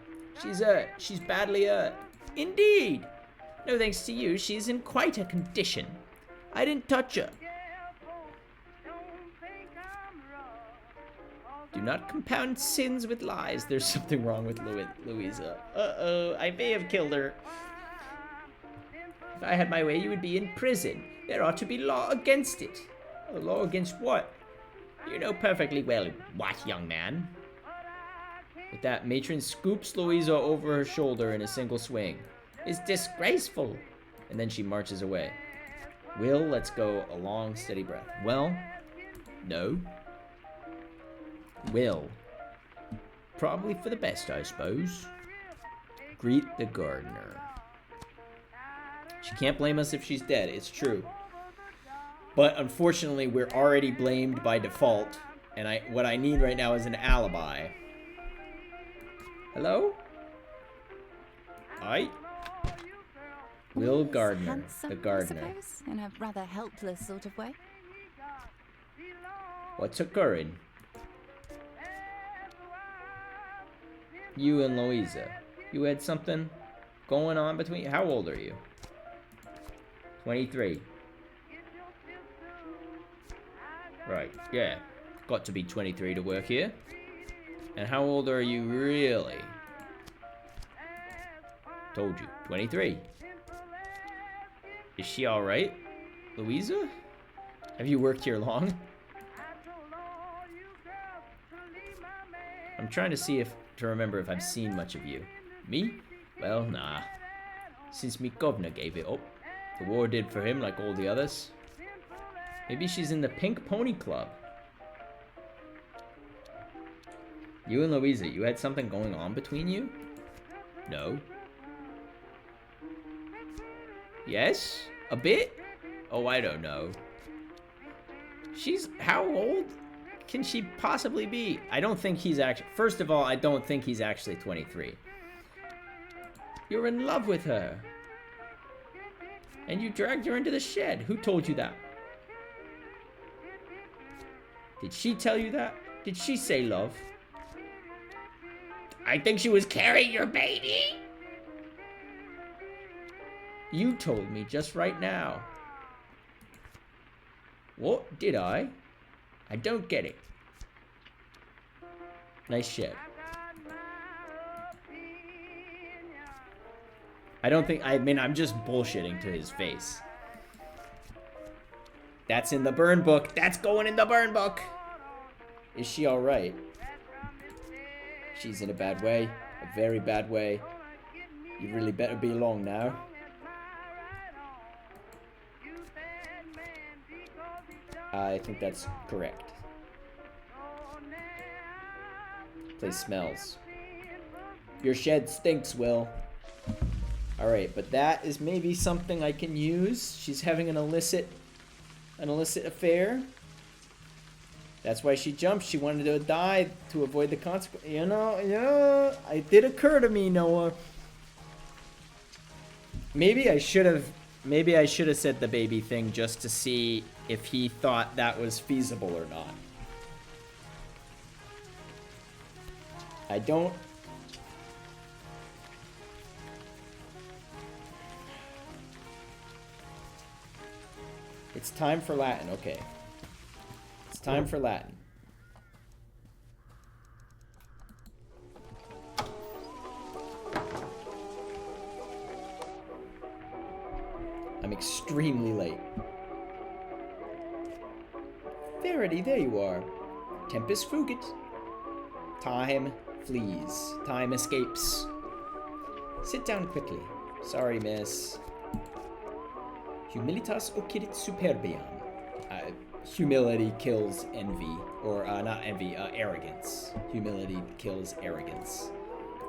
She's badly hurt. Indeed. No thanks to you, she's in quite a condition. I didn't touch her. Do not compound sins with lies. There's something wrong with Louisa. Uh-oh, I may have killed her. If I had my way, you would be in prison. There ought to be law against it. A law against what? You know perfectly well what, young man. With that, Matron scoops Louisa over her shoulder in a single swing. It's disgraceful. And then she marches away. Will, let's go a long, steady breath. Well, no. Will. Probably for the best, I suppose. Greet the gardener. She can't blame us if she's dead, it's true. But unfortunately, we're already blamed by default. And what I need right now is an alibi. Hello? Aye. Will Gardner, Handsome, the gardener. I suppose, in a rather helpless sort of way. What's occurring? You and Louisa. You had something going on between... How old are you? 23. Right, yeah. Got to be 23 to work here. And how old are you really? Told you, 23. Is she alright? Louisa? Have you worked here long? I'm trying to see to remember if I've seen much of you. Me? Well, nah. Since me governor gave it up. The war did for him like all the others. Maybe she's in the Pink Pony Club. You and Louisa, you had something going on between you? No. Yes? A bit? Oh, I don't know. She's... How old can she possibly be? I don't think he's actually... First of all, I don't think he's actually 23. You're in love with her. And you dragged her into the shed. Who told you that? Did she tell you that? Did she say love? I think she was carrying your baby. You told me just right now. What? Did I? I don't get it. Nice shed. I don't think... I mean, I'm just bullshitting to his face. That's in the burn book. That's going in the burn book. Is she alright? She's in a bad way. A very bad way. You really better be along now. I think that's correct. Place smells. Your shed stinks, Will. Alright, but that is maybe something I can use. She's having an illicit affair. That's why she jumped. She wanted to die to avoid the consequence. You know, yeah, it did occur to me, Noah. Maybe I should have said the baby thing just to see if he thought that was feasible or not. I don't... It's time for Latin, okay. It's time for Latin. I'm extremely late. Verity, there you are. Tempus fugit. Time flees. Time escapes. Sit down quickly. Sorry, miss. Humilitas occidit superbiam. Humility kills envy. Or, not envy, arrogance. Humility kills arrogance.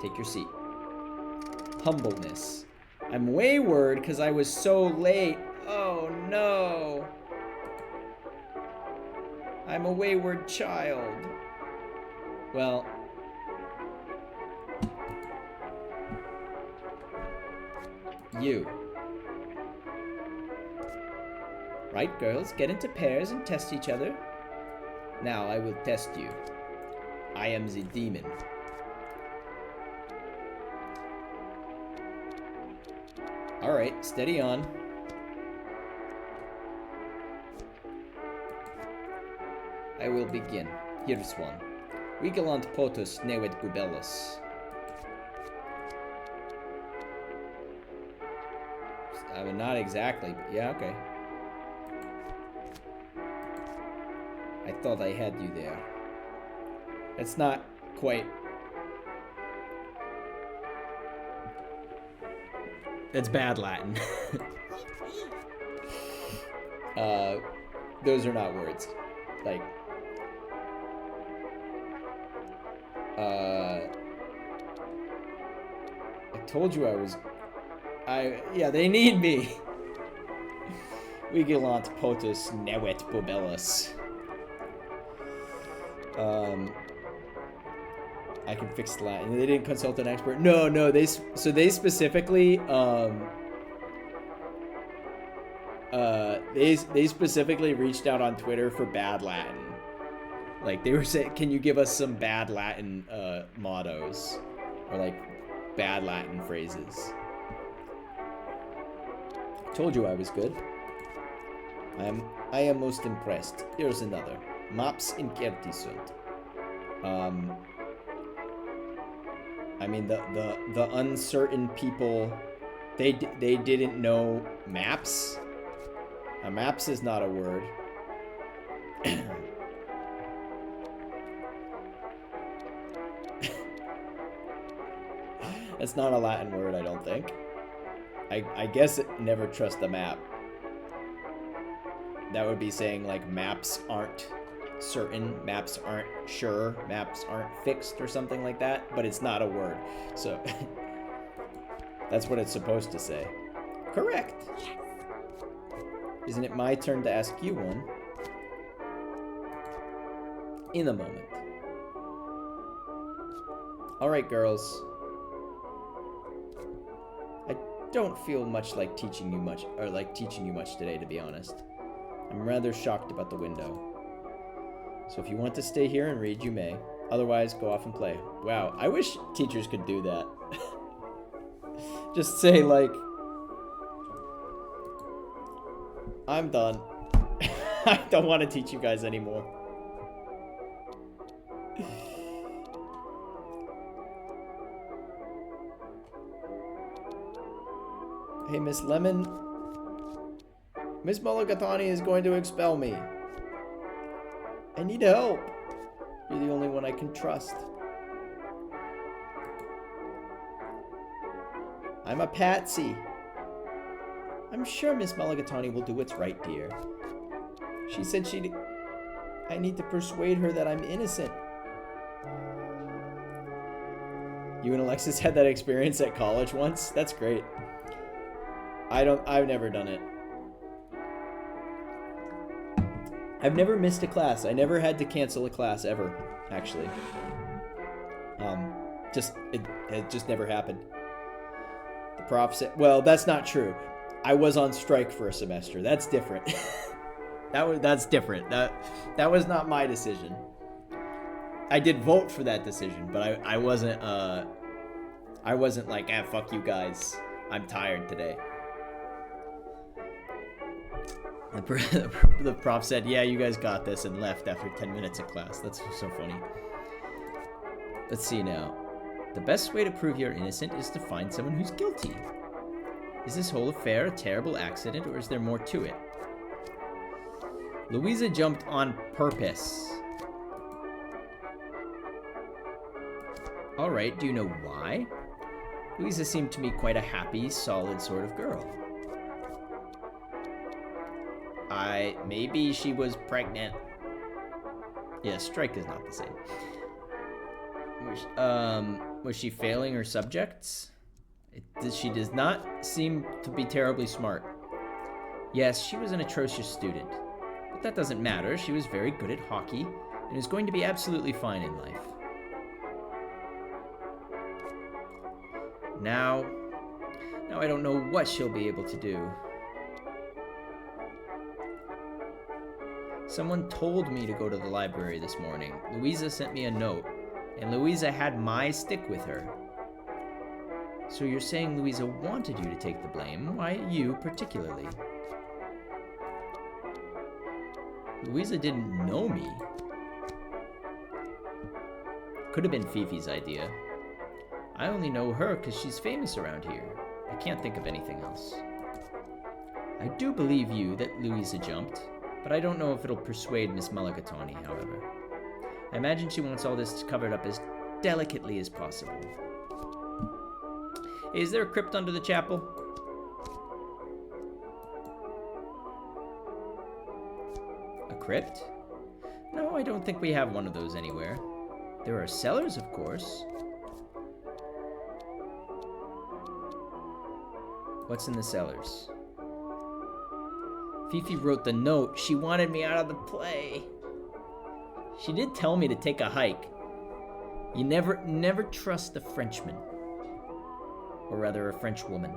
Take your seat. Humbleness. I'm wayward because I was so late. Oh, no. I'm a wayward child. Well... You. Right, girls, get into pairs and test each other. Now I will test you. I am the demon. Alright, steady on. I will begin. Here's one. Vigilant potus nevet bubellus. I mean, not exactly, but yeah, okay. I thought I had you there. It's not quite... That's bad Latin. Those are not words. Like... I told you I was... Yeah, they need me. Vigilant potus nevet bubellus. I can fix the Latin. They didn't consult an expert. No, they specifically they specifically reached out on Twitter for bad Latin. Like they were saying, can you give us some bad Latin mottos? Or like bad Latin phrases. Told you I was good. I am most impressed. Here's another. Maps in Kertisund. I mean the uncertain people, they didn't know maps. Maps is not a word. It's not a Latin word, I don't think. I guess it never trust the map. That would be saying like maps aren't certain, maps aren't sure, maps aren't fixed or something like that, but it's not a word. So that's what it's supposed to say. Correct. Yes. Isn't it my turn to ask you one? In a moment. All right, girls. I don't feel much like teaching you much today, to be honest. I'm rather shocked about the window. So if you want to stay here and read, you may. Otherwise, go off and play. Wow, I wish teachers could do that. Just say, like, I'm done. I don't want to teach you guys anymore. Hey, Miss Lemon. Miss Mulligatawny is going to expel me. I need help. You're the only one I can trust. I'm a patsy. I'm sure Miss Mulligatawny will do what's right, dear. She said I need to persuade her that I'm innocent. You and Alexis had that experience at college once? That's great. I've never done it. I've never missed a class. I never had to cancel a class ever, actually. It just never happened. The prof said, well, that's not true. I was on strike for a semester. That's different. That's different. That was not my decision. I did vote for that decision, but I wasn't like, fuck you guys. I'm tired today. The prof said, yeah, you guys got this, and left after 10 minutes of class. That's so funny. Let's see now. The best way to prove you're innocent is to find someone who's guilty. Is this whole affair a terrible accident, or is there more to it? Louisa jumped on purpose. Alright, do you know why? Louisa seemed to me quite a happy, solid sort of girl. Maybe she was pregnant. Yeah, strike is not the same. Was she failing her subjects? She does not seem to be terribly smart. Yes, she was an atrocious student. But that doesn't matter. She was very good at hockey and is going to be absolutely fine in life. Now I don't know what she'll be able to do. Someone told me to go to the library this morning. Louisa sent me a note, and Louisa had my stick with her. So you're saying Louisa wanted you to take the blame? Why you particularly? Louisa didn't know me. Could have been Fifi's idea. I only know her because she's famous around here. I can't think of anything else. I do believe you that Louisa jumped, but I don't know if it'll persuade Miss Mulligatawny, however. I imagine she wants all this covered up as delicately as possible. Is there a crypt under the chapel? A crypt? No, I don't think we have one of those anywhere. There are cellars, of course. What's in the cellars? Fifi wrote the note. She wanted me out of the play. She did tell me to take a hike. You never trust a Frenchman. Or rather, a French woman.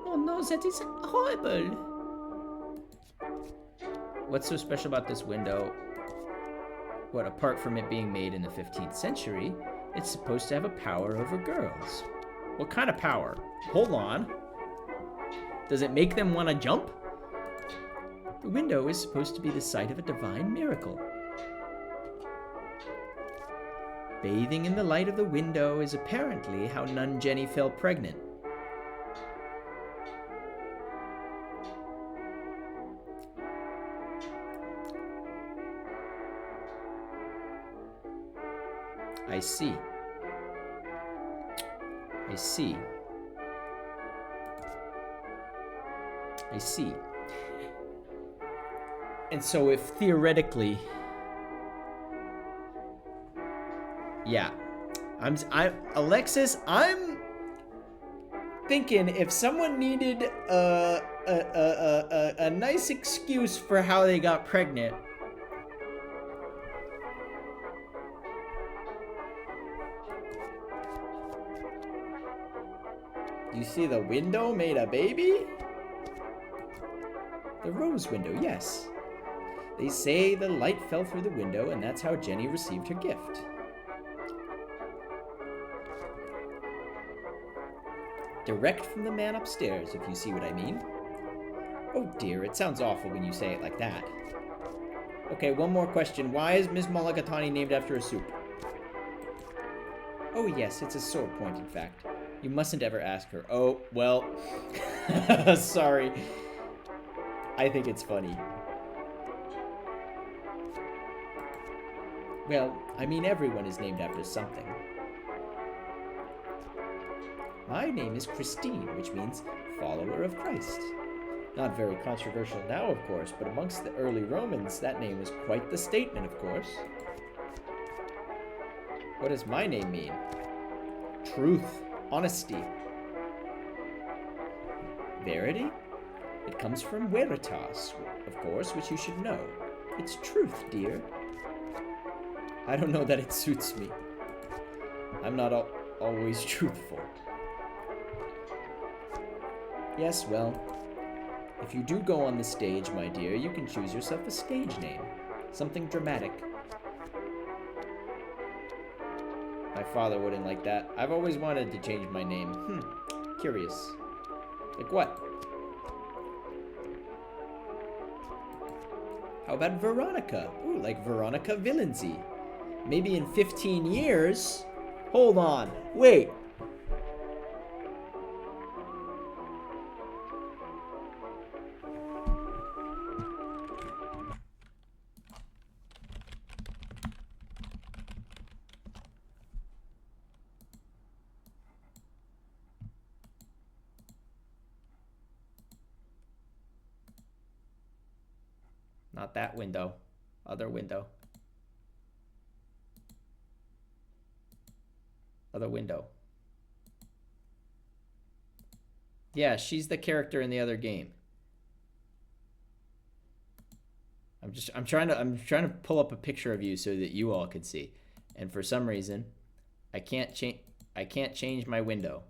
Oh no, that is horrible. What's so special about this window? What, apart from it being made in the 15th century, it's supposed to have a power over girls. What kind of power? Hold on. Does it make them want to jump? The window is supposed to be the site of a divine miracle. Bathing in the light of the window is apparently how nun Jenny fell pregnant. I see. I see. I see. And so if theoretically... Yeah. Alexis, I'm thinking if someone needed a nice excuse for how they got pregnant... You see the window made a baby? The rose window, yes. They say the light fell through the window, and that's how Jenny received her gift. Direct from the man upstairs, if you see what I mean. Oh dear, it sounds awful when you say it like that. Okay, one more question. Why is Miss Mulligatawny named after a soup? Oh yes, it's a sore point, in fact. You mustn't ever ask her. Oh, well. Sorry. I think it's funny. Well, I mean everyone is named after something. My name is Christine, which means follower of Christ. Not very controversial now, of course, but amongst the early Romans, that name was quite the statement, of course. What does my name mean? Truth. Honesty. Verity? It comes from veritas, of course, which you should know. It's truth, dear. I don't know that it suits me. I'm not always truthful. Yes, well, if you do go on the stage, my dear, you can choose yourself a stage name. Something dramatic. My father wouldn't like that. I've always wanted to change my name. Curious. Like what? How about Veronica? Ooh, like Veronica Villenzy. Maybe in 15 years... Hold on. Wait. Not that window. Other window. Other window. Yeah, she's the character in the other game. I'm trying to pull up a picture of you so that you all can see. And for some reason, I can't change my window.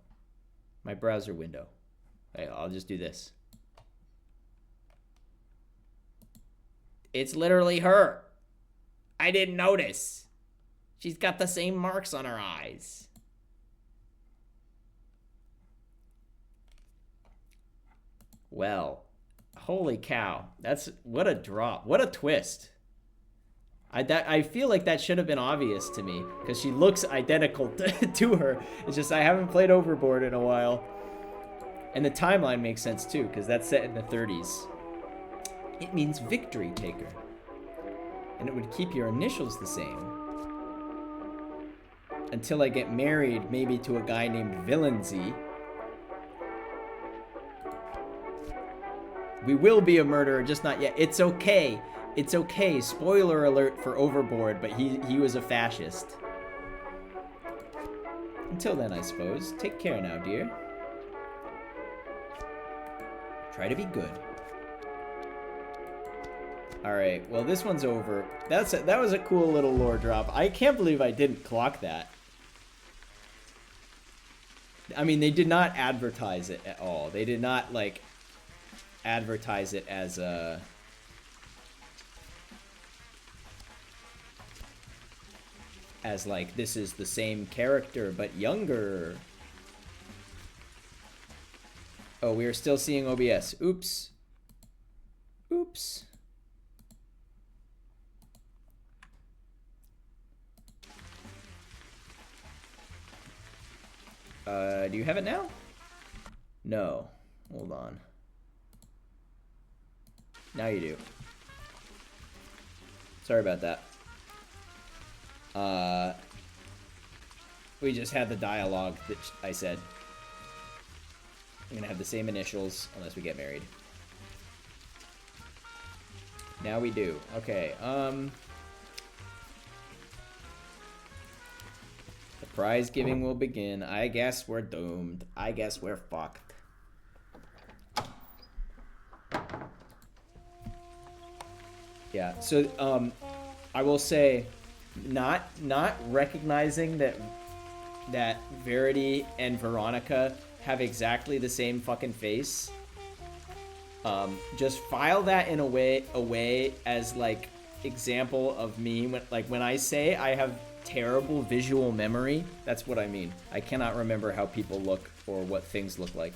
My browser window. Okay, I'll just do this. It's literally her. I didn't notice. She's got the same marks on her eyes. Well, holy cow. That's what a drop. What a twist. I feel like that should have been obvious to me because she looks identical to her. It's just I haven't played Overboard in a while. And the timeline makes sense too because that's set in the 30s. It means victory taker. And it would keep your initials the same. Until I get married, maybe to a guy named Villenzy. We will be a murderer, just not yet. It's okay. It's okay. Spoiler alert for Overboard, but he was a fascist. Until then, I suppose. Take care now, dear. Try to be good. Alright, well this one's over. That was a cool little lore drop. I can't believe I didn't clock that. I mean, they did not advertise it at all. They did not, like, advertise it as a... as like this is the same character but younger. Oh, we are still seeing OBS. Oops. Oops. Do you have it now? No. Hold on. Now you do. Sorry about that. We just had the dialogue that I said. I'm gonna have the same initials unless we get married. Now we do. Okay, the prize giving will begin. I guess we're doomed. I guess we're fucked. Yeah, so, I will say, not recognizing that Verity and Veronica have exactly the same fucking face. Just file that in a way as like example of me when I say I have terrible visual memory. That's what I mean. I cannot remember how people look or what things look like.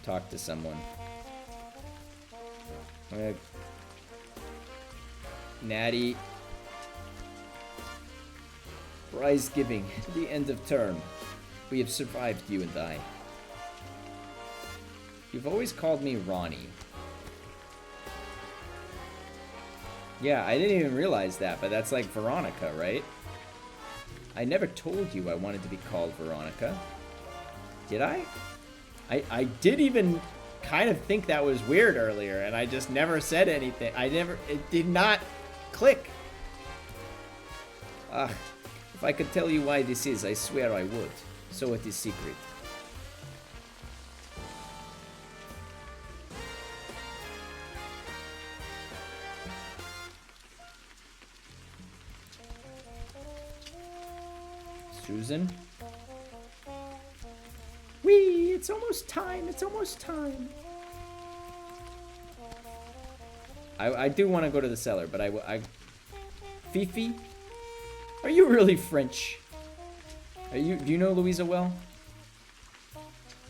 Talk to someone. Natty. Prize giving. The end of term. We have survived, you and I. You've always called me Ronnie. Yeah, I didn't even realize that, but that's like Veronica, right? I never told you I wanted to be called Veronica. Did I? I did even kind of think that was weird earlier, and I just never said anything. It did not click. If I could tell you why this is, I swear I would. So it is secret. Susan? Whee! It's almost time. It's almost time. I do want to go to the cellar, but I Fifi? Are you really French? Do you know Louisa well?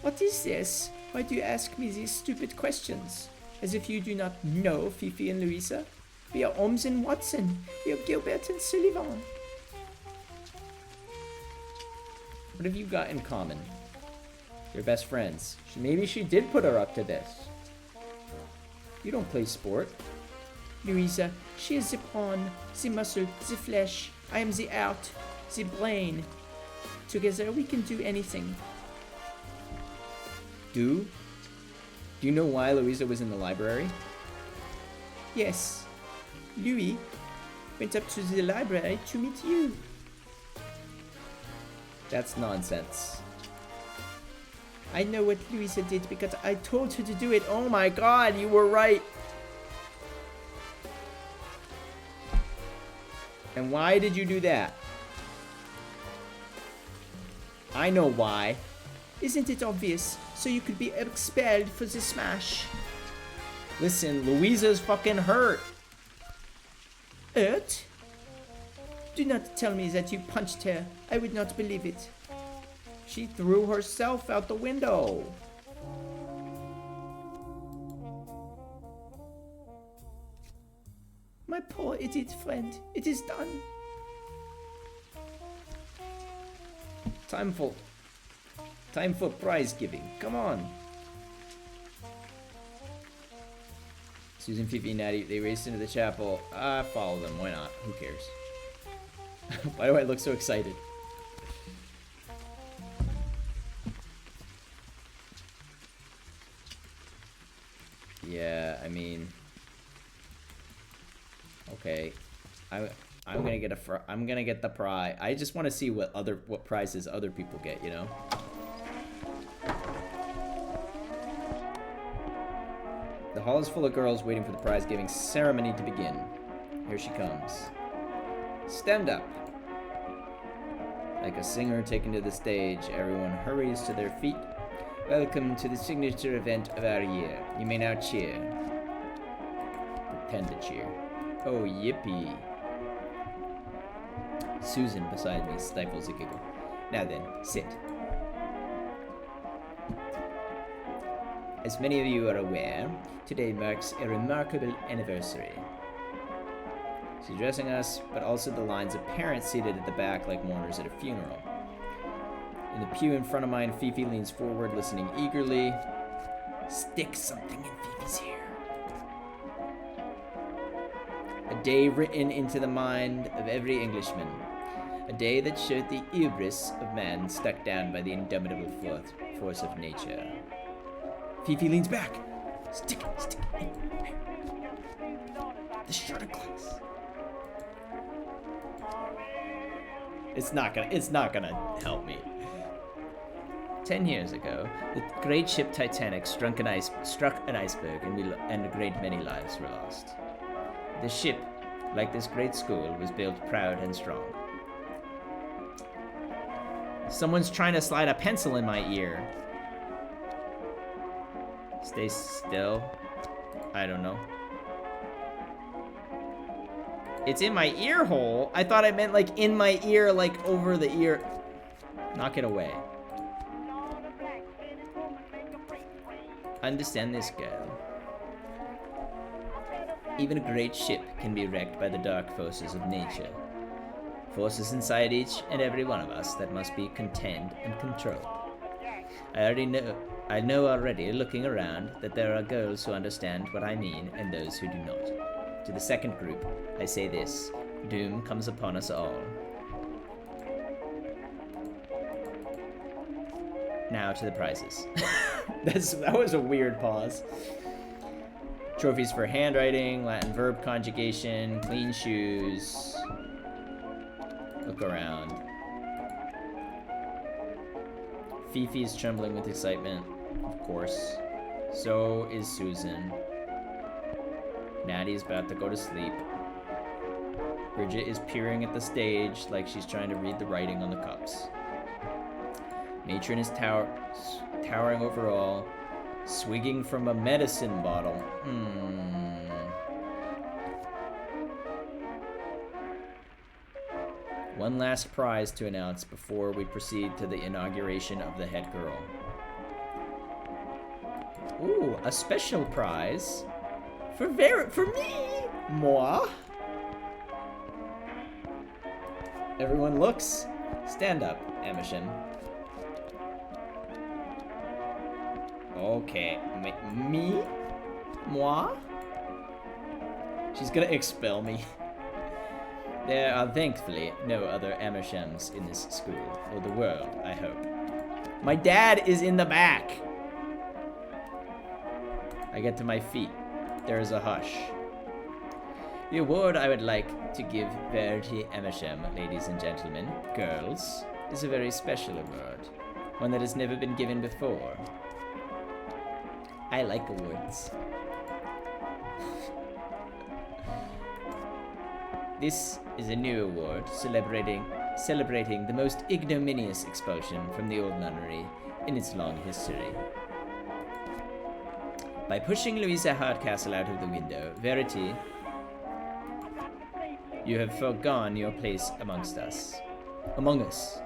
What is this? Why do you ask me these stupid questions? As if you do not know Fifi and Louisa? We are Holmes and Watson. We are Gilbert and Sullivan. What have you got in common? You're best friends. Maybe she did put her up to this. You don't play sport. Louisa, she is the brawn, the muscle, the flesh. I am the heart, the brain. Together we can do anything. Do you know why Louisa was in the library? Yes. Louis went up to the library to meet you. That's nonsense. I know what Louisa did because I told her to do it. Oh my god, you were right. And why did you do that? I know why. Isn't it obvious? So you could be expelled for the smash. Listen, Louisa's fucking hurt. Hurt? Do not tell me that you punched her. I would not believe it. She threw herself out the window. My poor idiot friend. It is done. Time for prize giving. Come on. Susan, Fifi, and Natty, they raced into the chapel. Follow them. Why not? Who cares? Why do I look so excited? Yeah, I mean, okay, I'm gonna get I'm gonna get the prize. I just want to see what prizes other people get, you know. The hall is full of girls waiting for the prize giving ceremony to begin. Here she comes. Stand up. Like a singer taken to the stage, everyone hurries to their feet. Welcome to the signature event of our year. You may now cheer. Pretend to cheer. Oh, yippee. Susan beside me stifles a giggle. Now then, sit. As many of you are aware, today marks a remarkable anniversary. She's addressing us, but also the lines of parents seated at the back like mourners at a funeral. In the pew in front of mine, Fifi leans forward, listening eagerly. Stick something in Fifi's ear. A day written into the mind of every Englishman. A day that showed the hubris of man struck down by the indomitable force of nature. Fifi leans back. Stick it. The shot of glass. It's not gonna help me. 10 years ago, the great ship Titanic struck an iceberg, and a great many lives were lost. The ship, like this great school, was built proud and strong. Someone's trying to slide a pencil in my ear. Stay still. I don't know. It's in my ear hole. I thought I meant like in my ear, like over the ear. Knock it away. Understand this, girl. Even a great ship can be wrecked by the dark forces of nature. Forces inside each and every one of us that must be contained and controlled. I know already, looking around, that there are girls who understand what I mean and those who do not. To the second group, I say this: doom comes upon us all. Now to the prizes. That was a weird pause. Trophies for handwriting, Latin verb conjugation, clean shoes. Look around. Fifi is trembling with excitement, of course. So is Susan. Maddie's about to go to sleep. Bridget is peering at the stage like she's trying to read the writing on the cups. Matron is towering over all, swigging from a medicine bottle. One last prize to announce before we proceed to the inauguration of the head girl. Ooh, a special prize for me, moi. Everyone looks. Stand up, Emerson. Okay, me, moi. She's gonna expel me. There are thankfully no other Amershams in this school, or the world, I hope. My dad is in the back! I get to my feet. There is a hush. The award I would like to give Verity Amersham, ladies and gentlemen, girls, is a very special award. One that has never been given before. I like awards. This is a new award celebrating the most ignominious expulsion from the old nunnery in its long history. By pushing Louisa Hardcastle out of the window, Verity, you have forgone your place amongst us. Among us.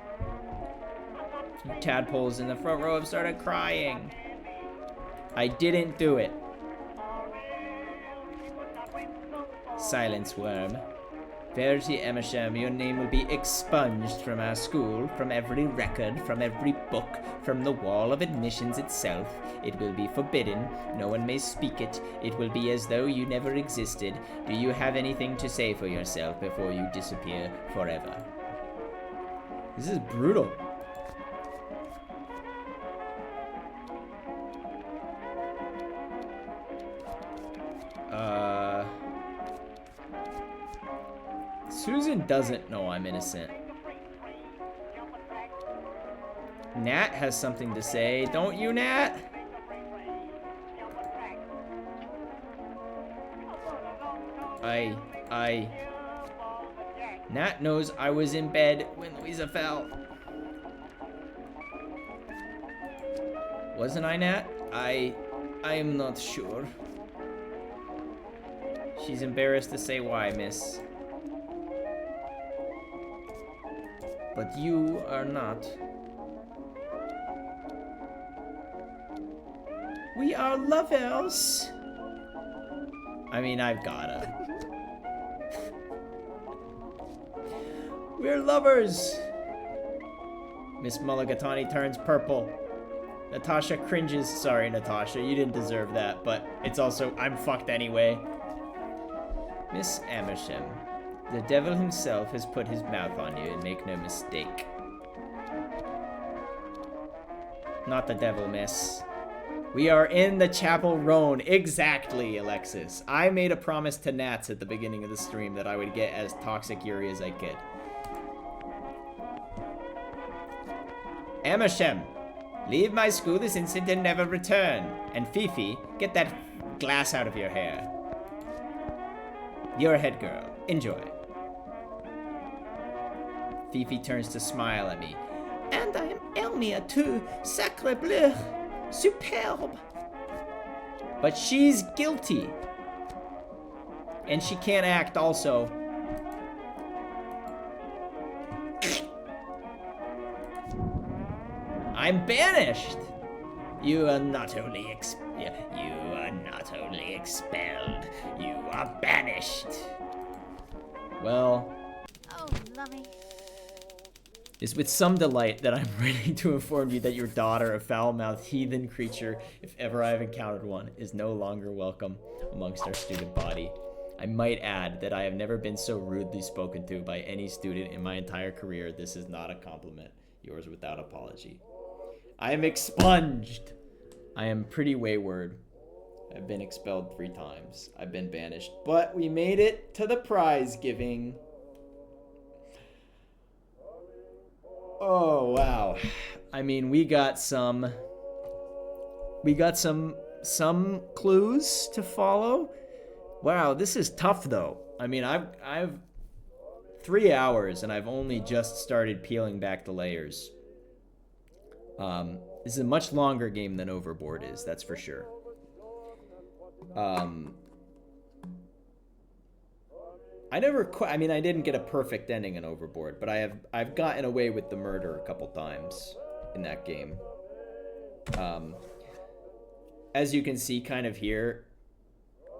You tadpoles in the front row have started crying. I didn't do it. Silence, worm. Verity Emersham, your name will be expunged from our school, from every record, from every book, from the wall of admissions itself. It will be forbidden. No one may speak it. It will be as though you never existed. Do you have anything to say for yourself before you disappear forever? This is brutal. Susan doesn't know I'm innocent. Nat has something to say, don't you, Nat? Nat knows I was in bed when Louisa fell. Wasn't I, Nat? I am not sure. She's embarrassed to say why, miss. But you are not. We are lovers. I mean, I've gotta. We're lovers. Miss Mulligatawny turns purple. Natasha cringes. Sorry, Natasha, you didn't deserve that, but it's also, I'm fucked anyway. Miss Amersham, the devil himself has put his mouth on you, and make no mistake. Not the devil, miss. We are in the Chapel Roan. Exactly, Alexis. I made a promise to Nats at the beginning of the stream that I would get as toxic Yuri as I could. Amersham, leave my school this instant and never return. And Fifi, get that glass out of your hair. You're a head girl. Enjoy. Fifi turns to smile at me. And I am Elmia too. Sacre bleu. Superbe. But she's guilty. And she can't act also. I'm banished. You are not only expelled, you are banished. Well, Oh, lummy. it's with some delight that I'm ready to inform you that your daughter, a foul-mouthed heathen creature, if ever I have encountered one, is no longer welcome amongst our student body. I might add that I have never been so rudely spoken to by any student in my entire career. This is not a compliment. Yours without apology. I am expunged. I am pretty wayward. I've been expelled 3 times. I've been banished. But we made it to the prize giving. Oh, wow. I mean, we got some clues to follow. Wow, this is tough though. I mean, I've 3 hours and I've only just started peeling back the layers. This is a much longer game than Overboard is, that's for sure. I didn't get a perfect ending in Overboard, but I've gotten away with the murder a couple times in that game. As you can see kind of here,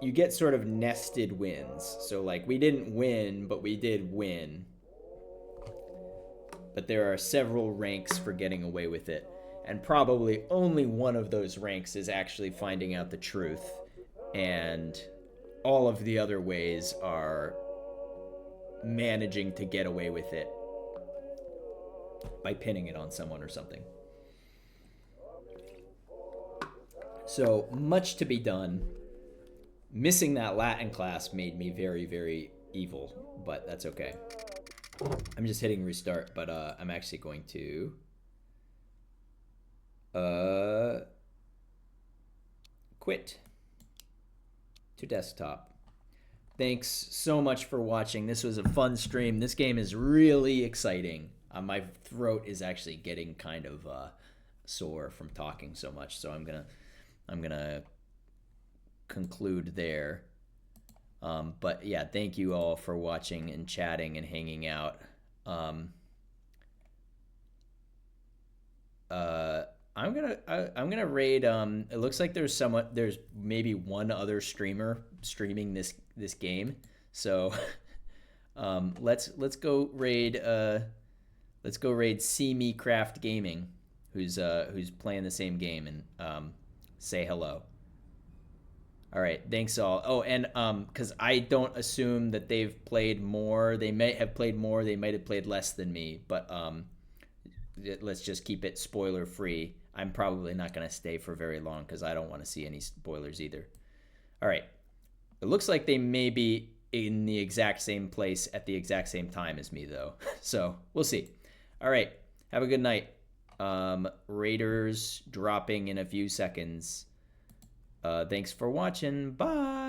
you get sort of nested wins. So like we didn't win, but we did win. But there are several ranks for getting away with it. And probably only one of those ranks is actually finding out the truth. And all of the other ways are managing to get away with it by pinning it on someone or something. So much to be done. Missing that Latin class made me very, very evil, but that's okay. I'm just hitting restart, but I'm actually going to quit to desktop. Thanks so much for watching. This was a fun stream. This game is really exciting. My throat is actually getting kind of sore from talking so much, so I'm gonna conclude there. But yeah, thank you all for watching and chatting and hanging out. I'm gonna raid. It looks like there's maybe one other streamer streaming this game. So let's go raid. Let's go raid See Me Craft Gaming, who's playing the same game, and say hello. All right, thanks all. Oh, and because I don't assume that they've played more. They may have played more. They might have played less than me. But let's just keep it spoiler free. I'm probably not going to stay for very long because I don't want to see any spoilers either. All right. It looks like they may be in the exact same place at the exact same time as me, though. So we'll see. All right. Have a good night. Raiders dropping in a few seconds. Thanks for watching. Bye.